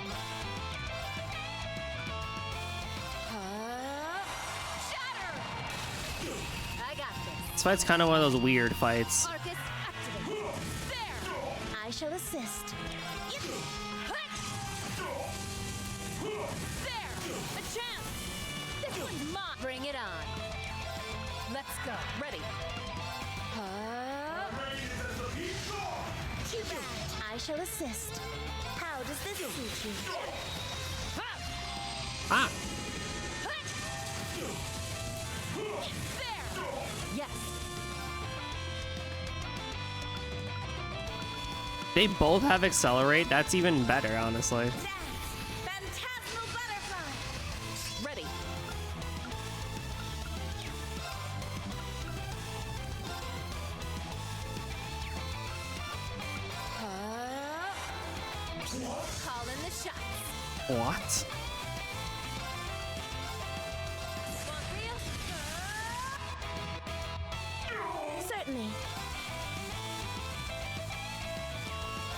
I got this. This fight's kind of one of those weird fights. Arcus, activate. There. I shall assist. There. A chance. This one's mine. Bring it on. Let's go. Ready. Too bad. I shall assist. How does this suit you? Ah! There. Yes. They both have Accelerate. That's even better, honestly. Phantasmal Butterfly. Ready. Call in the shots. What? Certainly.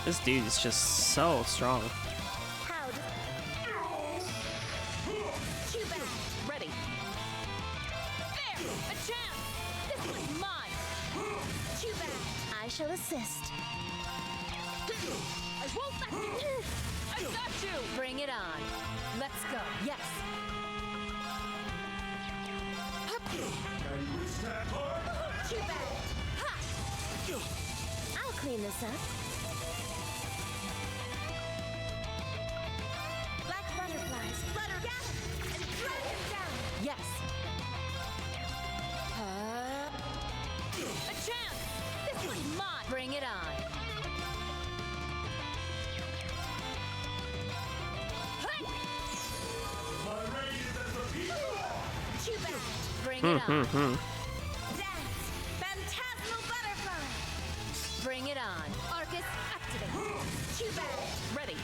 This dude is just so strong. How does... Too bad. Ready. There. A chance. This one's mine. Too bad. I shall assist. I won't let you. I got you. Bring it on. Let's go. Yes. Too bad. Ha! I'll clean this up. Black butterflies flutter down and drag them down. Yes. A chance. This one's mine. Bring it on. Too bad. Bring it on. Dance. Phantasmal butterfly. Ready.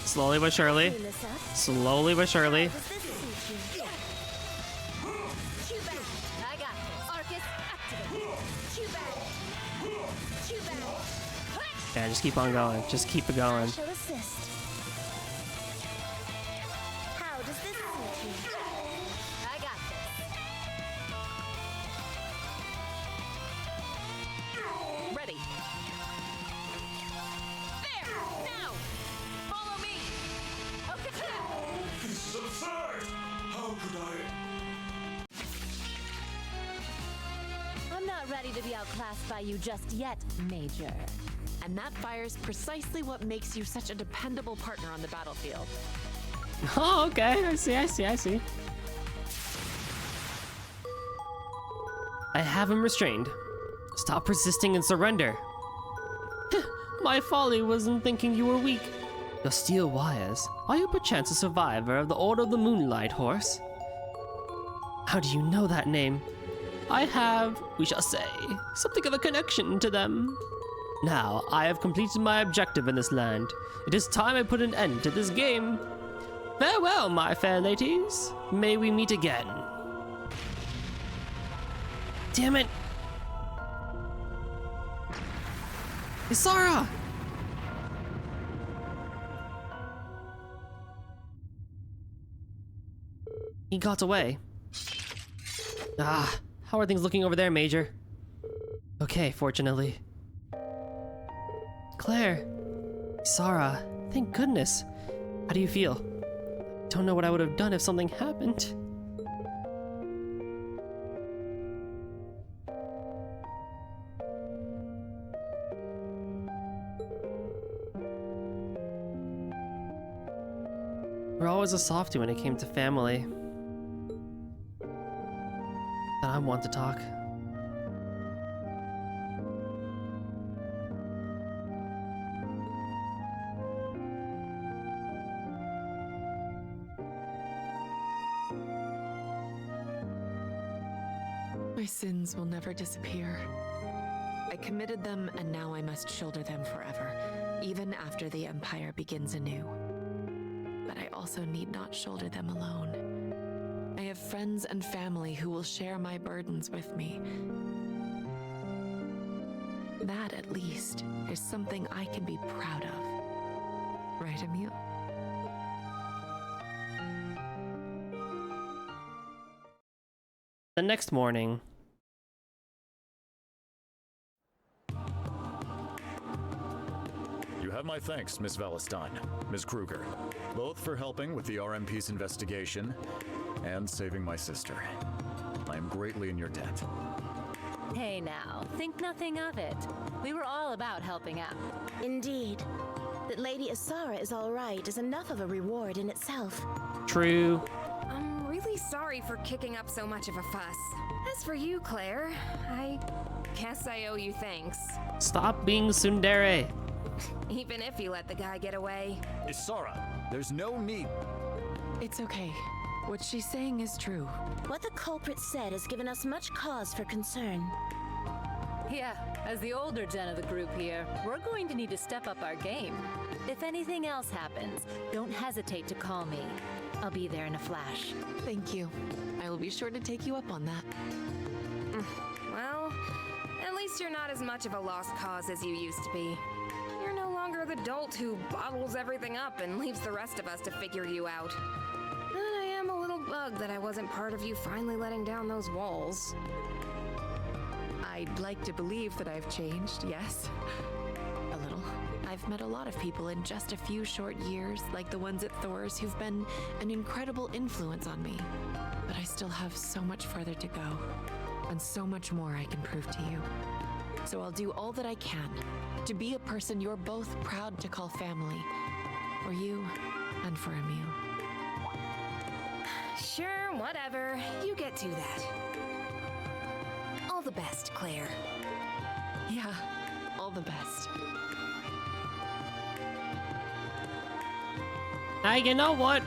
Slowly but surely. Slowly but surely. I got this. Arcus, activate. Yeah, just keep on going. Just keep it going. Shall assist. How does this suit you? I got this. Ready. There! Now! Follow me! Okay. This is absurd! How could I'm not ready to be outclassed by you just yet, Major. And that fire's precisely what makes you such a dependable partner on the battlefield. Oh, okay. I see. I have him restrained. Stop resisting and surrender. My folly was in thinking you were weak. Your steel wires. Are you perchance a survivor of the Order of the Moonlight Horse? How do you know that name? I have, we shall say, something of a connection to them. Now, I have completed my objective in this land. It is time I put an end to this game. Farewell, my fair ladies. May we meet again. Damn it! Isara! He got away. Ah, how are things looking over there, Major? Okay, fortunately. Claire, Isara, thank goodness. How do you feel? I don't know what I would have done if something happened. We're always a softie when it came to family. But I want to talk. My sins will never disappear. I committed them, and now I must shoulder them forever, even after the Empire begins anew. But I also need not shoulder them alone. I have friends and family who will share my burdens with me. That, at least, is something I can be proud of. Right, Emil? The next morning. You have my thanks, Miss Valestine, Ms. Kruger, both for helping with the RMP's investigation and saving my sister. I am greatly in your debt. Hey now, think nothing of it. We were all about helping out. Indeed. That Lady Isara is all right is enough of a reward in itself. True. I'm really sorry for kicking up so much of a fuss. As for you, Claire, I guess I owe you thanks. Stop being tsundere. Even if you let the guy get away. Isara, there's no need. It's okay. What she's saying is true. What the culprit said has given us much cause for concern. Yeah, as the older gen of the group here, we're going to need to step up our game. If anything else happens, don't hesitate to call me. I'll be there in a flash. Thank you. I will be sure to take you up on that. Well, at least you're not as much of a lost cause as you used to be. You're no longer the dolt who bottles everything up and leaves the rest of us to figure you out. But I am a little bugged that I wasn't part of you finally letting down those walls. I'd like to believe that I've changed, yes. A little. I've met a lot of people in just a few short years, like the ones at Thor's, who've been an incredible influence on me. But I still have so much further to go, and so much more I can prove to you. So I'll do all that I can to be a person you're both proud to call family. For you, and for Emil. Sure, whatever. You get to that. All the best, Claire. Yeah, all the best. Now, you know what?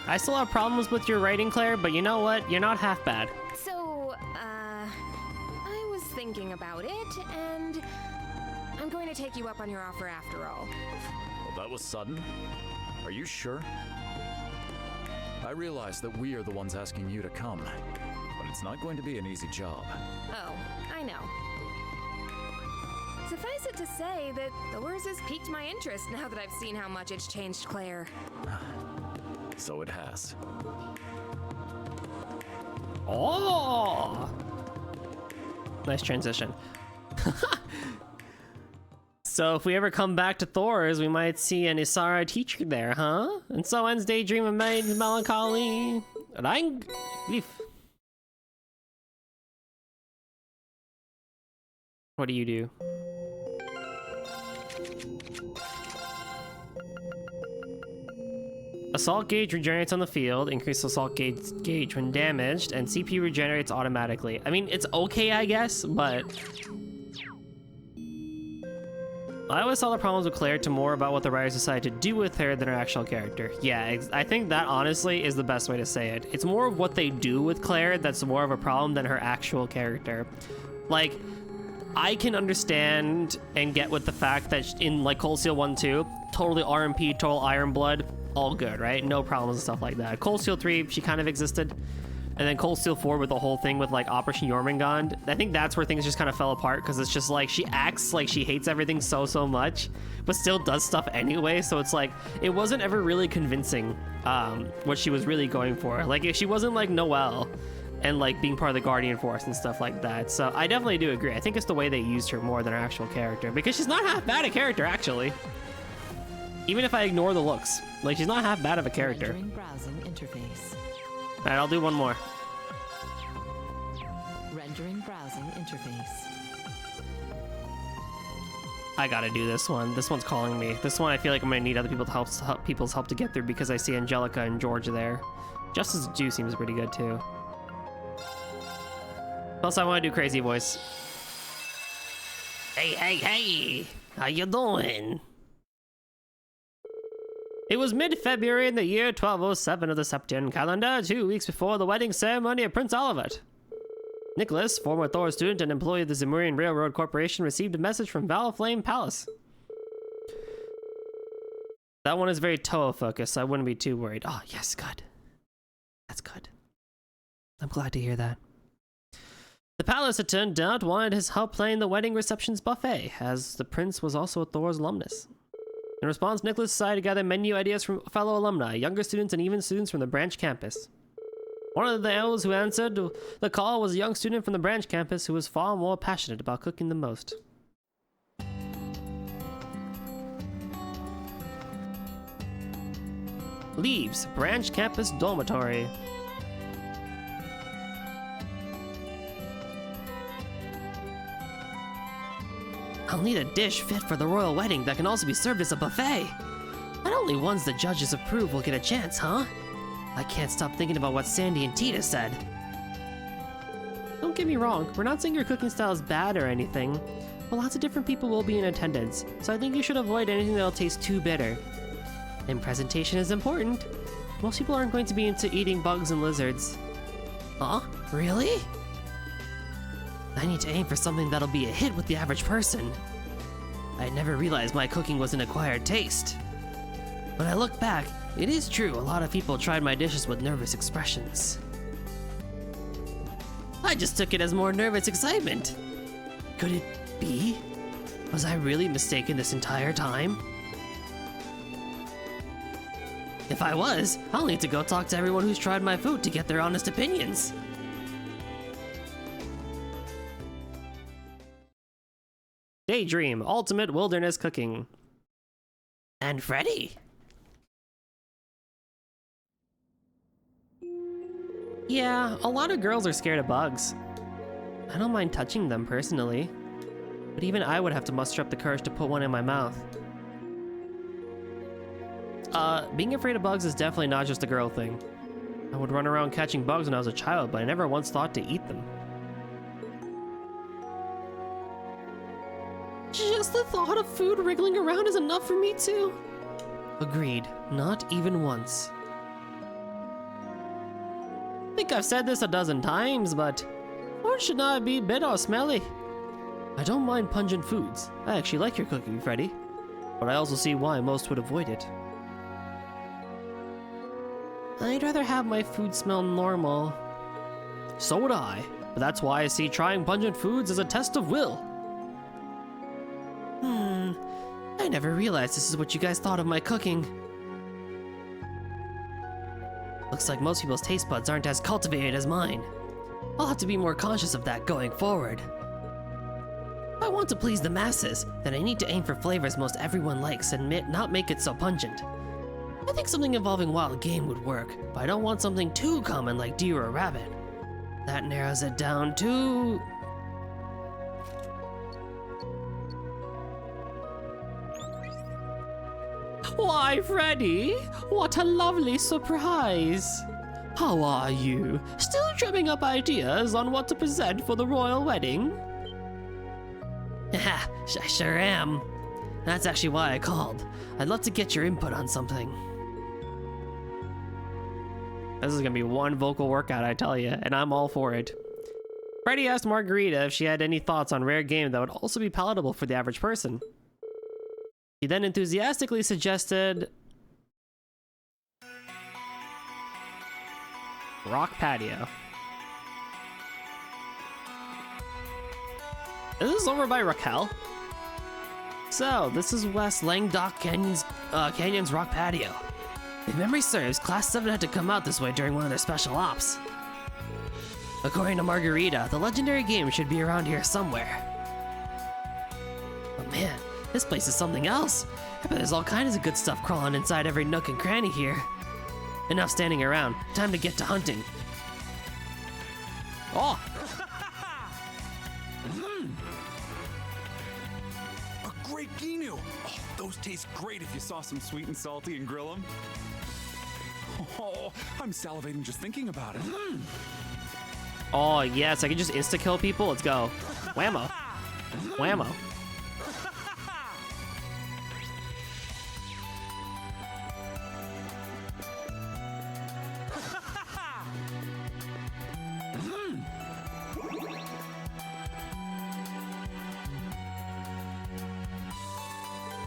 I still have problems with your writing, Claire, but you know what? You're not half bad. So, I was thinking about it, and I'm going to take you up on your offer after all. Well, that was sudden. Are you sure? I realize that we are the ones asking you to come, but it's not going to be an easy job. Oh, I know. Suffice it to say that Thor's has piqued my interest now that I've seen how much it's changed Claire. So it has. Oh! Nice transition. So if we ever come back to Thor's, we might see an Isara teacher there, huh? And so ends Daydream of Maid's Melancholy. Rang? Leaf. What do you do? Assault gauge regenerates on the field, increase assault gauge when damaged, and CP regenerates automatically. I mean, it's okay, I guess, but I always saw the problems with Claire to more about what the writers decided to do with her than her actual character. Yeah, I think that honestly is the best way to say it. It's more of what they do with Claire that's more of a problem than her actual character. Like, I can understand and get with the fact that in like Cold Steel 1-2, totally RMP, total Iron Blood, all good, right? No problems and stuff like that. Cold Steel 3, she kind of existed. And then Cold Steel 4 with the whole thing with like Operation Jormungand. I think that's where things just kind of fell apart because it's just like she acts like she hates everything so much, but still does stuff anyway. So it's like, it wasn't ever really convincing what she was really going for. Like if she wasn't like Noelle and like being part of the Guardian Force and stuff like that. So I definitely do agree. I think it's the way they used her more than her actual character because she's not half bad a character actually. Even if I ignore the looks, like she's not half bad of a character. Rendering browsing interface. All right, I'll do one more. Rendering browsing interface. I gotta do this one. This one's calling me. This one I feel like I'm gonna need other people's help to get through because I see Angelica and George there. Justice Jew seems pretty good too. Plus, I want to do crazy voice. Hey, how you doing? It was mid-February in the year 1207 of the Septian calendar, 2 weeks before the wedding ceremony of Prince Olivet. Nicholas, former Thor student and employee of the Zemurian Railroad Corporation, received a message from Valaflame Palace. That one is very Toa-focused, so I wouldn't be too worried. Oh, yes, good. That's good. I'm glad to hear that. The palace, it turned out, wanted his help planning the wedding receptions buffet, as the prince was also a Thor's alumnus. In response, Nicholas decided to gather menu ideas from fellow alumni, younger students, and even students from the branch campus. One of the elves who answered the call was a young student from the branch campus who was far more passionate about cooking than most. Leaves, branch campus dormitory. I'll need a dish fit for the royal wedding that can also be served as a buffet. Not only ones the judges approve will get a chance, huh? I can't stop thinking about what Sandy and Tita said. Don't get me wrong, we're not saying your cooking style is bad or anything, but lots of different people will be in attendance, so I think you should avoid anything that'll taste too bitter. And presentation is important. Most people aren't going to be into eating bugs and lizards. Huh? Really? I need to aim for something that'll be a hit with the average person. I never realized my cooking was an acquired taste. When I look back, it is true a lot of people tried my dishes with nervous expressions. I just took it as more nervous excitement. Could it be? Was I really mistaken this entire time? If I was, I'll need to go talk to everyone who's tried my food to get their honest opinions. Daydream, ultimate wilderness cooking. And Freddy. Yeah, a lot of girls are scared of bugs. I don't mind touching them personally, but even I would have to muster up the courage to put one in my mouth. Being afraid of bugs is definitely not just a girl thing. I would run around catching bugs when I was a child, but I never once thought to eat them. Just the thought of food wriggling around is enough for me too. Agreed, not even once. I think I've said this a dozen times, but food should not be bitter or smelly. I don't mind pungent foods. I actually like your cooking, Freddy. But I also see why most would avoid it. I'd rather have my food smell normal. So would I, but that's why I see trying pungent foods as a test of will. I never realized this is what you guys thought of my cooking. Looks like most people's taste buds aren't as cultivated as mine. I'll have to be more conscious of that going forward. If I want to please the masses, then I need to aim for flavors most everyone likes and not make it so pungent. I think something involving wild game would work, but I don't want something too common like deer or rabbit. That narrows it down to... Why, Freddy? What a lovely surprise! How are you? Still drumming up ideas on what to present for the royal wedding? Haha, I sure am. That's actually why I called. I'd love to get your input on something. This is gonna be one vocal workout, I tell you, and I'm all for it. Freddy asked Margarita if she had any thoughts on rare game that would also be palatable for the average person. He then enthusiastically suggested Rock Patio. Is this over by Raquel? So, this is West Languedoc Canyon's Rock Patio. If memory serves, Class 7 had to come out this way during one of their special ops. According to Margarita, the legendary game should be around here somewhere. But man, this place is something else. I bet there's all kinds of good stuff crawling inside every nook and cranny here. Enough standing around. Time to get to hunting. Oh! A great Ginu! Oh, those taste great if you saw some sweet and salty and grill them. Oh, I'm salivating just thinking about it. Oh yes, I can just insta-kill people. Let's go. Whammo. Whammo.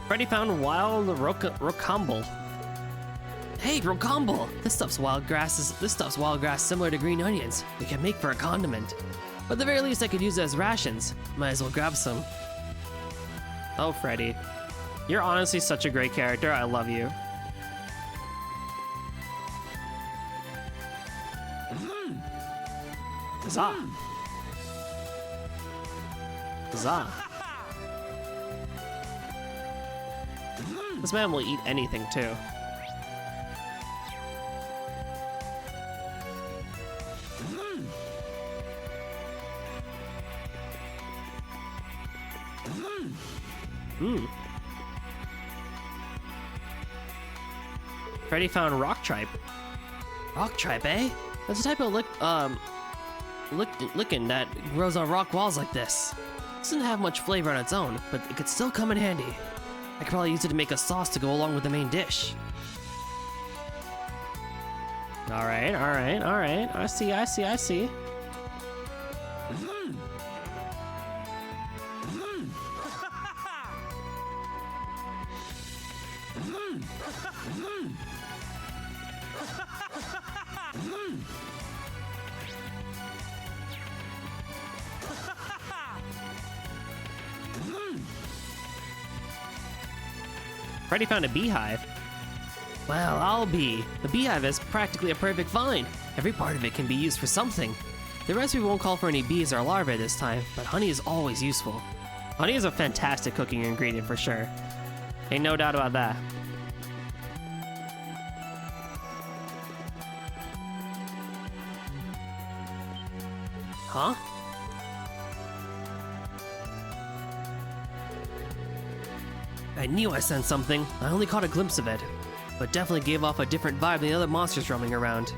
Freddy found wild rocambole. Hey, rocambole! This stuff's wild grass similar to green onions. We can make for a condiment. But at the very least I could use it as rations. Might as well grab some. Oh, Freddy. You're honestly such a great character. I love you. Huzzah! Huzzah! This man will eat anything, too. Freddy found rock tripe. Rock tripe, eh? That's a type of lichen that grows on rock walls like this. It doesn't have much flavor on its own, but it could still come in handy. I could probably use it to make a sauce to go along with the main dish. Alright. I see. Freddy found a beehive. Well, I'll be. The beehive is practically a perfect find. Every part of it can be used for something. The recipe won't call for any bees or larvae this time, but honey is always useful. Honey is a fantastic cooking ingredient for sure. Ain't no doubt about that. Huh? I knew I sensed something. I only caught a glimpse of it, but definitely gave off a different vibe than the other monsters roaming around.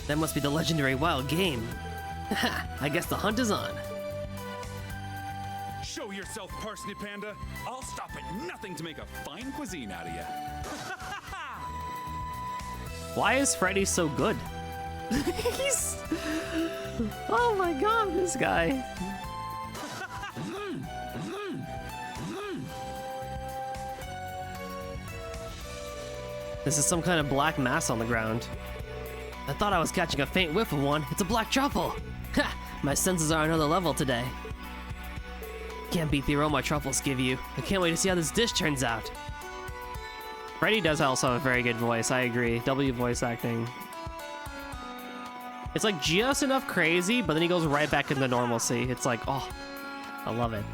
That must be the legendary wild game. I guess the hunt is on. Show yourself, Parsnip Panda. I'll stop at nothing to make a fine cuisine out of you. Why is Freddy so good? He's... Oh my god, this guy. This is some kind of black mass on the ground. I thought I was catching a faint whiff of one. It's a black truffle! Ha! My senses are on another level today. Can't beat the aroma truffles give you. I can't wait to see how this dish turns out. Freddy does also have a very good voice, I agree. W voice acting. It's like just enough crazy, but then he goes right back into normalcy. It's like, oh, I love it.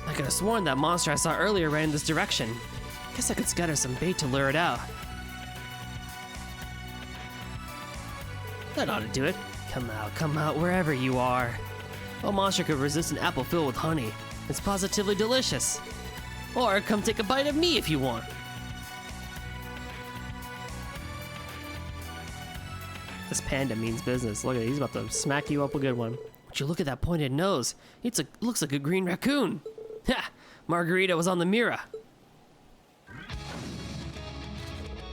I could have sworn that monster I saw earlier ran in this direction. Guess I could scatter some bait to lure it out. That ought to do it. Come out wherever you are. A monster could resist an apple filled with honey. It's positively delicious. Or come take a bite of me if you want. This panda means business. Look at it, he's about to smack you up a good one. Would you look at that pointed nose? Looks like a green raccoon. Ha! Margarita was on the mirror.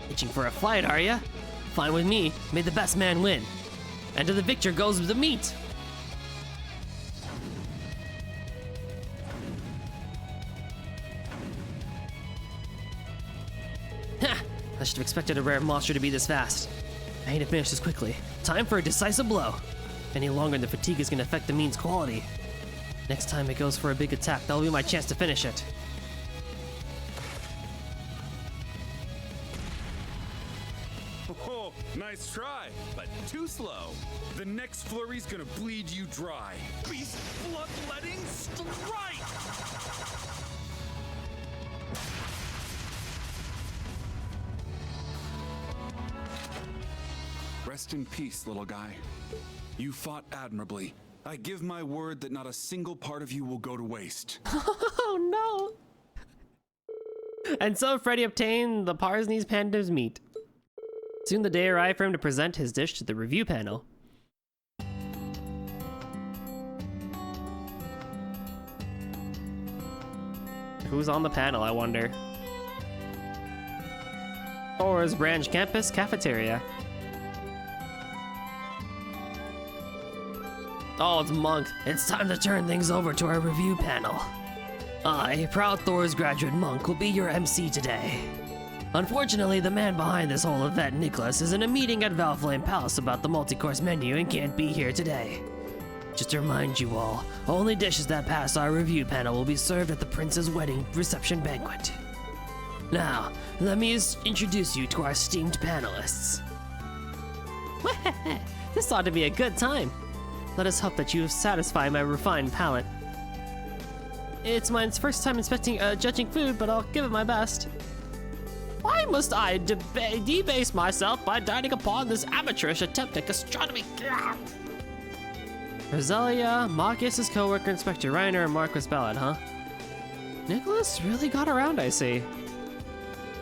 Itching for a fight, are ya? Fine with me. May the best man win. And to the victor goes the meat. Ha! I should have expected a rare monster to be this fast. I hate to finish this quickly. Time for a decisive blow. Any longer, the fatigue is going to affect the mean's quality. Next time it goes for a big attack, that'll be my chance to finish it. Oh, nice try, but too slow. The next flurry's gonna bleed you dry. Beast bloodletting strike! Rest in peace, little guy. You fought admirably. I give my word that not a single part of you will go to waste. Oh no! And so Freddy obtained the Parsney's Panda's meat. Soon the day arrived for him to present his dish to the review panel. Who's on the panel, I wonder? Thor's Branch Campus Cafeteria. Oh, it's Monk. It's time to turn things over to our review panel. I, proud Thor's graduate Monk, will be your MC today. Unfortunately, the man behind this whole event, Nicholas, is in a meeting at Valflame Palace about the multi-course menu and can't be here today. Just to remind you all, only dishes that pass our review panel will be served at the prince's wedding reception banquet. Now, let me introduce you to our esteemed panelists. This ought to be a good time. Let us hope that you satisfy my refined palate. It's my first time judging food, but I'll give it my best. Why must I debase myself by dining upon this amateurish attempt at gastronomy? Roselia, Marcus's co-worker, Inspector Reiner, and Marcus Ballard, huh? Nicholas really got around, I see.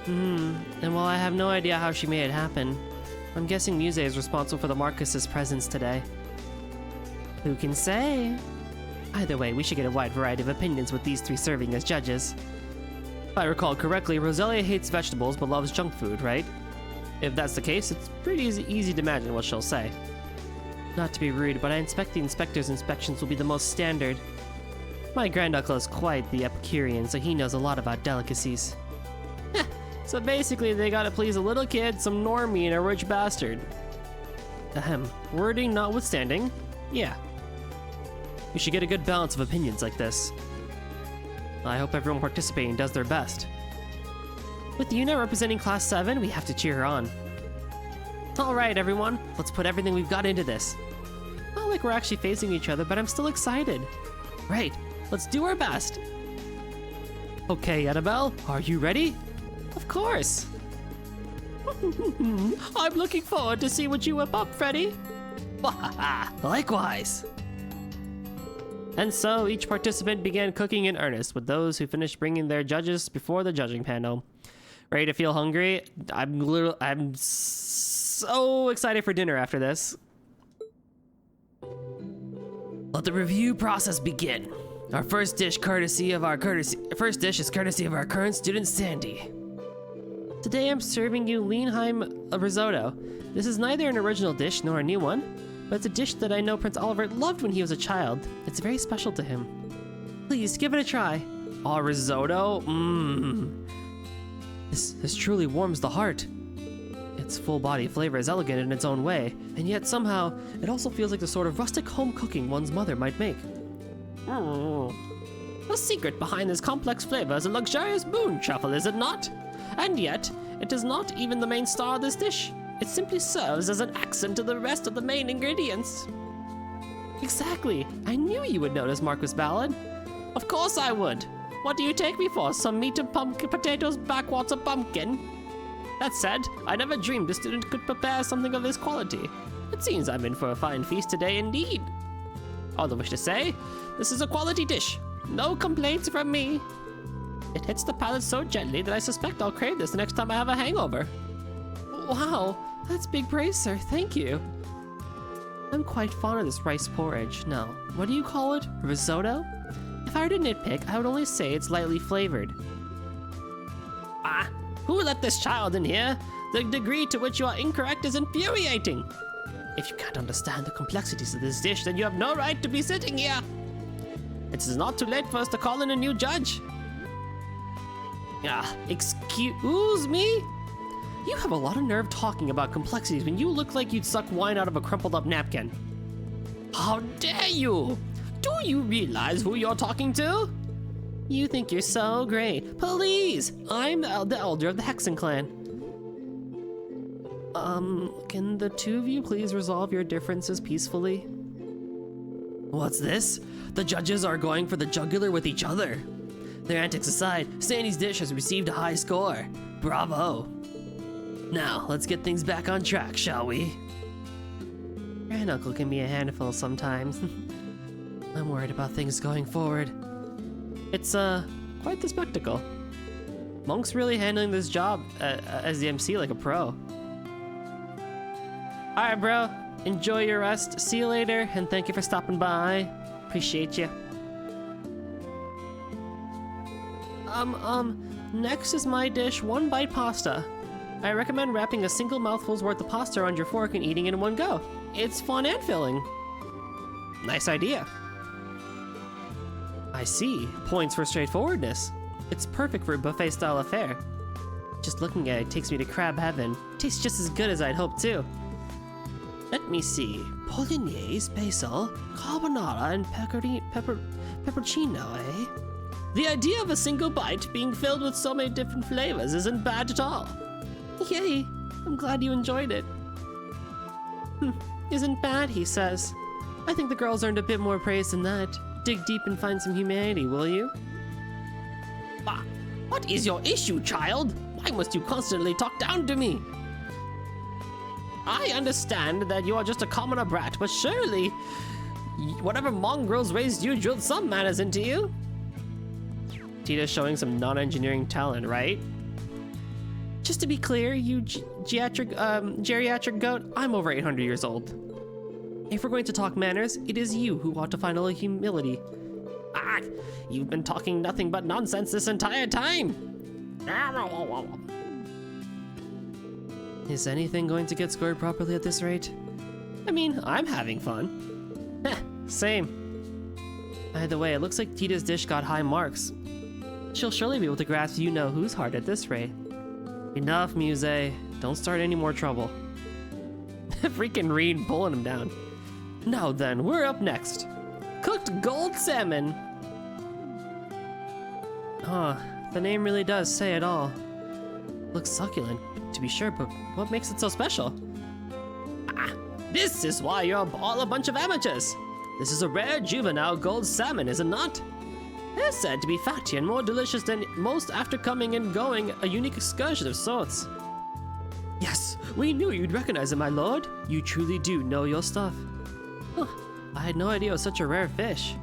And while I have no idea how she made it happen, I'm guessing Muse is responsible for the Marcus's presence today. Who can say? Either way, we should get a wide variety of opinions with these three serving as judges. If I recall correctly, Roselia hates vegetables but loves junk food, right? If that's the case, it's pretty easy to imagine what she'll say. Not to be rude, but I expect the inspector's inspections will be the most standard. My granduncle is quite the Epicurean, so he knows a lot about delicacies. So basically, they gotta please a little kid, some normie, and a rich bastard. Ahem. Wording notwithstanding, yeah. You should get a good balance of opinions like this. I hope everyone participating does their best. With Yuna representing Class 7, we have to cheer her on. Alright everyone, let's put everything we've got into this. Not like we're actually facing each other, but I'm still excited. Right, let's do our best. Okay, Annabelle, are you ready? Of course. I'm looking forward to see what you whip up, Freddy. Likewise. And so each participant began cooking in earnest, with those who finished bringing their judges before the judging panel. Ready to feel hungry? I'm so excited for dinner after this. Let the review process begin. Our first dish is courtesy of our current student Sandy. Today I'm serving you Lienheim risotto. This is neither an original dish nor a new one, but it's a dish that I know Prince Oliver loved when he was a child. It's very special to him. Please, give it a try. Oh, risotto? Mmm. This truly warms the heart. Its full-body flavor is elegant in its own way, and yet somehow, it also feels like the sort of rustic home cooking one's mother might make. The secret behind this complex flavor is a luxurious boon truffle, is it not? And yet, it is not even the main star of this dish. It simply serves as an accent to the rest of the main ingredients. Exactly. I knew you would notice, Marquis Ballard. Of course I would. What do you take me for? Some meat and pumpkin potatoes, backwater pumpkin? That said, I never dreamed a student could prepare something of this quality. It seems I'm in for a fine feast today indeed. All I wish to say, this is a quality dish. No complaints from me. It hits the palate so gently that I suspect I'll crave this the next time I have a hangover. Wow, that's big praise, sir. Thank you. I'm quite fond of this rice porridge. No, what do you call it? Risotto? If I were to nitpick, I would only say it's lightly flavored. Ah, who let this child in here? The degree to which you are incorrect is infuriating. If you can't understand the complexities of this dish, then you have no right to be sitting here. It is not too late for us to call in a new judge. Ah, excuse me? You have a lot of nerve talking about complexities when you look like you'd suck wine out of a crumpled up napkin. How dare you? Do you realize who you're talking to? You think you're so great. Please, I'm the elder of the Hexen clan. Can the two of you please resolve your differences peacefully? What's this? The judges are going for the jugular with each other. Their antics aside, Sandy's dish has received a high score. Bravo. Now, let's get things back on track, shall we? Granduncle can be a handful sometimes. I'm worried about things going forward. It's, quite the spectacle. Monk's really handling this job as the MC like a pro. Alright, bro. Enjoy your rest. See you later, and thank you for stopping by. Appreciate you. Next is my dish, one bite pasta. I recommend wrapping a single mouthful's worth of pasta around your fork and eating it in one go. It's fun and filling. Nice idea. I see. Points for straightforwardness. It's perfect for a buffet-style affair. Just looking at it takes me to crab heaven. Tastes just as good as I'd hoped too. Let me see. Bolognese, basil, carbonara, and pepperoncino, eh? The idea of a single bite being filled with so many different flavors isn't bad at all. Yay! I'm glad you enjoyed it. Isn't bad, he says. I think the girls earned a bit more praise than that. Dig deep and find some humanity, will you? Bah! What is your issue, child? Why must you constantly talk down to me? I understand that you are just a commoner brat, but surely whatever mongrels raised you drilled some manners into you. Tita's showing some non-engineering talent, right? Just to be clear, you geriatric goat, I'm over 800 years old. If we're going to talk manners, it is you who ought to find a little humility. Ah, you've been talking nothing but nonsense this entire time. Is anything going to get scored properly at this rate? I mean, I'm having fun. Heh, same. Either way, it looks like Tita's dish got high marks. She'll surely be able to grasp you-know-who's heart at this rate. Enough, Muse. Don't start any more trouble. Freaking Reed pulling him down. Now then, we're up next. Cooked gold salmon. The name really does say it all. Looks succulent, to be sure, but what makes it so special? Ah, this is why you're all a bunch of amateurs. This is a rare juvenile gold salmon, is it not? They're said to be fatty and more delicious than most after coming and going a unique excursion of sorts. Yes, we knew you'd recognize it, my lord. You truly do know your stuff. Huh, I had no idea it was such a rare fish.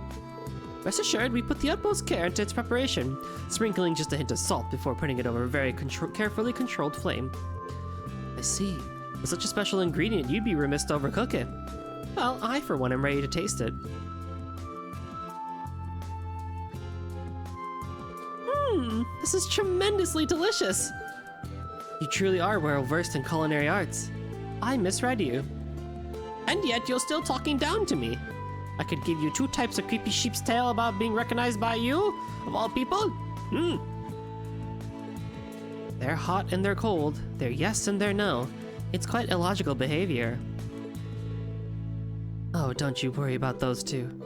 Rest assured, we put the utmost care into its preparation, sprinkling just a hint of salt before putting it over a very carefully controlled flame. I see. With such a special ingredient, you'd be remiss to overcook it. Well, I, for one, am ready to taste it. This is tremendously delicious. You truly are well versed in culinary arts. I misread you. And yet you're still talking down to me. I could give you 2 types of creepy sheep's tail about being recognized by you, of all people. They're hot and they're cold. They're yes and they're no. It's quite illogical behavior. Oh, don't you worry about those 2.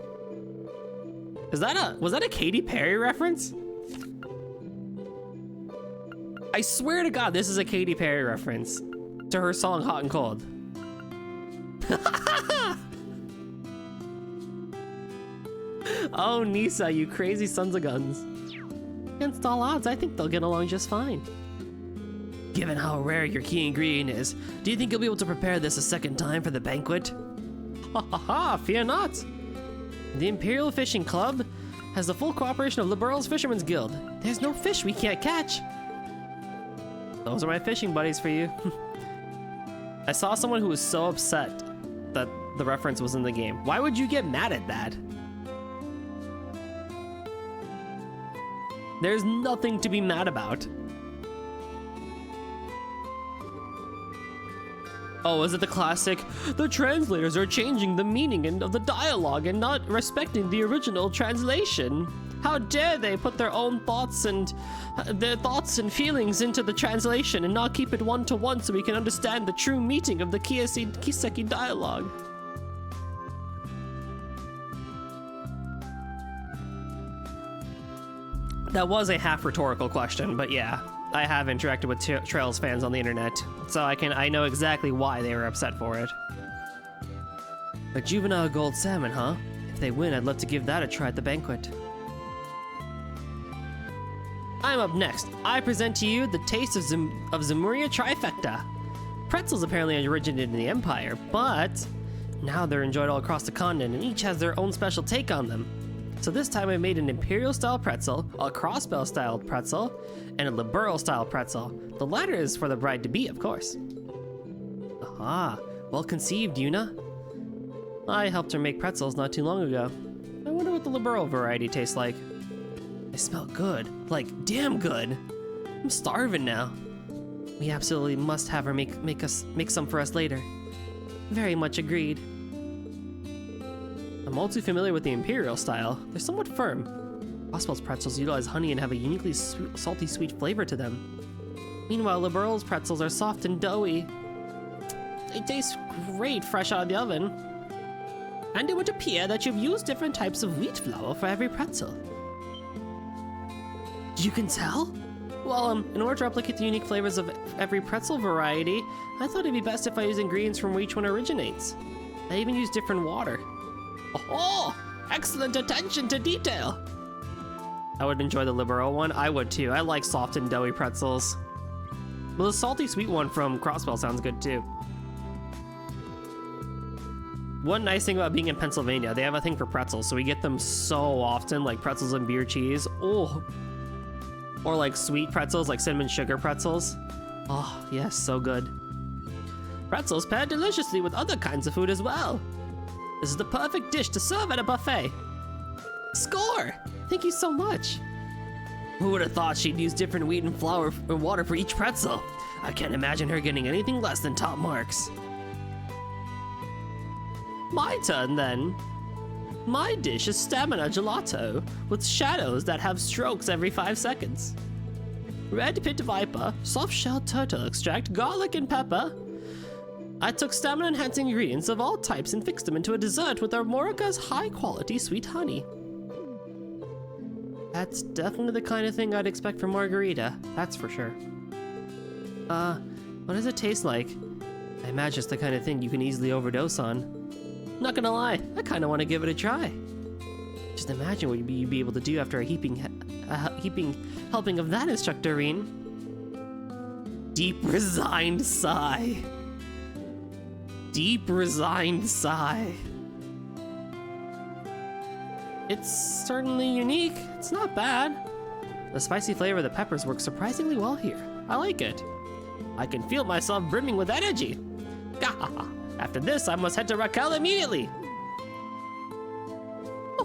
Was that a Katy Perry reference? I swear to God, this is a Katy Perry reference to her song Hot and Cold. Oh, Nisa, you crazy sons of guns. Against all odds, I think they'll get along just fine. Given how rare your key ingredient is, do you think you'll be able to prepare this a second time for the banquet? Ha ha ha, fear not. The Imperial Fishing Club has the full cooperation of Liberal's Fisherman's Guild. There's no fish we can't catch. Those are my fishing buddies for you. I saw someone who was so upset that the reference was in the game. Why would you get mad at that? There's nothing to be mad about. Oh, is it the classic? The translators are changing the meaning of the dialogue and not respecting the original translation. How dare they put their own thoughts and feelings into the translation and not keep it one-to-one so we can understand the true meaning of the Kiseki dialogue. That was a half rhetorical question, but yeah, I have interacted with Trails fans on the internet, so I know exactly why they were upset for it. A juvenile gold salmon, huh? If they win, I'd love to give that a try at the banquet. I'm up next. I present to you the taste of Zemuria Trifecta. Pretzels apparently originated in the Empire, but now they're enjoyed all across the continent and each has their own special take on them. So this time I made an Imperial-style pretzel, a Crossbell-style pretzel, and a Liberal-style pretzel. The latter is for the bride-to-be, of course. Aha, well conceived, Yuna. I helped her make pretzels not too long ago. I wonder what the Liberal variety tastes like. They smell good, like damn good. I'm starving now. We absolutely must have her make some for us later. Very much agreed. I'm all too familiar with the Imperial style. They're somewhat firm. Crossbell's pretzels utilize honey and have a uniquely salty sweet flavor to them. Meanwhile, Liberal's pretzels are soft and doughy. They taste great fresh out of the oven. And it would appear that you've used different types of wheat flour for every pretzel. You can tell? Well, in order to replicate the unique flavors of every pretzel variety, I thought it'd be best if I use ingredients from where each one originates. I even use different water. Oh, excellent attention to detail. I would enjoy the Liberal one. I would too. I like soft and doughy pretzels. Well, the salty sweet one from Crossbell sounds good too. One nice thing about being in Pennsylvania, they have a thing for pretzels, so we get them so often, like pretzels and beer cheese. Oh. Or like sweet pretzels, like cinnamon sugar pretzels. Oh, yes, so good. Pretzels pair deliciously with other kinds of food as well. This is the perfect dish to serve at a buffet. Score! Thank you so much. Who would have thought she'd use different wheat and flour and water for each pretzel? I can't imagine her getting anything less than top marks. My turn then. My dish is stamina gelato with shadows that have strokes every 5 seconds. Red pit viper, soft-shelled turtle extract, garlic and pepper. I took stamina-enhancing ingredients of all types and fixed them into a dessert with Armorica's high-quality sweet honey. That's definitely the kind of thing I'd expect from Margarita, that's for sure. What does it taste like? I imagine it's the kind of thing you can easily overdose on. Not gonna lie, I kinda wanna give it a try. Just imagine what you'd be able to do after a heaping helping of that, Instructor Reen. Deep resigned sigh. Deep resigned sigh. It's certainly unique. It's not bad. The spicy flavor of the peppers works surprisingly well here. I like it. I can feel myself brimming with energy. Gahaha. After this, I must head to Raquel immediately.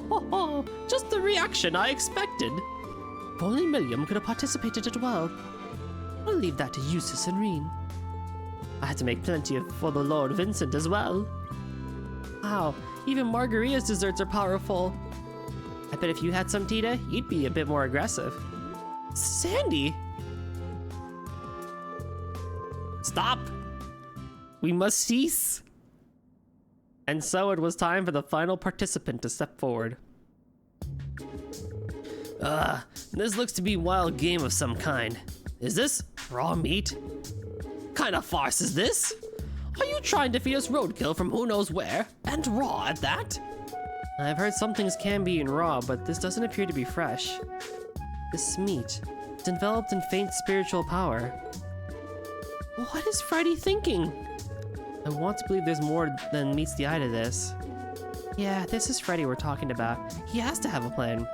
Oh, just the reaction I expected. If only Milliam could have participated as well. I'll leave that to Eustace and Reen. I had to make plenty for the Lord Vincent as well. Wow, even Margarita's desserts are powerful. I bet if you had some, Tita, you'd be a bit more aggressive. Sandy! Stop! We must cease! And so it was time for the final participant to step forward. This looks to be a wild game of some kind. Is this raw meat? Kind of farce is this? Are you trying to feed us roadkill from who knows where? And raw at that? I've heard some things can be eaten raw, but this doesn't appear to be fresh. This meat, it's enveloped in faint spiritual power. What is Freddy thinking? I want to believe there's more than meets the eye to this. Yeah, this is Freddy we're talking about. He has to have a plan.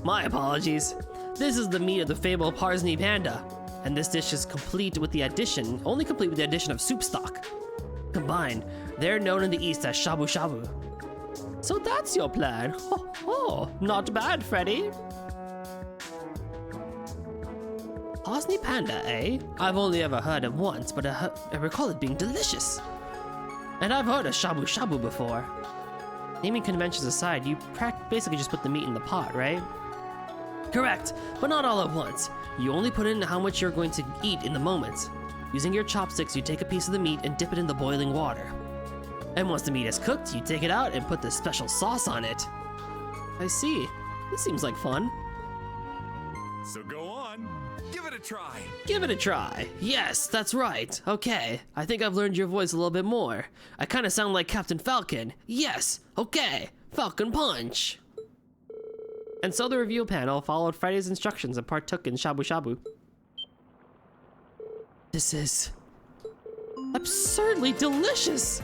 My apologies. This is the meat of the fabled Parsney Panda, and this dish is complete with the addition, only complete with the addition of soup stock. Combined, they're known in the East as shabu shabu. So that's your plan. Oh, not bad, Freddy. Parsney Panda, eh? I've only ever heard it once, but I recall it being delicious. And I've heard of shabu shabu before. Naming conventions aside, you basically just put the meat in the pot, right? Correct, but not all at once. You only put in how much you're going to eat in the moment. Using your chopsticks, you take a piece of the meat and dip it in the boiling water. And once the meat is cooked, you take it out and put this special sauce on it. I see. This seems like fun. So go on. Give it a try. Give it a try. Yes, that's right. Okay, I think I've learned your voice a little bit more. I kind of sound like Captain Falcon. Yes, okay. Falcon Punch. And so the reveal panel followed Freddy's instructions and partook in shabu shabu. This is absurdly delicious.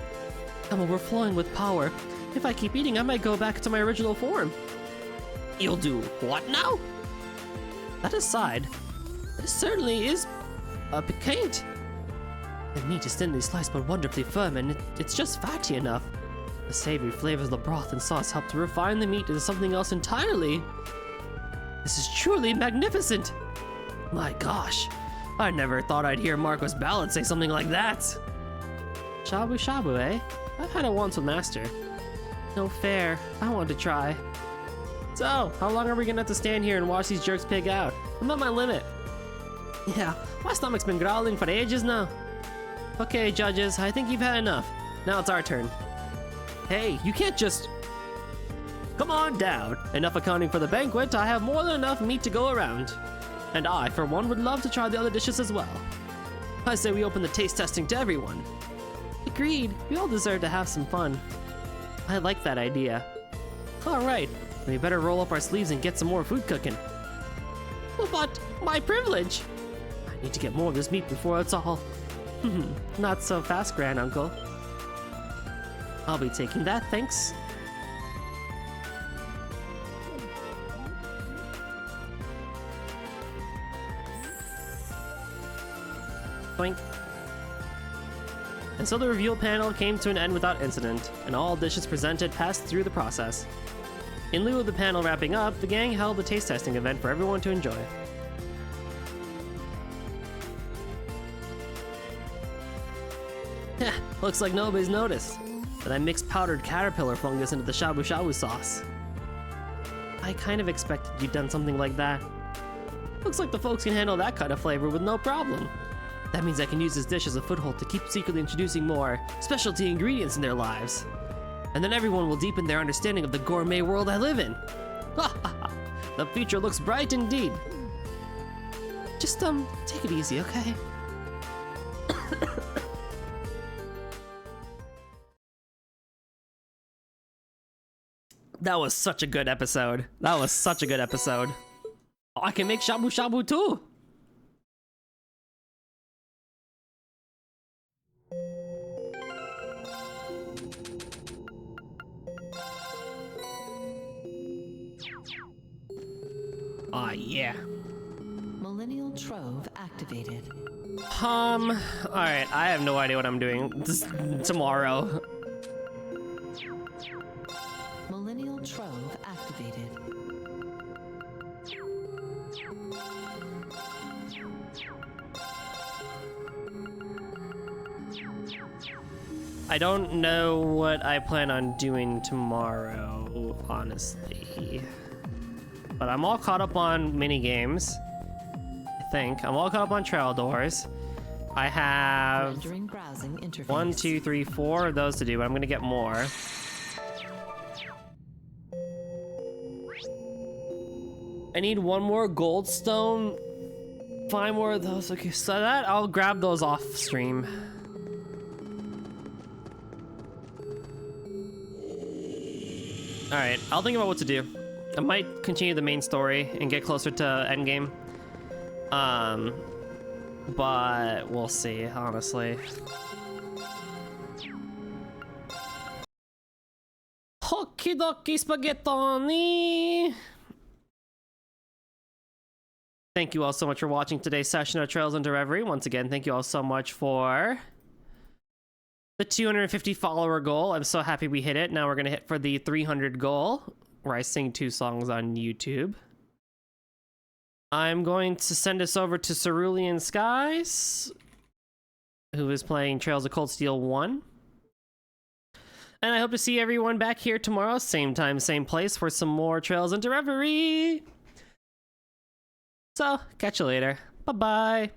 I'm overflowing with power. If I keep eating, I might go back to my original form. You'll do what now? That aside, this certainly is piquant. The meat is thinly sliced but wonderfully firm, and it's just fatty enough. The savory flavors of the broth and sauce help to refine the meat into something else entirely. This is truly magnificent. My gosh, I never thought I'd hear Marco's ballad say something like that. Shabu shabu, eh? I've had it once with Master. No fair, I want to try. So, how long are we gonna have to stand here and watch these jerks pig out? I'm at my limit. Yeah, my stomach's been growling for ages now. Okay, judges, I think you've had enough. Now it's our turn. Hey, you can't just... Come on down. Enough accounting for the banquet, I have more than enough meat to go around. And I, for one, would love to try the other dishes as well. I say we open the taste testing to everyone. Agreed, we all deserve to have some fun. I like that idea. Alright, we better roll up our sleeves and get some more food cooking. But my privilege! I need to get more of this meat before it's all... Not so fast, Grand Uncle. I'll be taking that, thanks. Boink. And so the reveal panel came to an end without incident, and all dishes presented passed through the process. In lieu of the panel wrapping up, the gang held a taste testing event for everyone to enjoy. Heh, looks like nobody's noticed that I mixed powdered caterpillar fungus into the shabu shabu sauce. I kind of expected you'd done something like that. Looks like the folks can handle that kind of flavor with no problem. That means I can use this dish as a foothold to keep secretly introducing more specialty ingredients in their lives. And then everyone will deepen their understanding of the gourmet world I live in. The future looks bright indeed. Just, take it easy, okay? That was such a good episode. That was such a good episode. Oh, I can make shabu shabu too. Ah, yeah. Millennial Trove activated. Alright, I have no idea what I'm doing tomorrow. Millennial Trove activated. I don't know what I plan on doing tomorrow, honestly. But I'm all caught up on mini games. I think I'm all caught up on trail doors. I have Rendering browsing interface. 1, 2, 3, 4 of those to do, but I'm gonna get more. I need 1 more goldstone. 5 more of those. Okay, so that I'll grab those off stream. All right, I'll think about what to do. I might continue the main story and get closer to endgame. But we'll see, honestly. Okie dokie spaghettoni! Thank you all so much for watching today's session of Trails into Reverie. Once again, thank you all so much for the 250 follower goal. I'm so happy we hit it. Now we're gonna hit for the 300 goal, where I sing 2 songs on YouTube. I'm going to send us over to Cerulean Skies, who is playing Trails of Cold Steel 1. And I hope to see everyone back here tomorrow, same time, same place, for some more Trails into Reverie. So, catch you later. Bye-bye.